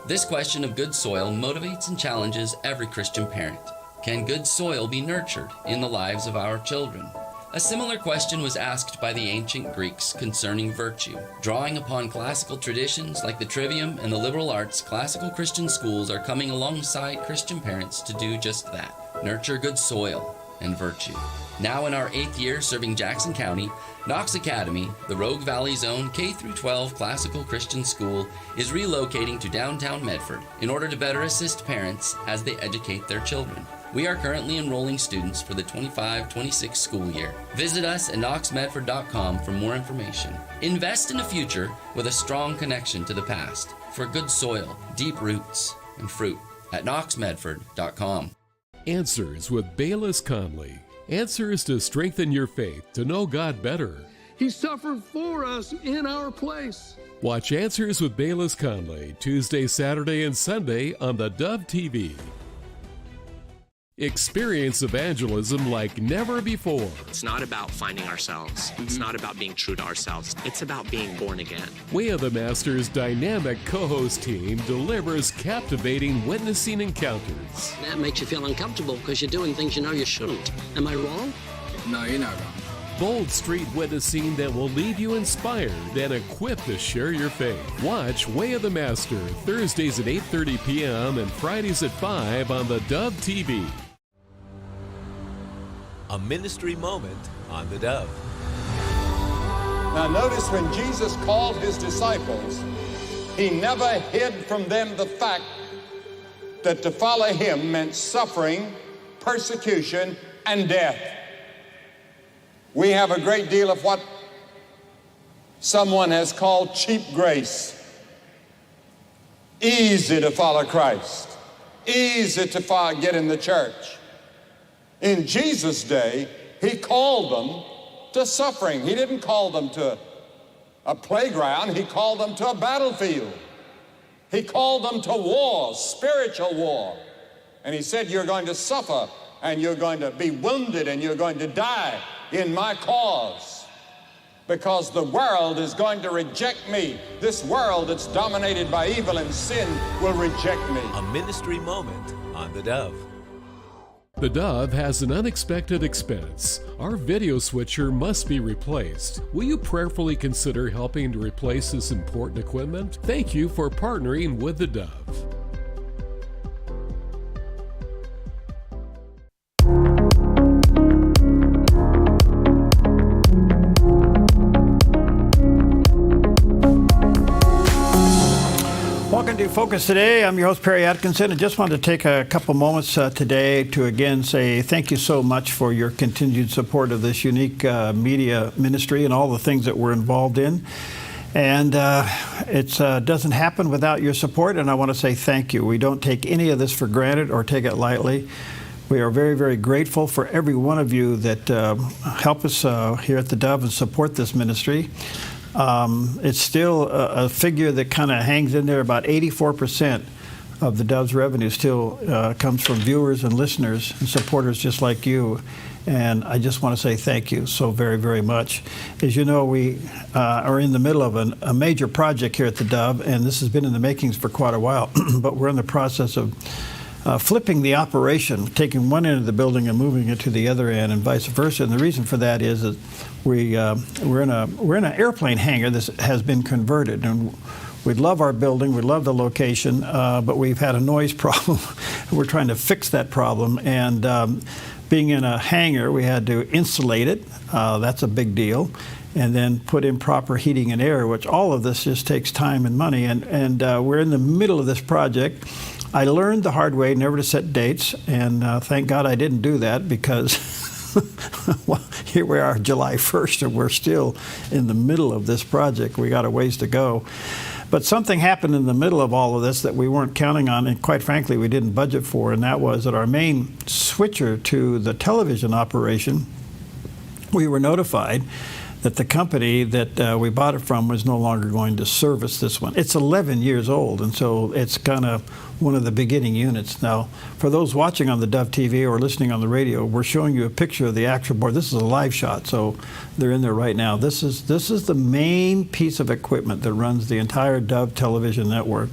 This question of good soil motivates and challenges every Christian parent. Can good soil be nurtured in the lives of our children? A similar question was asked by the ancient Greeks concerning virtue. Drawing upon classical traditions like the trivium and the liberal arts, classical Christian schools are coming alongside Christian parents to do just that, nurture good soil and virtue. Now in our 8th year serving Jackson County, Knox Academy, the Rogue Valley's own K-12 classical Christian school, is relocating to downtown Medford in order to better assist parents as they educate their children. We are currently enrolling students for the 25-26 school year. Visit us at knoxmedford.com for more information. Invest in a future with a strong connection to the past for good soil, deep roots, and fruit at knoxmedford.com. Answers with Bayless Conley. Answers to strengthen your faith, to know God better. He suffered for us in our place. Watch Answers with Bayless Conley Tuesday, Saturday, and Sunday on the Dove TV. Experience evangelism like never before. It's not about finding ourselves. It's not about being true to ourselves. It's about being born again. Way of the Master's dynamic co-host team delivers captivating witnessing encounters. That makes you feel uncomfortable because you're doing things you know you shouldn't. Am I wrong? No, you're not wrong. Bold street witnessing that will leave you inspired and equipped to share your faith. Watch Way of the Master Thursdays at 8:30 p.m. and Fridays at 5 on the Dove TV. A ministry moment on the Dove. Now notice when Jesus called his disciples, he never hid from them the fact that to follow him meant suffering, persecution, and death. We have a great deal of what someone has called cheap grace. Easy to follow Christ. Easy to get in the church. In Jesus' day, he called them to suffering. He didn't call them to a playground. He called them to a battlefield. He called them to war, spiritual war. And he said, you're going to suffer, and you're going to be wounded, and you're going to die in my cause, because the world is going to reject me. This world that's dominated by evil and sin will reject me. A ministry moment on the Dove. The Dove has an unexpected expense. Our video switcher must be replaced. Will you prayerfully consider helping to replace this important equipment? Thank you for partnering with the Dove. Welcome to Focus today. I'm your host, Perry Atkinson. I just wanted to take a couple moments today to again say thank you so much for your continued support of this unique media ministry and all the things that we're involved in. And it doesn't happen without your support, and I want to say thank you. We don't take any of this for granted or take it lightly. We are very, very grateful for every one of you that help us here at theDove and support this ministry. It's still a figure that kind of hangs in there. About 84% of theDove's revenue still comes from viewers and listeners and supporters just like you. And I just want to say thank you so very, very much. As you know, we are in the middle of a major project here at theDove, and this has been in the makings for quite a while. But we're in the process of flipping the operation, taking one end of the building and moving it to the other end, and vice versa. And the reason for that is that we're in an airplane hangar that has been converted, and we love our building, we love the location, but we've had a noise problem. We're trying to fix that problem, and being in a hangar, we had to insulate it. That's a big deal. And then put in proper heating and air, which all of this just takes time and money. And we're in the middle of this project. I learned the hard way never to set dates, and thank God I didn't do that, because well, here we are July 1st, and we're still in the middle of this project. We got a ways to go. But something happened in the middle of all of this that we weren't counting on, and quite frankly, we didn't budget for, and that was that our main switcher to the television operation, we were notified that the company that we bought it from was no longer going to service this one. It's 11 years old, and so it's kind of one of the beginning units. Now, for those watching on theDove TV or listening on the radio, we're showing you a picture of the actual board. This is a live shot, so they're in there right now. This is the main piece of equipment that runs the entire Dove television network.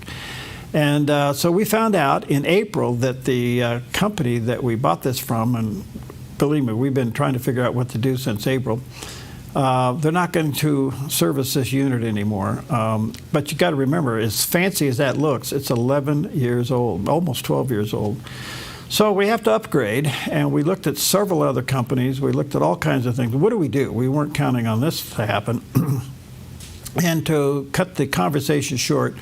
And so we found out in April that the company that we bought this from, and believe me, we've been trying to figure out what to do since April, they're not going to service this unit anymore. But you got to remember, as fancy as that looks, it's 11 years old, almost 12 years old. So we have to upgrade, and we looked at several other companies. We looked at all kinds of things. What do? We weren't counting on this to happen. And to cut the conversation short,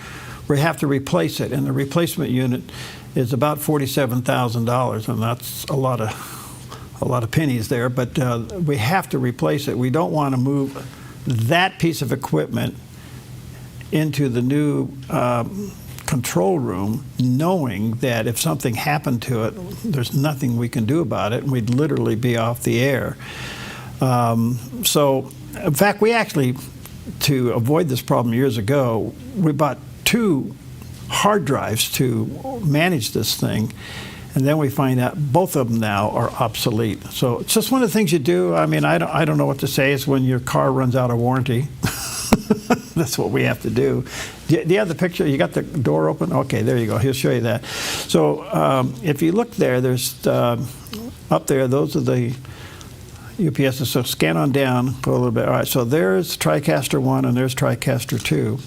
we have to replace it, and the replacement unit is about $47,000, and that's a lot of pennies there, but we have to replace it. We don't want to move that piece of equipment into the new control room, knowing that if something happened to it, there's nothing we can do about it, and we'd literally be off the air. So, in fact, we actually, to avoid this problem years ago, we bought 2 hard drives to manage this thing. And then we find out both of them now are obsolete. So it's just one of the things you do. I mean, I don't know what to say. It's when your car runs out of warranty. That's what we have to do. Do you have the picture? You got the door open? Okay, there you go. He'll show you that. So if you look there, there's up there, those are the UPSs. So scan on down, go a little bit. All right, so there's TriCaster 1 and there's TriCaster 2.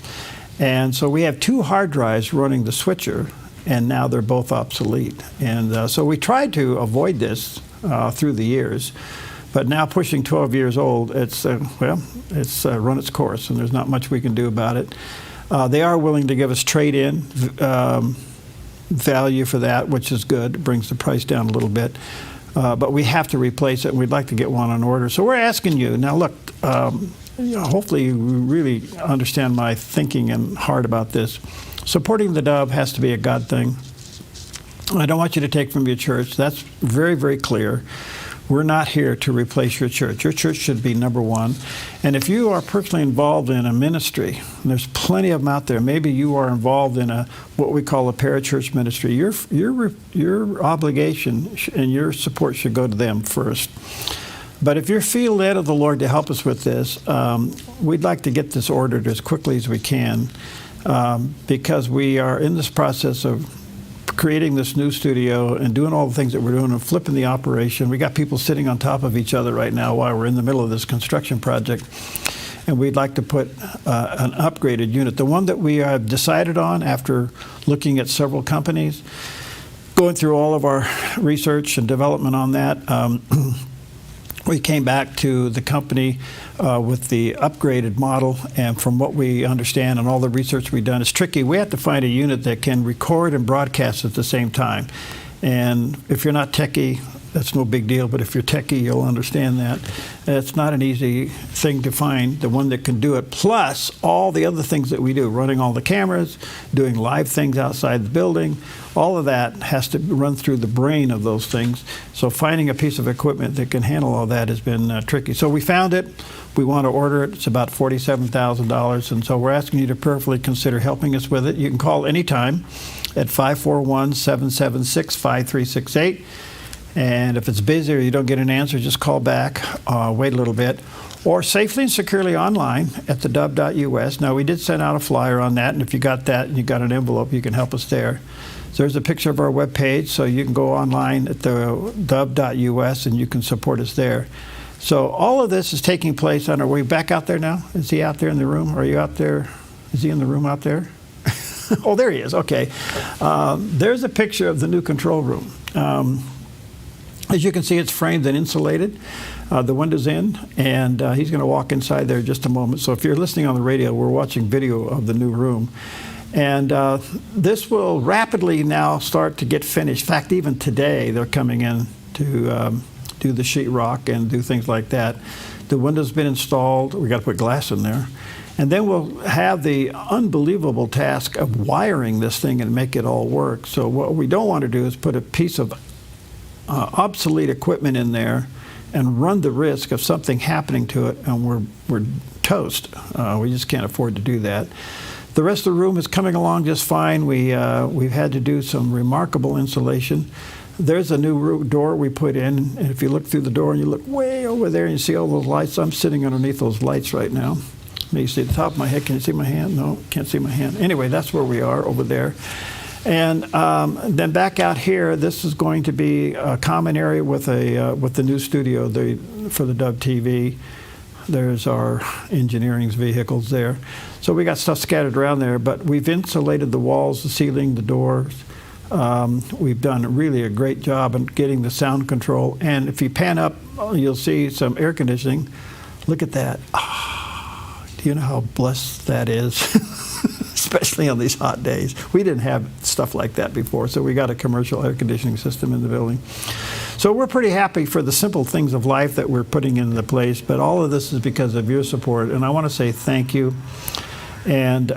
And so we have 2 hard drives running the switcher, and now they're both obsolete. And so we tried to avoid this through the years, but now pushing 12 years old, it's run its course, and there's not much we can do about it. They are willing to give us trade-in value for that, which is good. It brings the price down a little bit. But we have to replace it, and we'd like to get one on order. So we're asking you, now look, hopefully you really understand my thinking and heart about this. Supporting theDove has to be a God thing. I don't want you to take from your church. That's very, very clear. We're not here to replace your church. Your church should be number one. And if you are personally involved in a ministry, and there's plenty of them out there, maybe you are involved in what we call a parachurch ministry, your obligation and your support should go to them first. But if you feel led of the Lord to help us with this, we'd like to get this ordered as quickly as we can. Because we are in this process of creating this new studio and doing all the things that we're doing and flipping the operation. We got people sitting on top of each other right now while we're in the middle of this construction project. And we'd like to put an upgraded unit. The one that we have decided on after looking at several companies, going through all of our research and development on that, we came back to the company with the upgraded model, and from what we understand and all the research we've done, it's tricky. We have to find a unit that can record and broadcast at the same time. And if you're not techie, that's no big deal, but if you're techie, you'll understand that. It's not an easy thing to find, the one that can do it, plus all the other things that we do, running all the cameras, doing live things outside the building. All of that has to run through the brain of those things. So finding a piece of equipment that can handle all that has been tricky. So we found it. We want to order it. It's about $47,000, and so we're asking you to prayerfully consider helping us with it. You can call anytime at 541-776-5368. And if it's busy or you don't get an answer, just call back, wait a little bit, or safely and securely online at theDove.us. Now, we did send out a flyer on that, and if you got that and you got an envelope, you can help us there. So there's a picture of our webpage, so you can go online at theDove.us and you can support us there. So all of this is taking place on our way back out there now. Is he out there in the room? Are you out there? Is he in the room out there? Oh, there he is. Okay. There's a picture of the new control room. As you can see, it's framed and insulated. The window's in, and he's going to walk inside there in just a moment. So if you're listening on the radio, we're watching video of the new room. And this will rapidly now start to get finished. In fact, even today, they're coming in to do the sheetrock and do things like that. The window's been installed. We got to put glass in there. And then we'll have the unbelievable task of wiring this thing and make it all work. So what we don't want to do is put a piece of obsolete equipment in there and run the risk of something happening to it, and we're toast. We just can't afford to do that. The rest of the room is coming along just fine. We've had to do some remarkable insulation. There's a new door we put in, and if you look through the door and you look way over there and you see all those lights, I'm sitting underneath those lights right now. You see the top of my head. Can you see my hand? No, can't see my hand. Anyway, that's where we are over there. And then back out here, this is going to be a common area with the new studio for the Dove TV. There's our engineering's vehicles there. So we got stuff scattered around there, but we've insulated the walls, the ceiling, the doors. We've done really a great job in getting the sound control. And if you pan up, you'll see some air conditioning. Look at that. Do you know how blessed that is? Especially on these hot days. We didn't have stuff like that before, so we got a commercial air conditioning system in the building. So we're pretty happy for the simple things of life that we're putting into place, but all of this is because of your support, and I want to say thank you. And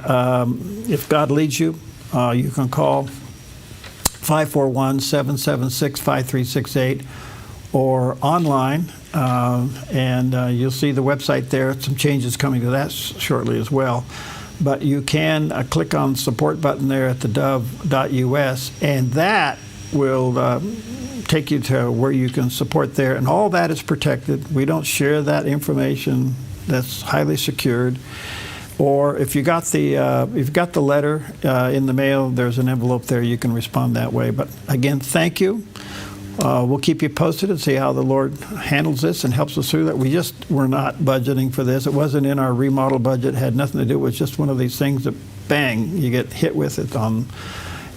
if God leads you, you can call 541-776-5368 or online, and you'll see the website there. Some changes coming to that shortly as well. But you can click on the support button there at theDove.us, and that will take you to where you can support there. And all that is protected. We don't share that information. That's highly secured. Or if you got the letter in the mail, there's an envelope there. You can respond that way. But again, thank you. We'll keep you posted and see how the Lord handles this and helps us through that. We're not budgeting for this. It wasn't in our remodel budget. It had nothing to do with just one of these things that, bang, you get hit with it on.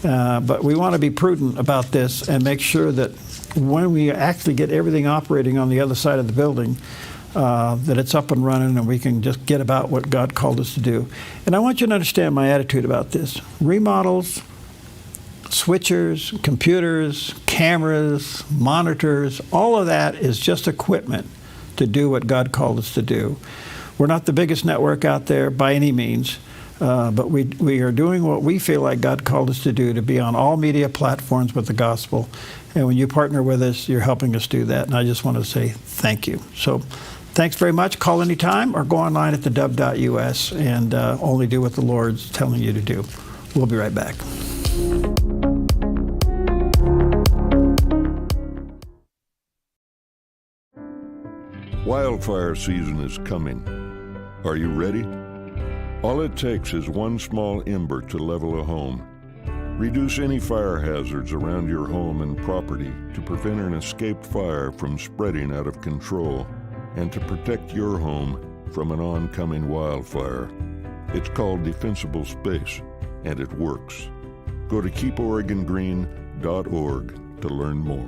But we want to be prudent about this and make sure that when we actually get everything operating on the other side of the building, that it's up and running and we can just get about what God called us to do. And I want you to understand my attitude about this. Remodels, switchers, computers, cameras, monitors, all of that is just equipment to do what God called us to do. We're not the biggest network out there by any means, but we are doing what we feel like God called us to do, to be on all media platforms with the gospel. And when you partner with us, you're helping us do that. And I just want to say thank you. So thanks very much. Call anytime or go online at theDove.us and only do what the Lord's telling you to do. We'll be right back. Wildfire season is coming. Are you ready? All it takes is one small ember to level a home. Reduce any fire hazards around your home and property to prevent an escaped fire from spreading out of control and to protect your home from an oncoming wildfire. It's called Defensible Space, and it works. Go to keeporegongreen.org to learn more.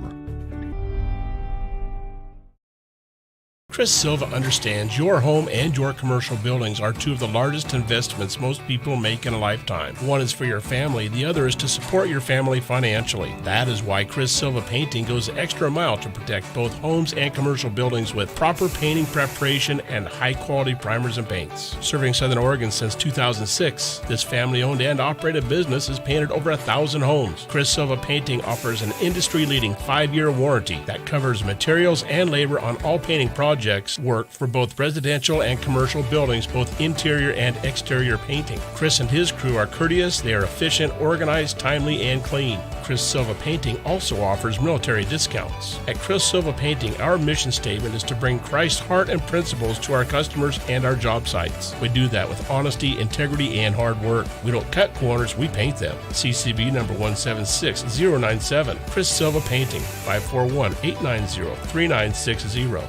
Chris Silva understands your home and your commercial buildings are two of the largest investments most people make in a lifetime. One is for your family, the other is to support your family financially. That is why Chris Silva Painting goes the extra mile to protect both homes and commercial buildings with proper painting preparation and high-quality primers and paints. Serving Southern Oregon since 2006, this family-owned and operated business has painted over 1,000 homes. Chris Silva Painting offers an industry-leading 5-year warranty that covers materials and labor on all painting projects work for both residential and commercial buildings, both interior and exterior painting. Chris and his crew are courteous, they are efficient, organized, timely, and clean. Chris Silva Painting also offers military discounts. At Chris Silva Painting, our mission statement is to bring Christ's heart and principles to our customers and our job sites. We do that with honesty, integrity, and hard work. We don't cut corners, we paint them. CCB number 176097. Chris Silva Painting, 541-890-3960.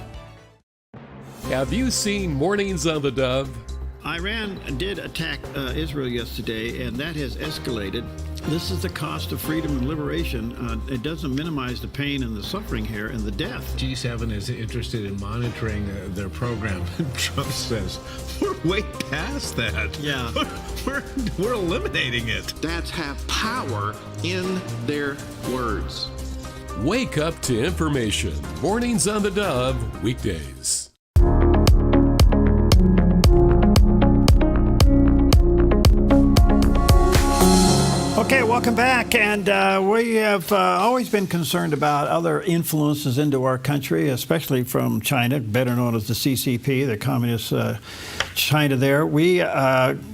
Have you seen Mornings on the Dove? Iran did attack Israel yesterday, and that has escalated. This is the cost of freedom and liberation. It doesn't minimize the pain and the suffering here and the death. G7 is interested in monitoring their program. Trump says, we're way past that. Yeah. We're eliminating it. Dads have power in their words. Wake up to information. Mornings on the Dove, weekdays. Okay, welcome back. And we have always been concerned about other influences into our country, especially from China, better known as the CCP, the Communist China there. We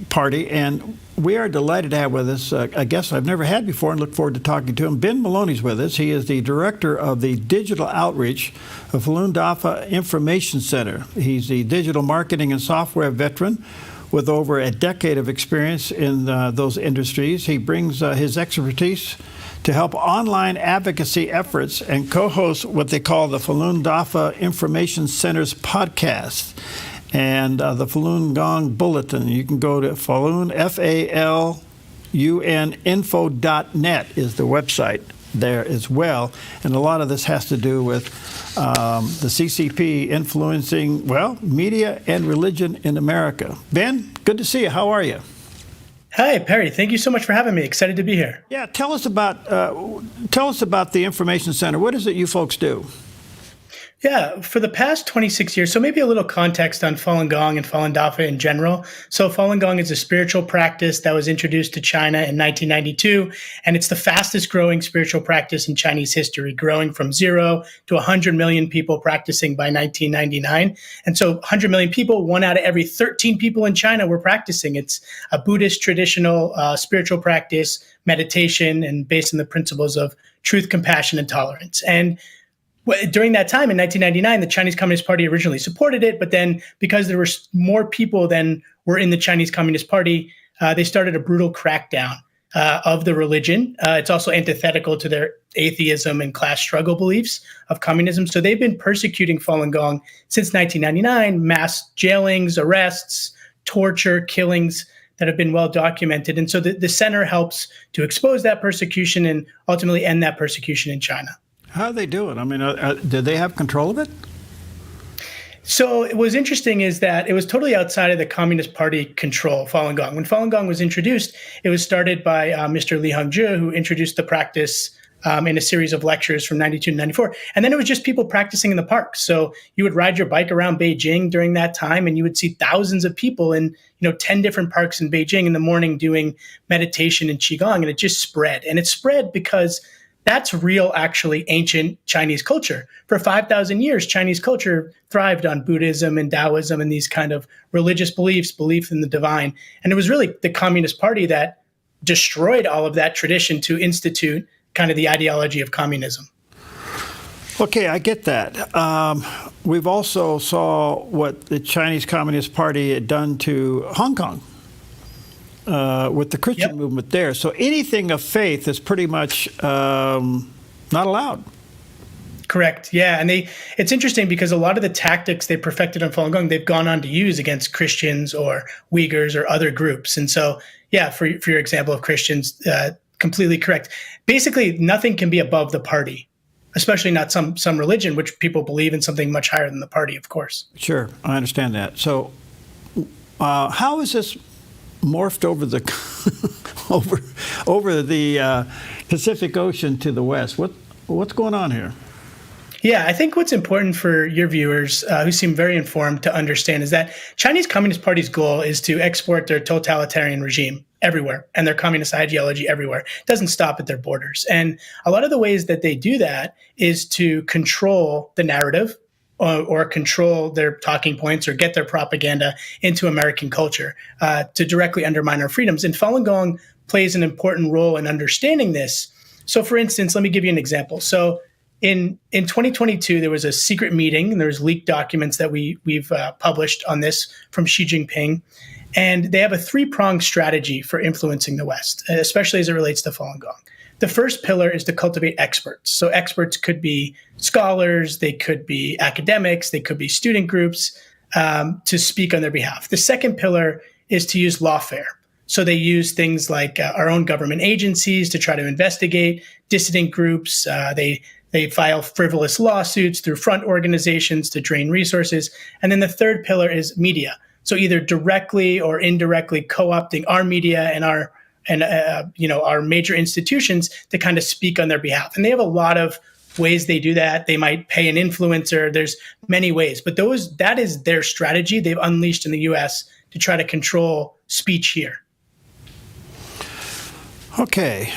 party, and we are delighted to have with us a guest I've never had before and look forward to talking to him. Ben Maloney's with us. He is the director of the digital outreach of Falun Dafa Information Center. He's the digital marketing and software veteran with over a decade of experience in those industries. He brings his expertise to help online advocacy efforts and co-hosts what they call the Falun Dafa Information Center's podcast and the Falun Gong Bulletin. You can go to Falun, F-A-L-U-N, info.net is the website there as well. And a lot of this has to do with the CCP influencing, well, media and religion in America. Ben, good to see you. How are you? Hi, Perry. Thank you so much for having me. Excited to be here. Yeah, tell us about the Information Center. What is it you folks do? Yeah, for the past 26 years, so maybe a little context on Falun Gong and Falun Dafa in general. So Falun Gong is a spiritual practice that was introduced to China in 1992, and it's the fastest growing spiritual practice in Chinese history, growing from 0 to 100 million people practicing by 1999. And so 100 million people, 1 out of every 13 people in China were practicing. It's a Buddhist traditional spiritual practice, meditation, and based on the principles of truth, compassion, and tolerance. And during that time in 1999, the Chinese Communist Party originally supported it, but then because there were more people than were in the Chinese Communist Party, they started a brutal crackdown of the religion. It's also antithetical to their atheism and class struggle beliefs of communism. So they've been persecuting Falun Gong since 1999, mass jailings, arrests, torture, killings that have been well documented. And so the center helps to expose that persecution and ultimately end that persecution in China. How do they do it? I mean, did they have control of it? So what was interesting is that it was totally outside of the Communist Party control, Falun Gong. When Falun Gong was introduced, it was started by Mr. Li Hongzhi, who introduced the practice in a series of lectures from 92 to 94. And then it was just people practicing in the park. So you would ride your bike around Beijing during that time, and you would see thousands of people in 10 different parks in Beijing in the morning doing meditation and Qigong, and it just spread. And it spread because that's real, actually ancient Chinese culture. For 5,000 years, Chinese culture thrived on Buddhism and Taoism and these kind of religious beliefs, belief in the divine. And it was really the Communist Party that destroyed all of that tradition to institute kind of the ideology of communism. Okay, I get that. We've also saw what the Chinese Communist Party had done to Hong Kong. With the Christian movement there. So anything of faith is pretty much not allowed. Correct. Yeah. And it's interesting because a lot of the tactics they perfected on Falun Gong, they've gone on to use against Christians or Uyghurs or other groups. And so, yeah, for your example of Christians, completely correct. Basically, nothing can be above the party. especially not some religion, which people believe in something much higher than the party, of course. Sure, I understand that. So, how is this morphed over the over the Pacific Ocean to the west? What's going on here? Yeah, I think what's important for your viewers who seem very informed to understand is that Chinese Communist Party's goal is to export their totalitarian regime everywhere and their communist ideology everywhere. It doesn't stop at their borders. And a lot of the ways that they do that is to control the narrative or control their talking points or get their propaganda into American culture to directly undermine our freedoms. And Falun Gong plays an important role in understanding this. So for instance, let me give you an example. So in 2022, there was a secret meeting, and there's leaked documents that we've published on this from Xi Jinping. And they have a three-pronged strategy for influencing the West, especially as it relates to Falun Gong. The first pillar is to cultivate experts. So experts could be scholars, they could be academics, they could be student groups to speak on their behalf. The second pillar is to use lawfare. So they use things like our own government agencies to try to investigate dissident groups. They file frivolous lawsuits through front organizations to drain resources. And then the third pillar is media. So either directly or indirectly co-opting our media and our major institutions to kind of speak on their behalf. And they have a lot of ways they do that. They might pay an influencer. There's many ways, but that is their strategy they've unleashed in the U.S. to try to control speech here. Okay.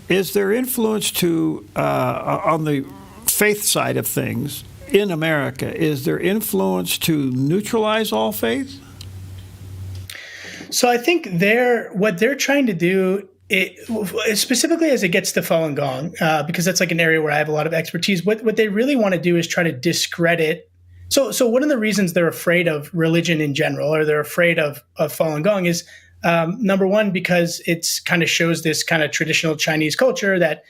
Is there influence on the faith side of things in America? Is there influence to neutralize all faith? So I think what they're trying to do, specifically as it gets to Falun Gong, because that's like an area where I have a lot of expertise, what they really want to do is try to discredit. So one of the reasons they're afraid of religion in general, or they're afraid of Falun Gong is, number one, because it's kind of shows this kind of traditional Chinese culture that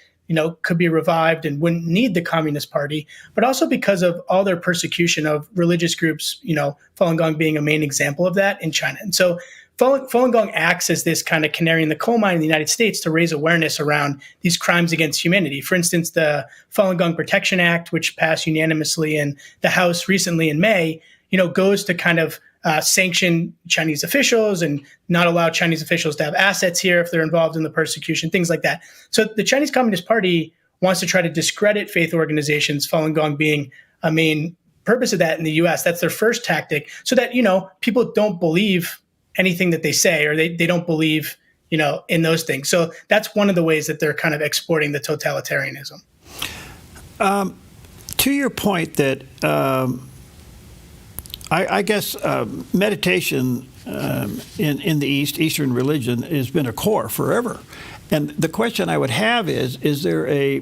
could be revived and wouldn't need the Communist Party, but also because of all their persecution of religious groups, Falun Gong being a main example of that in China. And so Falun Gong acts as this kind of canary in the coal mine in the United States to raise awareness around these crimes against humanity. For instance, the Falun Gong Protection Act, which passed unanimously in the House recently in May, goes to kind of sanction Chinese officials and not allow Chinese officials to have assets here if they're involved in the persecution, things like that. So the Chinese Communist Party wants to try to discredit faith organizations, Falun Gong being a main purpose of that in the U.S. That's their first tactic, so that, people don't believe anything that they say, or they don't believe, in those things. So that's one of the ways that they're kind of exporting the totalitarianism. To your point that I guess meditation in the Eastern religion has been a core forever. And the question I would have is there a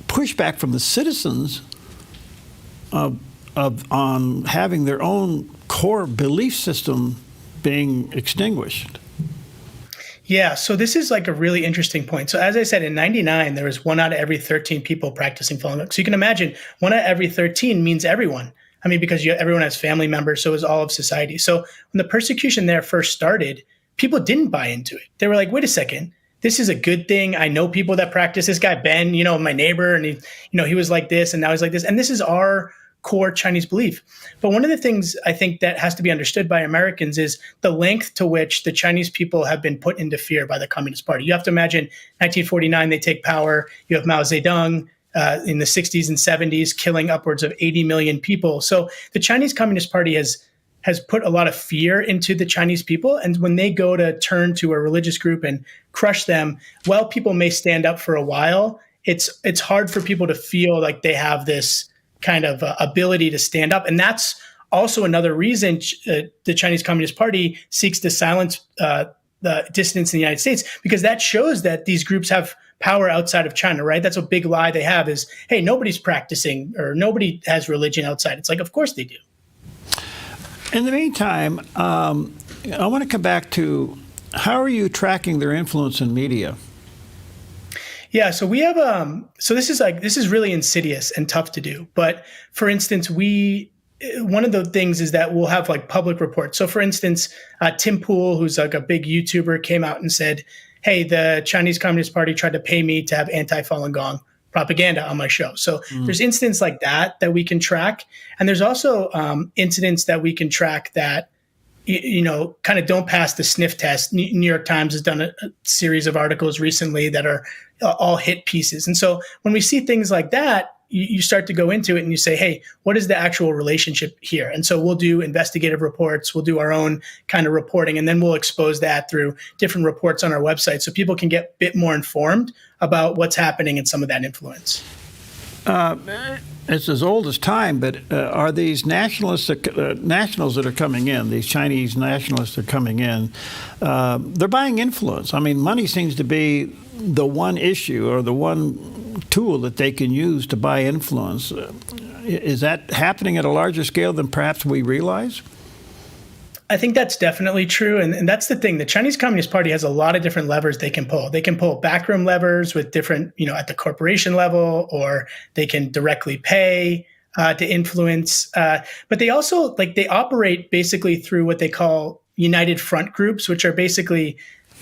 pushback from the citizens on having their own core belief system being extinguished? Yeah, so this is like a really interesting point. So as I said, in 99, there was 1 out of every 13 people practicing Falun Gong. So you can imagine 1 out of every 13 means everyone. I mean, because everyone has family members, so is all of society. So when the persecution there first started, people didn't buy into it. They were like, wait a second, this is a good thing. I know people that practice. This guy, Ben, my neighbor, and he was like this, and now he's like this. And this is our core Chinese belief. But one of the things I think that has to be understood by Americans is the length to which the Chinese people have been put into fear by the Communist Party. You have to imagine 1949, they take power. You have Mao Zedong in the 60s and 70s, killing upwards of 80 million people. So the Chinese Communist Party has put a lot of fear into the Chinese people. And when they go to turn to a religious group and crush them, while people may stand up for a while, it's hard for people to feel like they have this kind of ability to stand up. And that's also another reason the Chinese Communist Party seeks to silence the dissidents in the United States, because that shows that these groups have power outside of China, right? That's a big lie they have is, hey, nobody's practicing or nobody has religion outside. It's like, of course they do. In the meantime, I want to come back to how are you tracking their influence in media? Yeah, so we have this is really insidious and tough to do. But for instance, one of the things is that we'll have like public reports. So for instance, Tim Pool, who's like a big YouTuber, came out and said, hey, the Chinese Communist Party tried to pay me to have anti-Falun Gong propaganda on my show. So there's incidents like that we can track. And there's also incidents that we can track that, kind of don't pass the sniff test. New York Times has done a series of articles recently that are all hit pieces. And so when we see things like that, you start to go into it and you say, hey, what is the actual relationship here? And so we'll do investigative reports. We'll do our own kind of reporting, and then we'll expose that through different reports on our website so people can get a bit more informed about what's happening and some of that influence. It's as old as time, but are these nationals that are coming in, these Chinese nationalists that are coming in, they're buying influence. I mean, money seems to be the one issue or the one tool that they can use to buy influence. Is that happening at a larger scale than perhaps we realize? I think that's definitely true. And that's the thing. The Chinese Communist Party has a lot of different levers they can pull. They can pull backroom levers with different, at the corporation level, or they can directly pay to influence. But they also, they operate basically through what they call United Front groups, which are basically,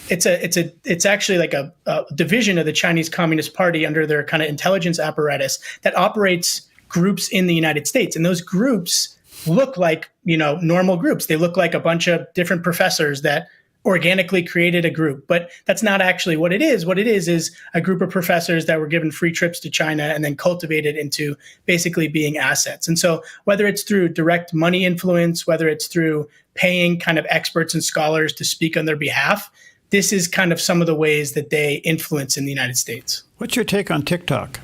it's actually like a division of the Chinese Communist Party under their kind of intelligence apparatus that operates groups in the United States. And those groups look like, normal groups. They look like a bunch of different professors that organically created a group, but that's not actually what it is. What it is a group of professors that were given free trips to China and then cultivated into basically being assets. And so whether it's through direct money influence, whether it's through paying kind of experts and scholars to speak on their behalf, this is kind of some of the ways that they influence in the United States. What's your take on TikTok?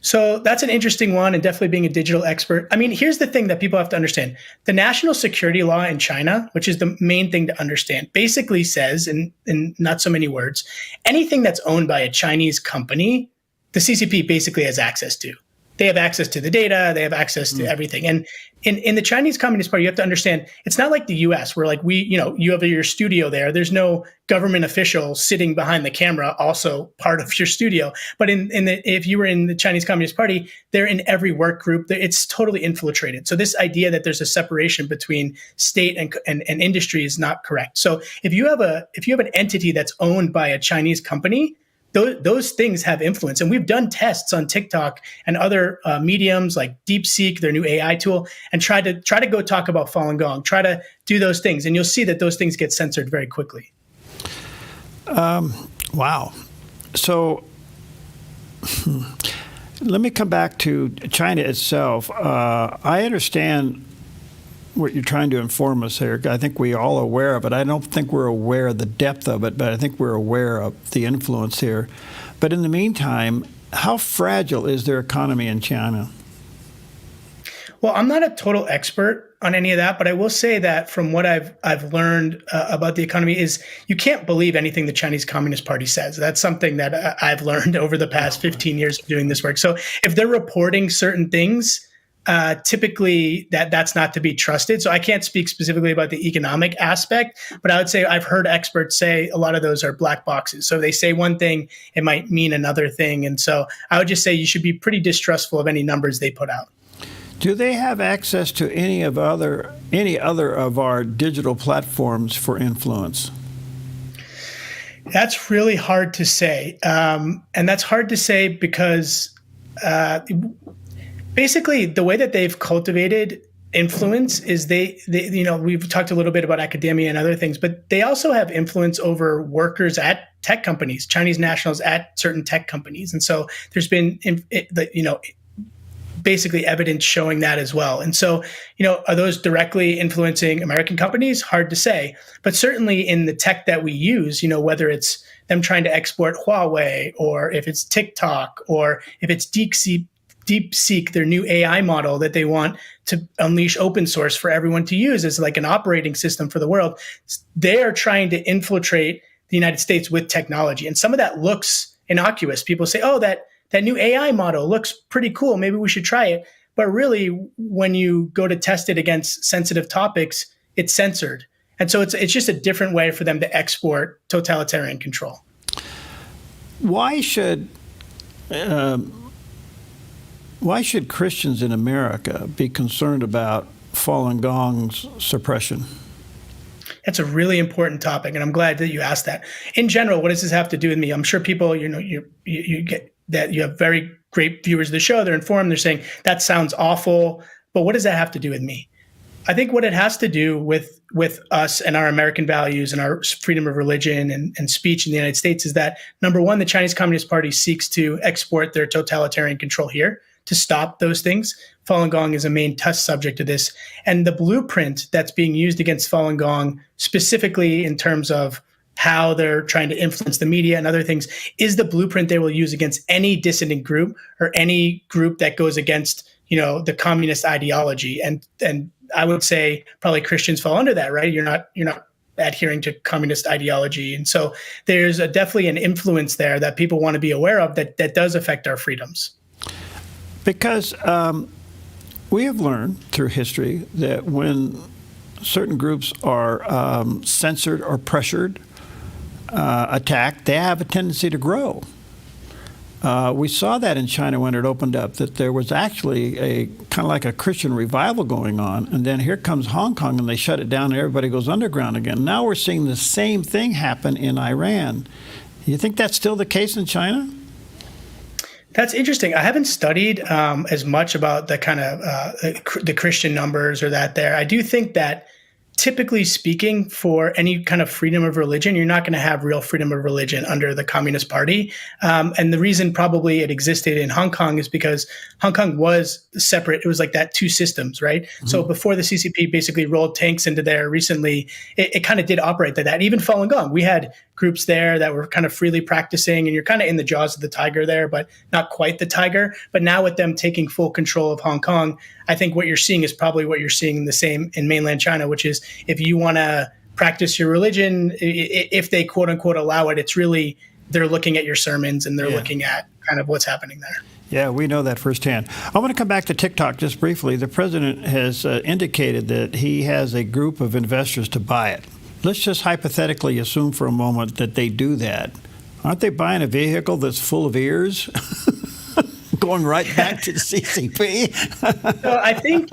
So that's an interesting one, and definitely being a digital expert. I mean, here's the thing that people have to understand. The national security law in China, which is the main thing to understand, basically says, in not so many words, anything that's owned by a Chinese company, the CCP basically has access to. They have access to the data. They have access to everything. And in the Chinese Communist Party, you have to understand, it's not like the US where you have your studio there. There's no government official sitting behind the camera, also part of your studio. But if you were in the Chinese Communist Party, they're in every work group. It's totally infiltrated. So this idea that there's a separation between state and industry is not correct. So if you have an entity that's owned by a Chinese company, those things have influence. And we've done tests on TikTok and other mediums like DeepSeek, their new AI tool, and try to go talk about Falun Gong, try to do those things. And you'll see that those things get censored very quickly. Wow. So let me come back to China itself. I understand what you're trying to inform us here. I think we're all aware of it. I don't think we're aware of the depth of it, but I think we're aware of the influence here. But in the meantime, how fragile is their economy in China? Well, I'm not a total expert on any of that, but I will say that from what I've learned about the economy is you can't believe anything the Chinese Communist Party says. That's something that I've learned over the past 15 years of doing this work. So if they're reporting certain things, typically that's not to be trusted. So I can't speak specifically about the economic aspect, but I would say I've heard experts say a lot of those are black boxes. So if they say one thing, it might mean another thing. And so I would just say you should be pretty distrustful of any numbers they put out. Do they have access to any other of our digital platforms for influence? That's really hard to say. And that's hard to say because basically, the way that they've cultivated influence is we've talked a little bit about academia and other things, but they also have influence over workers at tech companies, Chinese nationals at certain tech companies. And so there's been, basically evidence showing that as well. And so, are those directly influencing American companies? Hard to say. But certainly in the tech that we use, whether it's them trying to export Huawei, or if it's TikTok, or if it's DeepSeek, their new AI model that they want to unleash open source for everyone to use as like an operating system for the world, they are trying to infiltrate the United States with technology. And some of that looks innocuous. People say, oh, that new AI model looks pretty cool. Maybe we should try it. But really, when you go to test it against sensitive topics, it's censored. And so it's just a different way for them to export totalitarian control. Why should Christians in America be concerned about Falun Gong's suppression? That's a really important topic, and I'm glad that you asked that. In general, what does this have to do with me? I'm sure people, you get that you have very great viewers of the show. They're informed. They're saying that sounds awful, but what does that have to do with me? I think what it has to do with us and our American values and our freedom of religion and speech in the United States is that, number one, the Chinese Communist Party seeks to export their totalitarian control here to stop those things. Falun Gong is a main test subject of this. And the blueprint that's being used against Falun Gong, specifically in terms of how they're trying to influence the media and other things, is the blueprint they will use against any dissident group or any group that goes against, the communist ideology. And I would say probably Christians fall under that, right? You're not adhering to communist ideology. And so there's definitely an influence there that people want to be aware of that does affect our freedoms. Because we have learned through history that when certain groups are censored or pressured, attacked, they have a tendency to grow. We saw that in China when it opened up, that there was actually a kind of like a Christian revival going on. And then here comes Hong Kong and they shut it down and everybody goes underground again. Now we're seeing the same thing happen in Iran. You think that's still the case in China? That's interesting. I haven't studied as much about the kind of the Christian numbers or that there. I do think that typically speaking, for any kind of freedom of religion, you're not going to have real freedom of religion under the Communist Party. And the reason probably it existed in Hong Kong is because Hong Kong was separate. It was like that two systems, right? Mm-hmm. So before the CCP basically rolled tanks into there recently, it kind of did operate like that. Even Falun Gong, we had groups there that were kind of freely practicing, and you're kind of in the jaws of the tiger there, but not quite the tiger. But now with them taking full control of Hong Kong, I think what you're seeing is probably what you're seeing the same in mainland China, which is if you want to practice your religion, if they quote unquote allow it, it's really they're looking at your sermons and they're looking at kind of what's happening there. Yeah, we know that firsthand. I want to come back to TikTok just briefly. The president has indicated that he has a group of investors to buy it. Let's just hypothetically assume for a moment that they do that. Aren't they buying a vehicle that's full of ears? Going right back to the CCP? So I think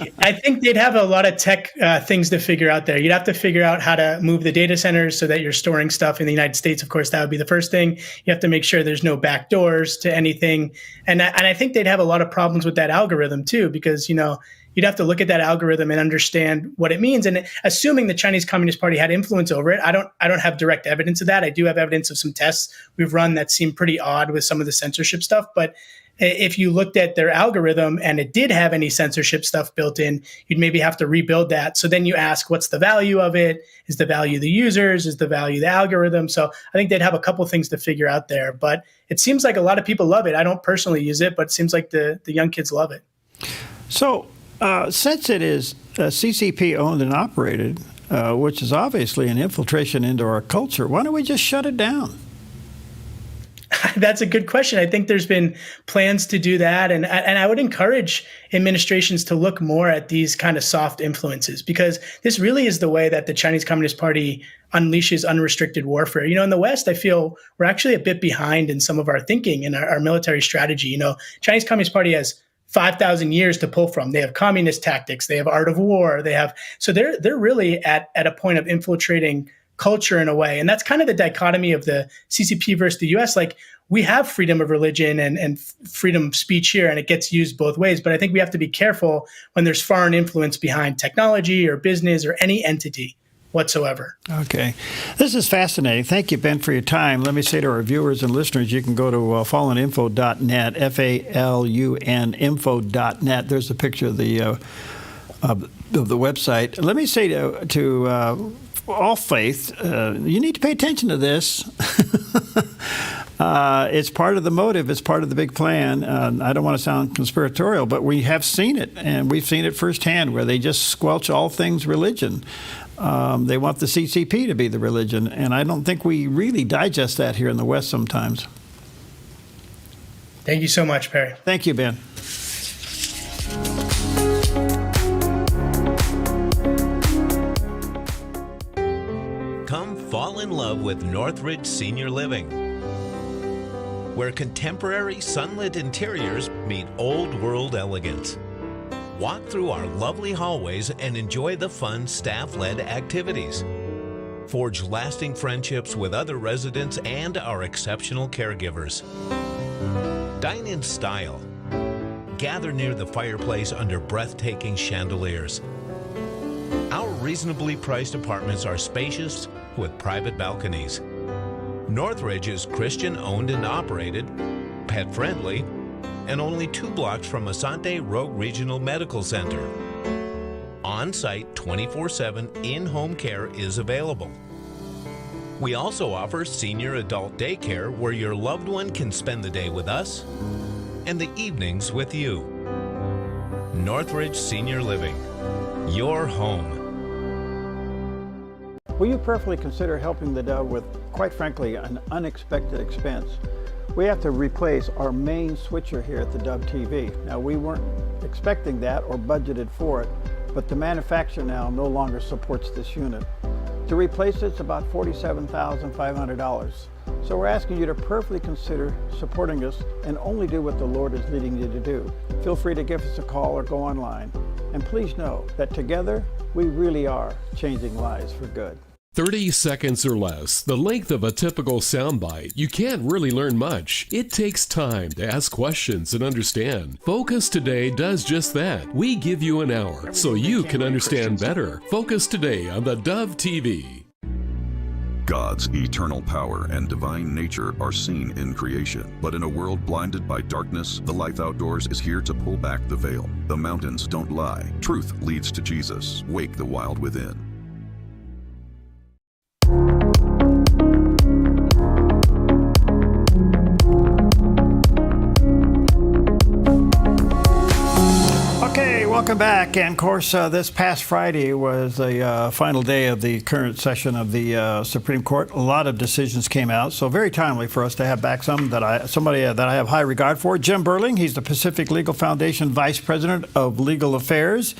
they'd have a lot of tech things to figure out there. You'd have to figure out how to move the data centers so that you're storing stuff in the United States. Of course, that would be the first thing. You have to make sure there's no back doors to anything. And I think they'd have a lot of problems with that algorithm too, because, you'd have to look at that algorithm and understand what it means. And assuming the Chinese Communist Party had influence over it, I don't have direct evidence of that. I do have evidence of some tests we've run that seem pretty odd with some of the censorship stuff. But if you looked at their algorithm and it did have any censorship stuff built in, you'd maybe have to rebuild that. So then you ask, what's the value of it? Is the value the users? Is the value the algorithm? So I think they'd have a couple things to figure out there. But it seems like a lot of people love it. I don't personally use it, but it seems like the young kids love it. So since it is CCP owned and operated, which is obviously an infiltration into our culture, why don't we just shut it down? That's a good question. I think there's been plans to do that. And I would encourage administrations to look more at these kind of soft influences, because this really is the way that the Chinese Communist Party unleashes unrestricted warfare. In the West, I feel we're actually a bit behind in some of our thinking and our military strategy. Chinese Communist Party has 5,000 years to pull from. They have communist tactics. They have art of war. So they're really at a point of infiltrating culture in a way. And that's kind of the dichotomy of the CCP versus the US. Like, we have freedom of religion and freedom of speech here, and it gets used both ways. But I think we have to be careful when there's foreign influence behind technology or business or any entity whatsoever. Okay. This is fascinating. Thank you, Ben, for your time. Let me say to our viewers and listeners, you can go to faluninfo.net, FALUN-info.net. There's a picture of the website. Let me say to all faith, you need to pay attention to this. It's part of the motive. It's part of the big plan. I don't want to sound conspiratorial, but we have seen it, and we've seen it firsthand, where they just squelch all things religion. They want the CCP to be the religion, and I don't think we really digest that here in the West sometimes. Thank you so much, Perry. Thank you, Ben. Come fall in love with Northridge Senior Living, where contemporary sunlit interiors meet old world elegance. Walk through our lovely hallways and enjoy the fun staff-led activities. Forge lasting friendships with other residents and our exceptional caregivers. Dine in style. Gather near the fireplace under breathtaking chandeliers. Our reasonably priced apartments are spacious with private balconies. Northridge is Christian-owned and operated, pet-friendly, and only 2 blocks from Asante Rogue Regional Medical Center. On-site 24/7 in-home care is available. We also offer senior adult daycare where your loved one can spend the day with us and the evenings with you. Northridge Senior Living, your home. Will you prayerfully consider helping the Dove with, quite frankly, an unexpected expense? We have to replace our main switcher here at the Dove TV. Now, we weren't expecting that or budgeted for it, but the manufacturer now no longer supports this unit. To replace it's about $47,500. So we're asking you to prayerfully consider supporting us and only do what the Lord is leading you to do. Feel free to give us a call or go online. And please know that together, we really are changing lives for good. 30 seconds or less, the length of a typical soundbite. You can't really learn much. It takes time to ask questions and understand. Focus Today does just that. We give you an hour so you can understand better. Focus Today on the Dove TV. God's eternal power and divine nature are seen in creation. But in a world blinded by darkness, the life outdoors is here to pull back the veil. The mountains don't lie. Truth leads to Jesus. Wake the wild within. Okay, welcome back. And of course, this past Friday was the final day of the current session of the Supreme Court. A lot of decisions came out, so very timely for us to have back somebody that I have high regard for. Jim Burling, he's the Pacific Legal Foundation Vice President of Legal Affairs,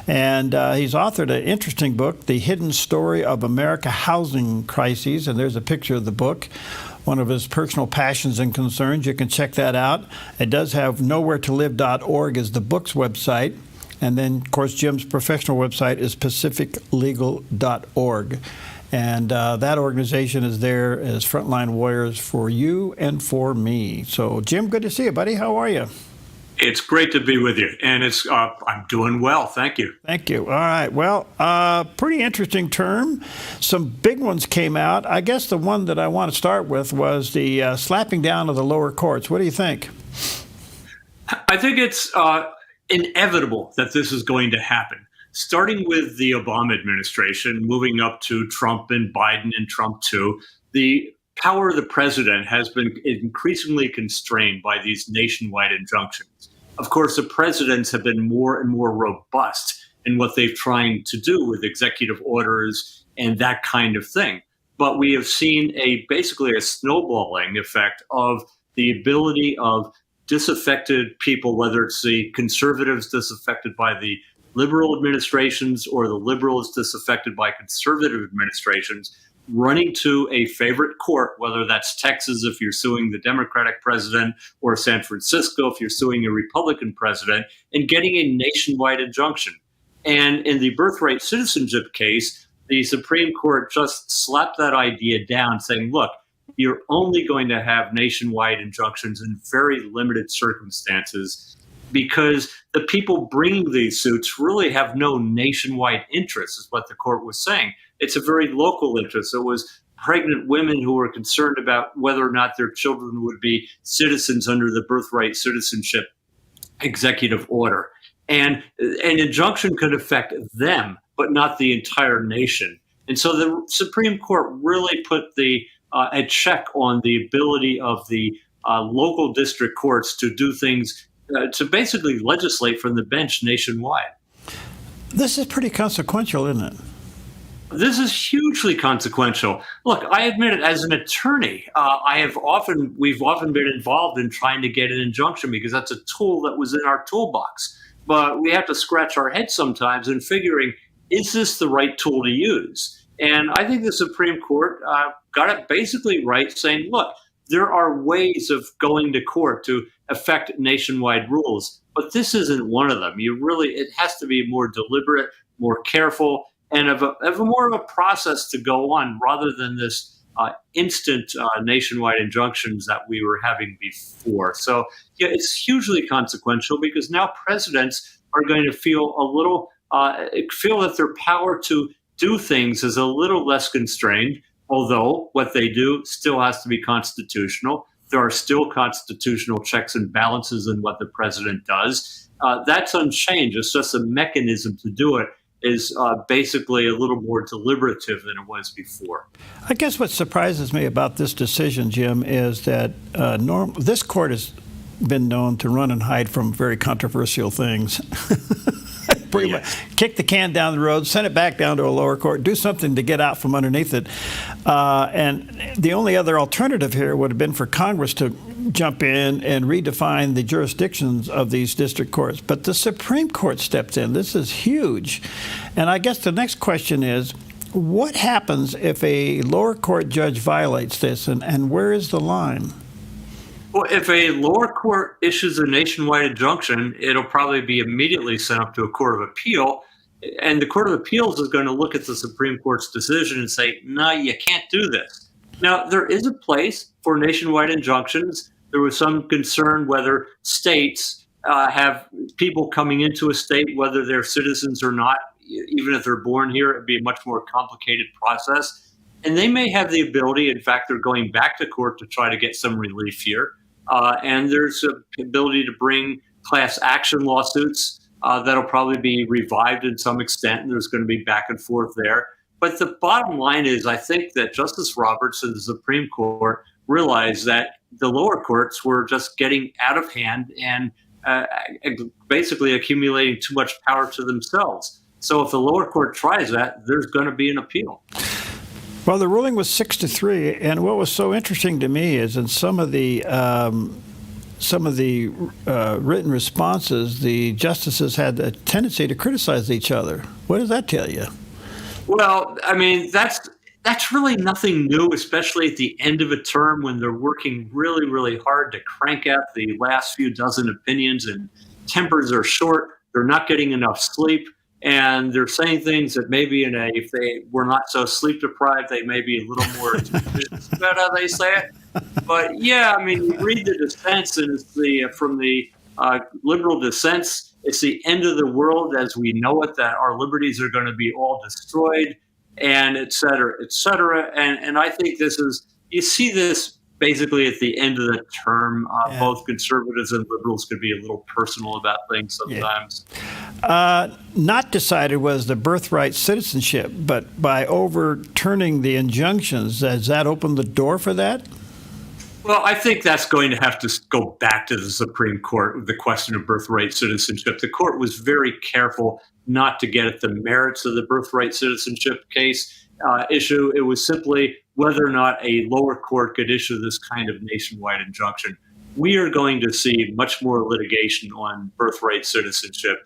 and he's authored an interesting book, The Hidden Story of America Housing Crises, and there's a picture of the book. One of his personal passions and concerns. You can check that out. It does have nowheretolive.org is the book's website. And then, of course, Jim's professional website is pacificlegal.org. And that organization is there as frontline warriors for you and for me. So, Jim, good to see you, buddy. How are you? It's great to be with you, and it's I'm doing well. Thank you. Thank you. All right. Well, pretty interesting term. Some big ones came out. I guess the one that I want to start with was the slapping down of the lower courts. What do you think? I think it's inevitable that this is going to happen, starting with the Obama administration, moving up to Trump and Biden and Trump too. The power of the president has been increasingly constrained by these nationwide injunctions. Of course, the presidents have been more and more robust in what they've trying to do with executive orders and that kind of thing. But we have seen basically a snowballing effect of the ability of disaffected people, whether it's the conservatives disaffected by the liberal administrations or the liberals disaffected by conservative administrations, running to a favorite court, whether that's Texas if you're suing the Democratic president, or San Francisco if you're suing a Republican president, and getting a nationwide injunction. And in the birthright citizenship case, the Supreme Court just slapped that idea down, saying, look, you're only going to have nationwide injunctions in very limited circumstances, because the people bringing these suits really have no nationwide interest, is what the court was saying. It's a very local interest. It was pregnant women who were concerned about whether or not their children would be citizens under the birthright citizenship executive order. And an injunction could affect them, but not the entire nation. And so the Supreme Court really put a check on the ability of the local district courts to do things, to basically legislate from the bench nationwide. This is pretty consequential, isn't it? This is hugely consequential. Look, I admit it, as an attorney, we've often been involved in trying to get an injunction because that's a tool that was in our toolbox. But we have to scratch our heads sometimes in figuring, is this the right tool to use? And I think the Supreme Court got it basically right, saying, look, there are ways of going to court to affect nationwide rules, but this isn't one of them. It has to be more deliberate, more careful. and of a more of a process to go on rather than this instant nationwide injunctions that we were having before. So yeah, it's hugely consequential because now presidents are going to feel a little, feel that their power to do things is a little less constrained, although what they do still has to be constitutional. There are still constitutional checks and balances in what the president does. That's unchanged. It's just a mechanism to do it is basically a little more deliberative than it was before. I guess what surprises me about this decision, Jim, is that this court has been known to run and hide from very controversial things. Pretty much kick the can down the road, send it back down to a lower court, do something to get out from underneath it. And the only other alternative here would have been for Congress to jump in and redefine the jurisdictions of these district courts. But the Supreme Court stepped in. This is huge. And I guess the next question is, what happens if a lower court judge violates this, and where is the line? Well, if a lower court issues a nationwide injunction, it'll probably be immediately sent up to a court of appeal. And the Court of Appeals is going to look at the Supreme Court's decision and say, no, you can't do this. Now, there is a place for nationwide injunctions. There was some concern whether states have people coming into a state, whether they're citizens or not, even if they're born here, it'd be a much more complicated process. And they may have the ability, in fact, they're going back to court to try to get some relief here. And there's an ability to bring class action lawsuits that'll probably be revived in some extent. And there's going to be back and forth there. But the bottom line is, I think that Justice Roberts and the Supreme Court realized that the lower courts were just getting out of hand and basically accumulating too much power to themselves. So if the lower court tries that, there's going to be an appeal. Well, the ruling was 6-3, and what was so interesting to me is in some of the written responses, the justices had a tendency to criticize each other. What does that tell you? Well, I mean, that's really nothing new, especially at the end of a term when they're working really, really hard to crank out the last few dozen opinions and tempers are short. They're not getting enough sleep. And they're saying things that maybe if they were not so sleep deprived, they may be a little more about how they say it. But yeah, I mean, you read the dissents, and it's from the liberal dissents, it's the end of the world as we know it, that our liberties are going to be all destroyed, and et cetera, et cetera. And I think you see this basically at the end of the term. Both conservatives and liberals could be a little personal about things sometimes. Not decided was the birthright citizenship, but by overturning the injunctions, has that opened the door for that? Well, I think that's going to have to go back to the Supreme Court with the question of birthright citizenship. The court was very careful not to get at the merits of the birthright citizenship case issue. It was simply whether or not a lower court could issue this kind of nationwide injunction. We are going to see much more litigation on birthright citizenship.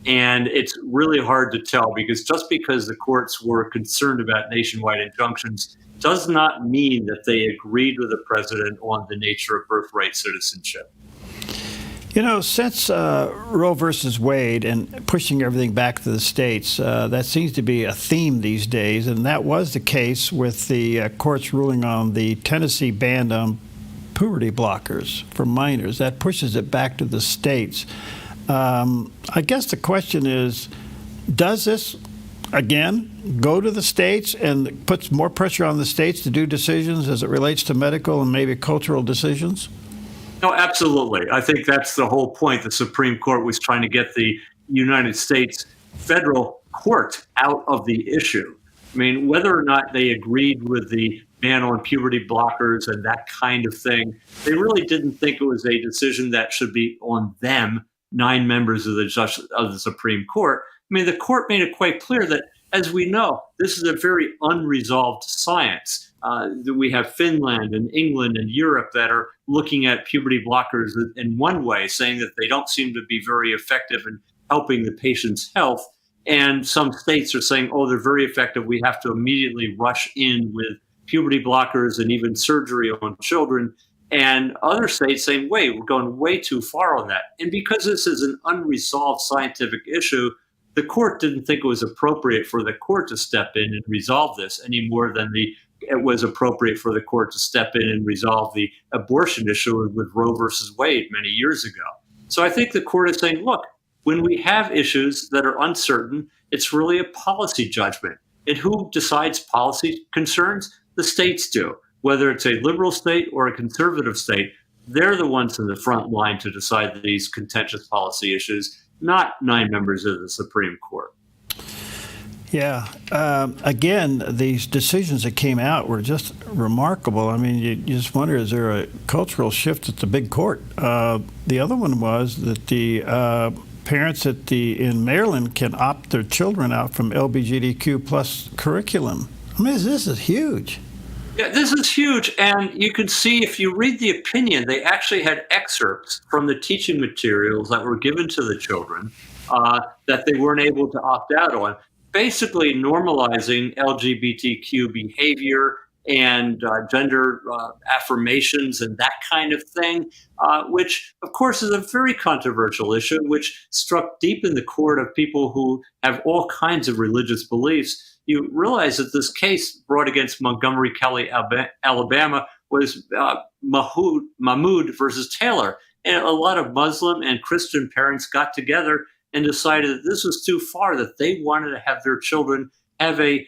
And it's really hard to tell because just because the courts were concerned about nationwide injunctions does not mean that they agreed with the president on the nature of birthright citizenship. You know, since Roe versus Wade and pushing everything back to the states, that seems to be a theme these days, and that was the case with the court's ruling on the Tennessee ban on puberty blockers for minors. That pushes it back to the states. I guess the question is, does this, again, go to the states and puts more pressure on the states to do decisions as it relates to medical and maybe cultural decisions? No, absolutely. I think that's the whole point. The Supreme Court was trying to get the United States federal court out of the issue. I mean, whether or not they agreed with the ban on puberty blockers and that kind of thing, they really didn't think it was a decision that should be on them, 9 members of the Supreme Court. I mean, the court made it quite clear that, as we know, this is a very unresolved science. We have Finland and England and Europe that are looking at puberty blockers in one way, saying that they don't seem to be very effective in helping the patient's health. And some states are saying, oh, they're very effective. We have to immediately rush in with puberty blockers and even surgery on children. And other states saying, wait, we're going way too far on that. And because this is an unresolved scientific issue, the court didn't think it was appropriate for the court to step in and resolve this any more than it was appropriate for the court to step in and resolve the abortion issue with Roe versus Wade many years ago. So I think the court is saying, look, when we have issues that are uncertain, it's really a policy judgment. And who decides policy concerns? The states do. Whether it's a liberal state or a conservative state, they're the ones in the front line to decide these contentious policy issues, not 9 members of the Supreme Court. Yeah. Again, these decisions that came out were just remarkable. I mean, you just wonder, is there a cultural shift at the big court? The other one was that the parents in Maryland can opt their children out from LGBTQ plus curriculum. I mean, this is huge. Yeah, this is huge. And you can see, if you read the opinion, they actually had excerpts from the teaching materials that were given to the children that they weren't able to opt out on, basically normalizing LGBTQ behavior and gender affirmations and that kind of thing, which, of course, is a very controversial issue, which struck deep in the court of people who have all kinds of religious beliefs. You realize that this case brought against Montgomery County, Alabama, was Mahmoud versus Taylor. And a lot of Muslim and Christian parents got together and decided that this was too far, that they wanted to have their children have an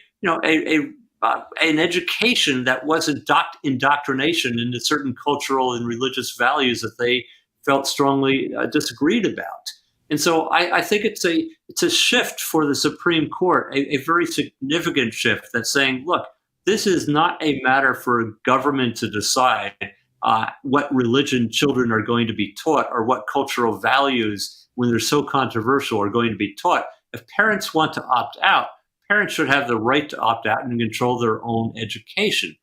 education that wasn't indoctrination into certain cultural and religious values that they felt strongly disagreed about. And so I think it's a shift for the Supreme Court, a very significant shift that's saying, look, this is not a matter for government to decide what religion children are going to be taught or what cultural values, when they're so controversial, are going to be taught. If parents want to opt out, parents should have the right to opt out and control their own education.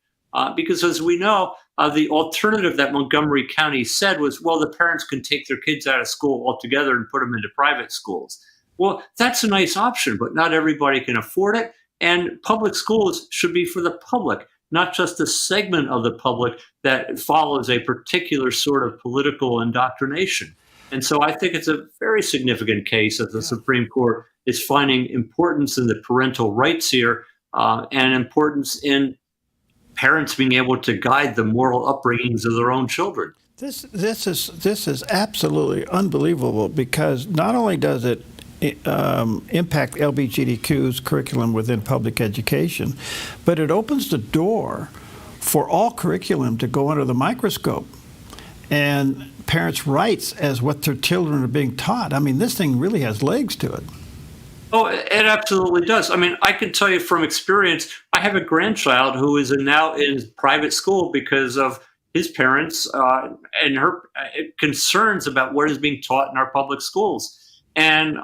Because as we know, the alternative that Montgomery County said was, well, the parents can take their kids out of school altogether and put them into private schools. Well, that's a nice option, but not everybody can afford it. And public schools should be for the public, not just a segment of the public that follows a particular sort of political indoctrination. And so I think it's a very significant case that the Supreme Court is finding importance in the parental rights here and importance in parents being able to guide the moral upbringings of their own children. This is absolutely unbelievable, because not only does it impact LGBTQ's curriculum within public education, but it opens the door for all curriculum to go under the microscope and parents' rights as what their children are being taught. I mean, this thing really has legs to it. Oh, it absolutely does. I mean, I can tell you from experience, I have a grandchild who is now in private school because of his parents and her concerns about what is being taught in our public schools. And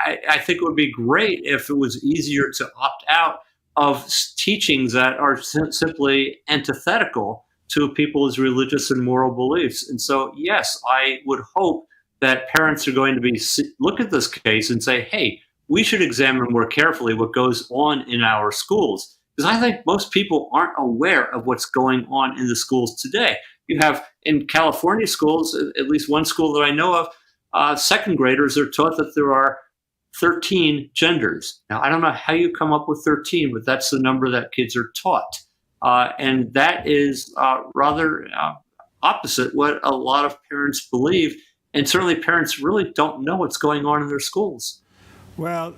I think it would be great if it was easier to opt out of teachings that are simply antithetical to people's religious and moral beliefs. And so, yes, I would hope that parents are going to look at this case and say, hey, we should examine more carefully what goes on in our schools. Because I think most people aren't aware of what's going on in the schools today. You have in California schools, at least one school that I know of, second graders are taught that there are 13 genders. Now, I don't know how you come up with 13, but that's the number that kids are taught. And that is rather opposite what a lot of parents believe. And certainly parents really don't know what's going on in their schools. Well,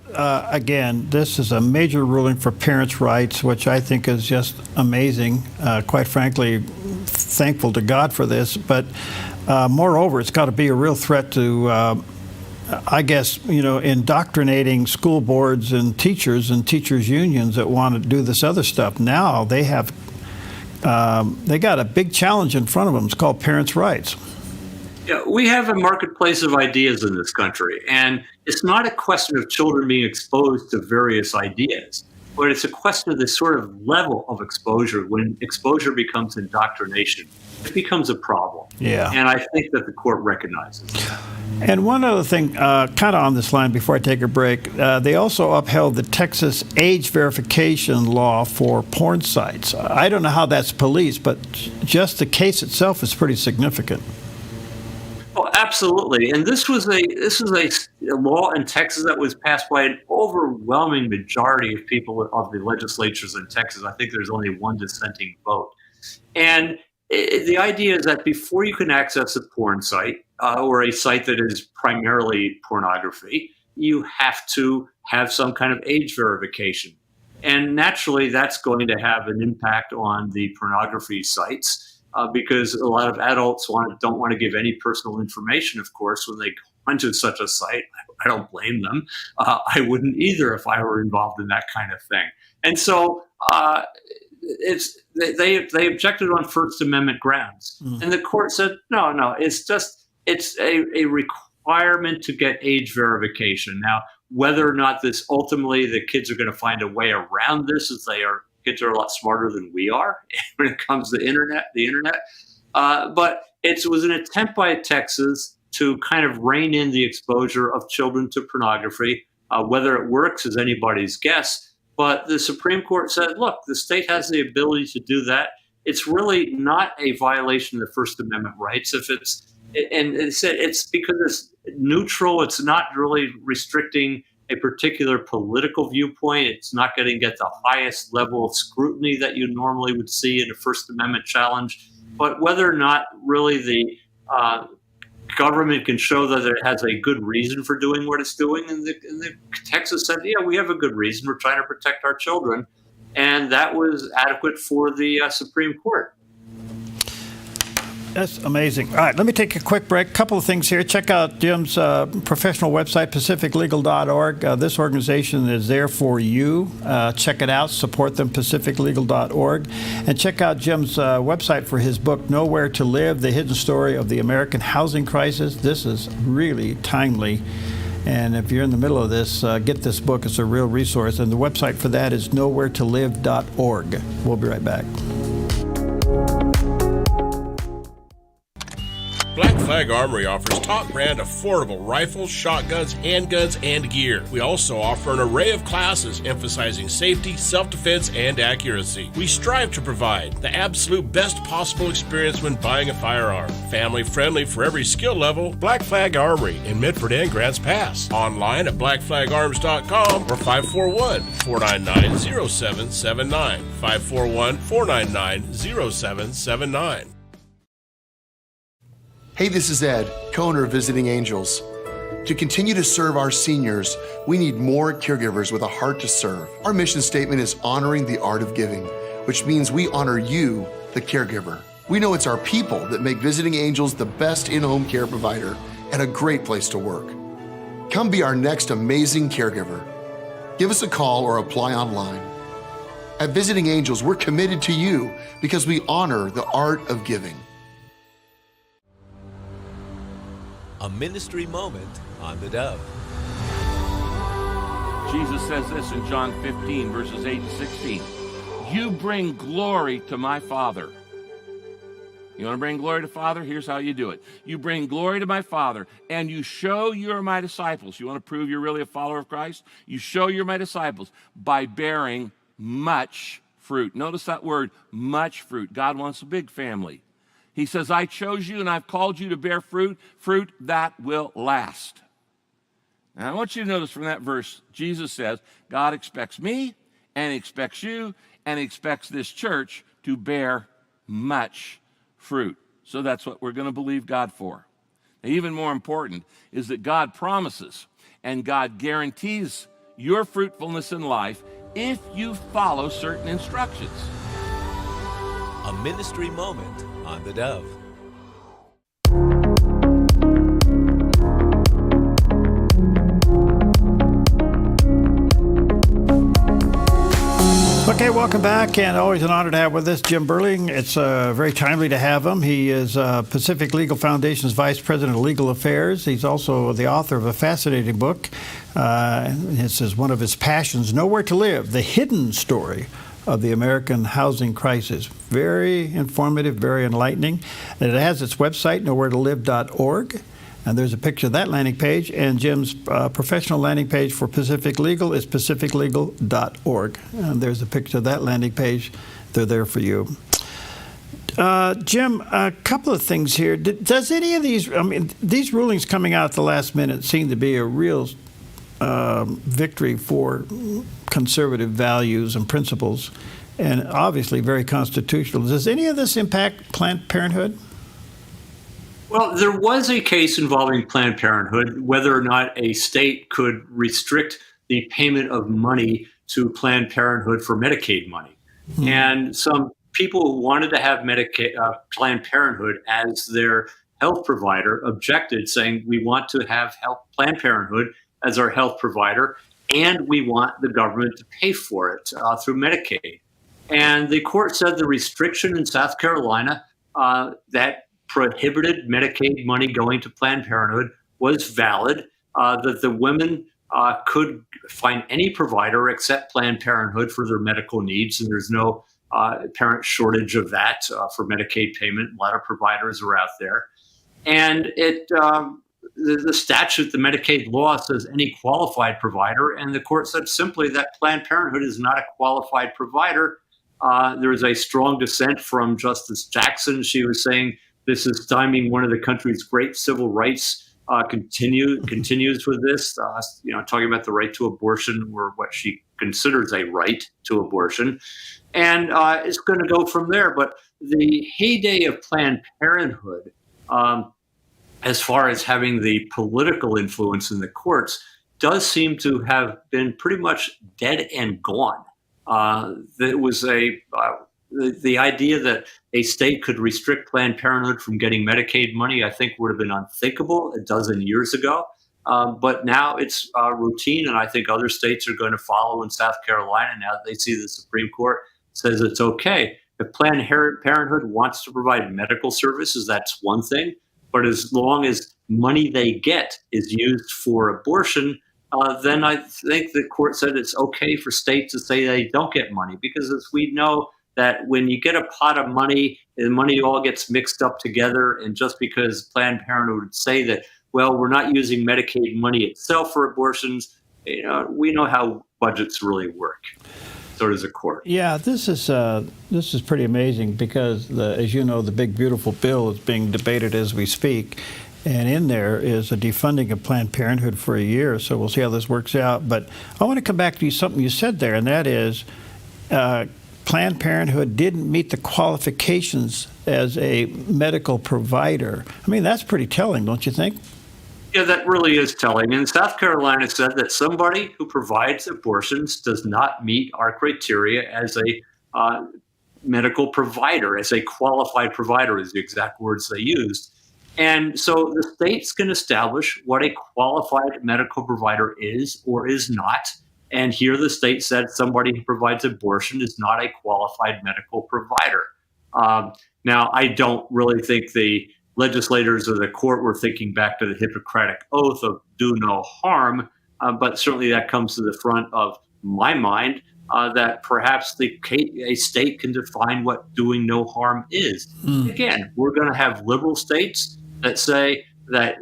again, this is a major ruling for parents' rights, which I think is just amazing. Quite frankly, thankful to God for this. But moreover, it's got to be a real threat to, I guess, indoctrinating school boards and teachers unions that want to do this other stuff. Now they got a big challenge in front of them. It's called parents' rights. Yeah, we have a marketplace of ideas in this country, and it's not a question of children being exposed to various ideas, but it's a question of the sort of level of exposure. When exposure becomes indoctrination, it becomes a problem. Yeah. And I think that the court recognizes that. And one other thing, kind of on this line before I take a break, they also upheld the Texas age verification law for porn sites. I don't know how that's policed, but just the case itself is pretty significant. Oh, Absolutely, and this was a law in Texas that was passed by an overwhelming majority of people of the legislatures in Texas. I think there's only one dissenting vote, and the idea is that before you can access a porn site or a site that is primarily pornography, you have to have some kind of age verification, and naturally, that's going to have an impact on the pornography sites. Because a lot of adults don't want to give any personal information, of course, when they go onto such a site. I don't blame them. I wouldn't either if I were involved in that kind of thing. And so they objected on First Amendment grounds. And the court said, no, it's a requirement to get age verification. Now, whether or not this ultimately the kids are going to find a way around this, as kids are a lot smarter than we are when it comes to the internet. But it was an attempt by Texas to kind of rein in the exposure of children to pornography. Whether it works is anybody's guess. But the Supreme Court said, look, the state has the ability to do that. It's really not a violation of the First Amendment rights. And it said it's because it's neutral. It's not really restricting a particular political viewpoint. It's not going to get the highest level of scrutiny that you normally would see in a First Amendment challenge. But whether or not really the government can show that it has a good reason for doing what it's doing, and the Texas said, yeah, we have a good reason. We're trying to protect our children. And that was adequate for the Supreme Court. That's amazing. All right, let me take a quick break. A couple of things here. Check out Jim's professional website, pacificlegal.org. This organization is there for you. Check it out. Support them, pacificlegal.org. And check out Jim's website for his book, Nowhere to Live, The Hidden Story of the American Housing Crisis. This is really timely. And if you're in the middle of this, get this book. It's a real resource. And the website for that is nowheretolive.org. We'll be right back. Black Flag Armory offers top brand affordable rifles, shotguns, handguns, and gear. We also offer an array of classes emphasizing safety, self-defense, and accuracy. We strive to provide the absolute best possible experience when buying a firearm. Family friendly for every skill level, Black Flag Armory in Midford and Grants Pass. Online at blackflagarms.com or 541-499-0779. 541-499-0779. Hey, this is Ed, co-owner of Visiting Angels. To continue to serve our seniors, we need more caregivers with a heart to serve. Our mission statement is honoring the art of giving, which means we honor you, the caregiver. We know it's our people that make Visiting Angels the best in-home care provider and a great place to work. Come be our next amazing caregiver. Give us a call or apply online. At Visiting Angels, we're committed to you because we honor the art of giving. A ministry moment on the Dove. Jesus says this in John 15, verses 8 and 16. You bring glory to my Father. You want to bring glory to Father? Here's how you do it. You bring glory to my Father, and you show you're my disciples. You want to prove you're really a follower of Christ? You show you're my disciples by bearing much fruit. Notice that word, much fruit. God wants a big family. He says, I chose you and I've called you to bear fruit that will last. Now, I want you to notice from that verse, Jesus says, God expects me and he expects you and he expects this church to bear much fruit. So that's what we're going to believe God for. Now, even more important is that God promises and God guarantees your fruitfulness in life if you follow certain instructions. A ministry moment on the Dove. Okay, welcome back, and always an honor to have with us Jim Burling. It's very timely to have him. He is Pacific Legal Foundation's Vice President of Legal Affairs. He's also the author of a fascinating book. This is one of his passions, Nowhere to Live, The Hidden Story of the American Housing Crisis. Very informative, very enlightening. And it has its website, nowheretolive.org. And there's a picture of that landing page. And Jim's professional landing page for Pacific Legal is pacificlegal.org. And there's a picture of that landing page. They're there for you. Jim, a couple of things here. Does any of these, I mean, these rulings coming out at the last minute seem to be a real victory for conservative values and principles, and obviously very constitutional. Does any of this impact Planned Parenthood? Well, there was a case involving Planned Parenthood, whether or not a state could restrict the payment of money to Planned Parenthood for Medicaid money. And some people who wanted to have Planned Parenthood as their health provider objected, saying, we want to have Planned Parenthood as our health provider, and we want the government to pay for it through Medicaid. And the court said the restriction in South Carolina that prohibited Medicaid money going to Planned Parenthood was valid, that the women could find any provider except Planned Parenthood for their medical needs, and there's no apparent shortage of that for Medicaid payment. A lot of providers are out there. And the statute, the Medicaid law, says any qualified provider, and the court said simply that Planned Parenthood is not a qualified provider. There was a strong dissent from Justice Jackson. She was saying this is stymieing one of the country's great civil rights. Continues with this, talking about the right to abortion, or what she considers a right to abortion, and it's going to go from there. But the heyday of Planned Parenthood, as far as having the political influence in the courts, does seem to have been pretty much dead and gone. There was the idea that a state could restrict Planned Parenthood from getting Medicaid money, I think, would have been unthinkable a dozen years ago. But now it's routine, and I think other states are going to follow in South Carolina now that they see the Supreme Court says it's okay. If Planned Parenthood wants to provide medical services, that's one thing. But as long as money they get is used for abortion, then I think the court said it's okay for states to say they don't get money, because as we know, that when you get a pot of money, the money all gets mixed up together. And just because Planned Parenthood would say that, well, we're not using Medicaid money itself for abortions, we know how budgets really work. So does a court. Yeah, this is pretty amazing, because as you know, the big beautiful bill is being debated as we speak. And in there is a defunding of Planned Parenthood for a year. So we'll see how this works out. But I want to come back to something you said there, and that is Planned Parenthood didn't meet the qualifications as a medical provider. I mean, that's pretty telling, don't you think? Yeah, that really is telling. And South Carolina said that somebody who provides abortions does not meet our criteria as a medical provider, as a qualified provider is the exact words they used. And so the states can establish what a qualified medical provider is or is not. And here the state said somebody who provides abortion is not a qualified medical provider. Now, I don't really think the legislators or the court were thinking back to the Hippocratic Oath of do no harm, but certainly that comes to the front of my mind, that perhaps a state can define what doing no harm is. Again, we're going to have liberal states that say that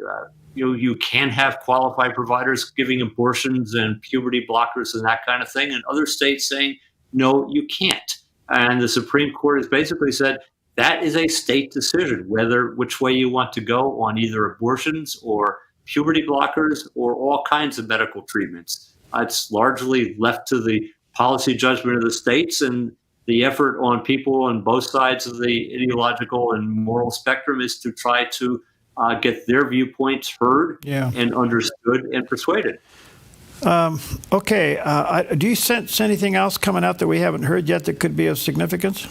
you can have qualified providers giving abortions and puberty blockers and that kind of thing, and other states saying, no, you can't. And the Supreme Court has basically said that is a state decision, which way you want to go on either abortions or puberty blockers or all kinds of medical treatments. It's largely left to the policy judgment of the states, and the effort on people on both sides of the ideological and moral spectrum is to try to get their viewpoints heard and understood and persuaded. Okay. Do you sense anything else coming out that we haven't heard yet that could be of significance?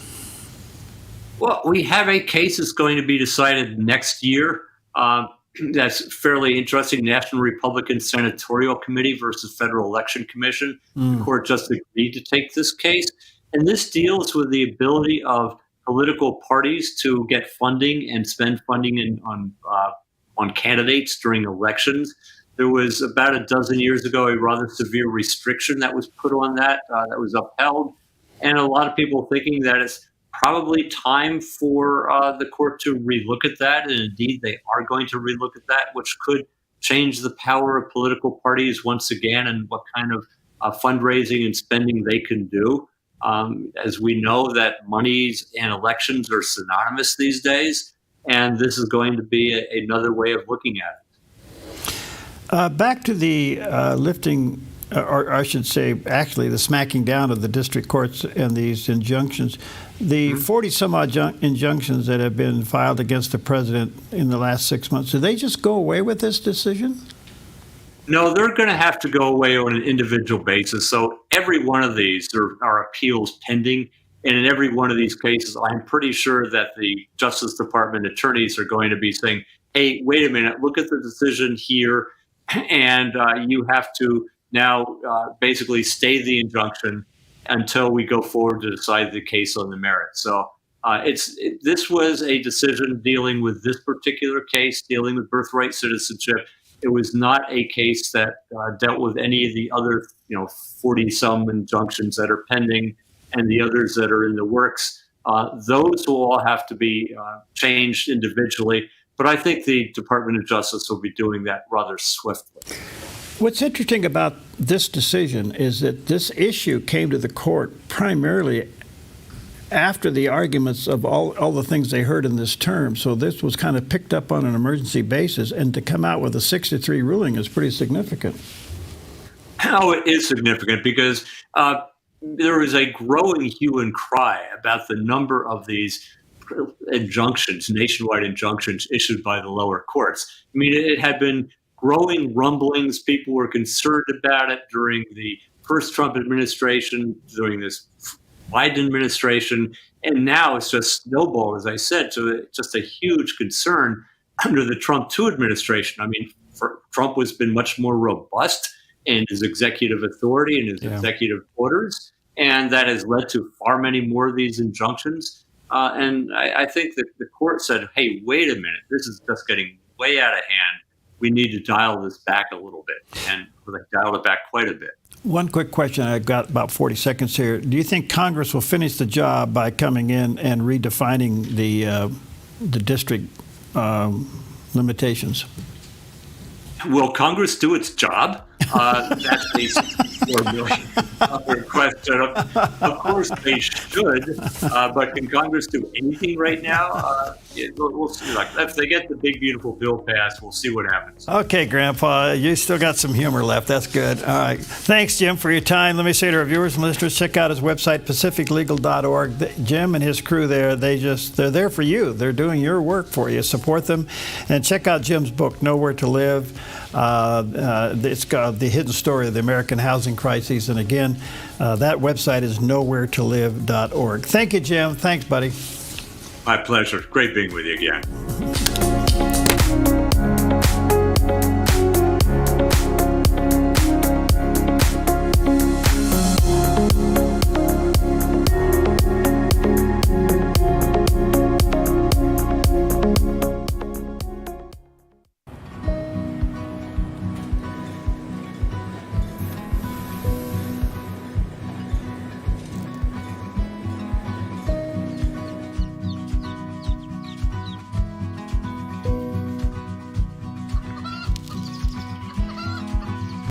Well, we have a case that's going to be decided next year. That's fairly interesting. National Republican Senatorial Committee versus Federal Election Commission. The court just agreed to take this case. And this deals with the ability of political parties to get funding and spend funding on candidates during elections. There was about a dozen years ago a rather severe restriction that was put on that was upheld. And a lot of people thinking that it's probably time for the court to relook at that. And indeed, they are going to relook at that, which could change the power of political parties once again and what kind of fundraising and spending they can do. as we know that monies and elections are synonymous these days, and this is going to be another way of looking at it. Back to the lifting, or I should say, actually, the smacking down of the district courts and these injunctions. The 40-some-odd injunctions that have been filed against the president in the last 6 months, do they just go away with this decision? No, they're going to have to go away on an individual basis. So every one of these, there are appeals pending. And in every one of these cases, I'm pretty sure that the Justice Department attorneys are going to be saying, hey, wait a minute, look at the decision here. And you have to now basically stay the injunction until we go forward to decide the case on the merits. So this was a decision dealing with this particular case, dealing with birthright citizenship. It was not a case that dealt with any of the other, 40-some injunctions that are pending and the others that are in the works. Those will all have to be changed individually. But I think the Department of Justice will be doing that rather swiftly. What's interesting about this decision is that this issue came to the court primarily after the arguments of all the things they heard in this term. So this was kind of picked up on an emergency basis, and to come out with a 6-3 ruling is pretty significant. Oh, it is significant because there is a growing hue and cry about the number of these injunctions, nationwide injunctions issued by the lower courts. I mean, it had been growing rumblings. People were concerned about it during the first Trump administration, during this Biden administration, and now it's just snowballed, as I said, to just a huge concern under the Trump 2 administration. I mean, Trump has been much more robust in his executive authority and his executive orders, and that has led to far many more of these injunctions. And I think that the court said, hey, wait a minute, this is just getting way out of hand. We need to dial this back a little bit, and they dialed it back quite a bit. One quick question. I've got about 40 seconds here. Do you think Congress will finish the job by coming in and redefining the district limitations? Will Congress do its job? That's a $64 million question. Of course they should, but can Congress do anything right now? We'll see. Like, if they get the big, beautiful bill passed, we'll see what happens. Okay, Grandpa, you still got some humor left. That's good. All right. Thanks, Jim, for your time. Let me say to our viewers and listeners, check out his website, pacificlegal.org. Jim and his crew there, they're there for you. They're doing your work for you. Support them. And check out Jim's book, Nowhere to Live. It's got the hidden story of the American housing crises. And again, that website is nowheretolive.org. Thank you, Jim. Thanks, buddy. My pleasure. Great being with you again.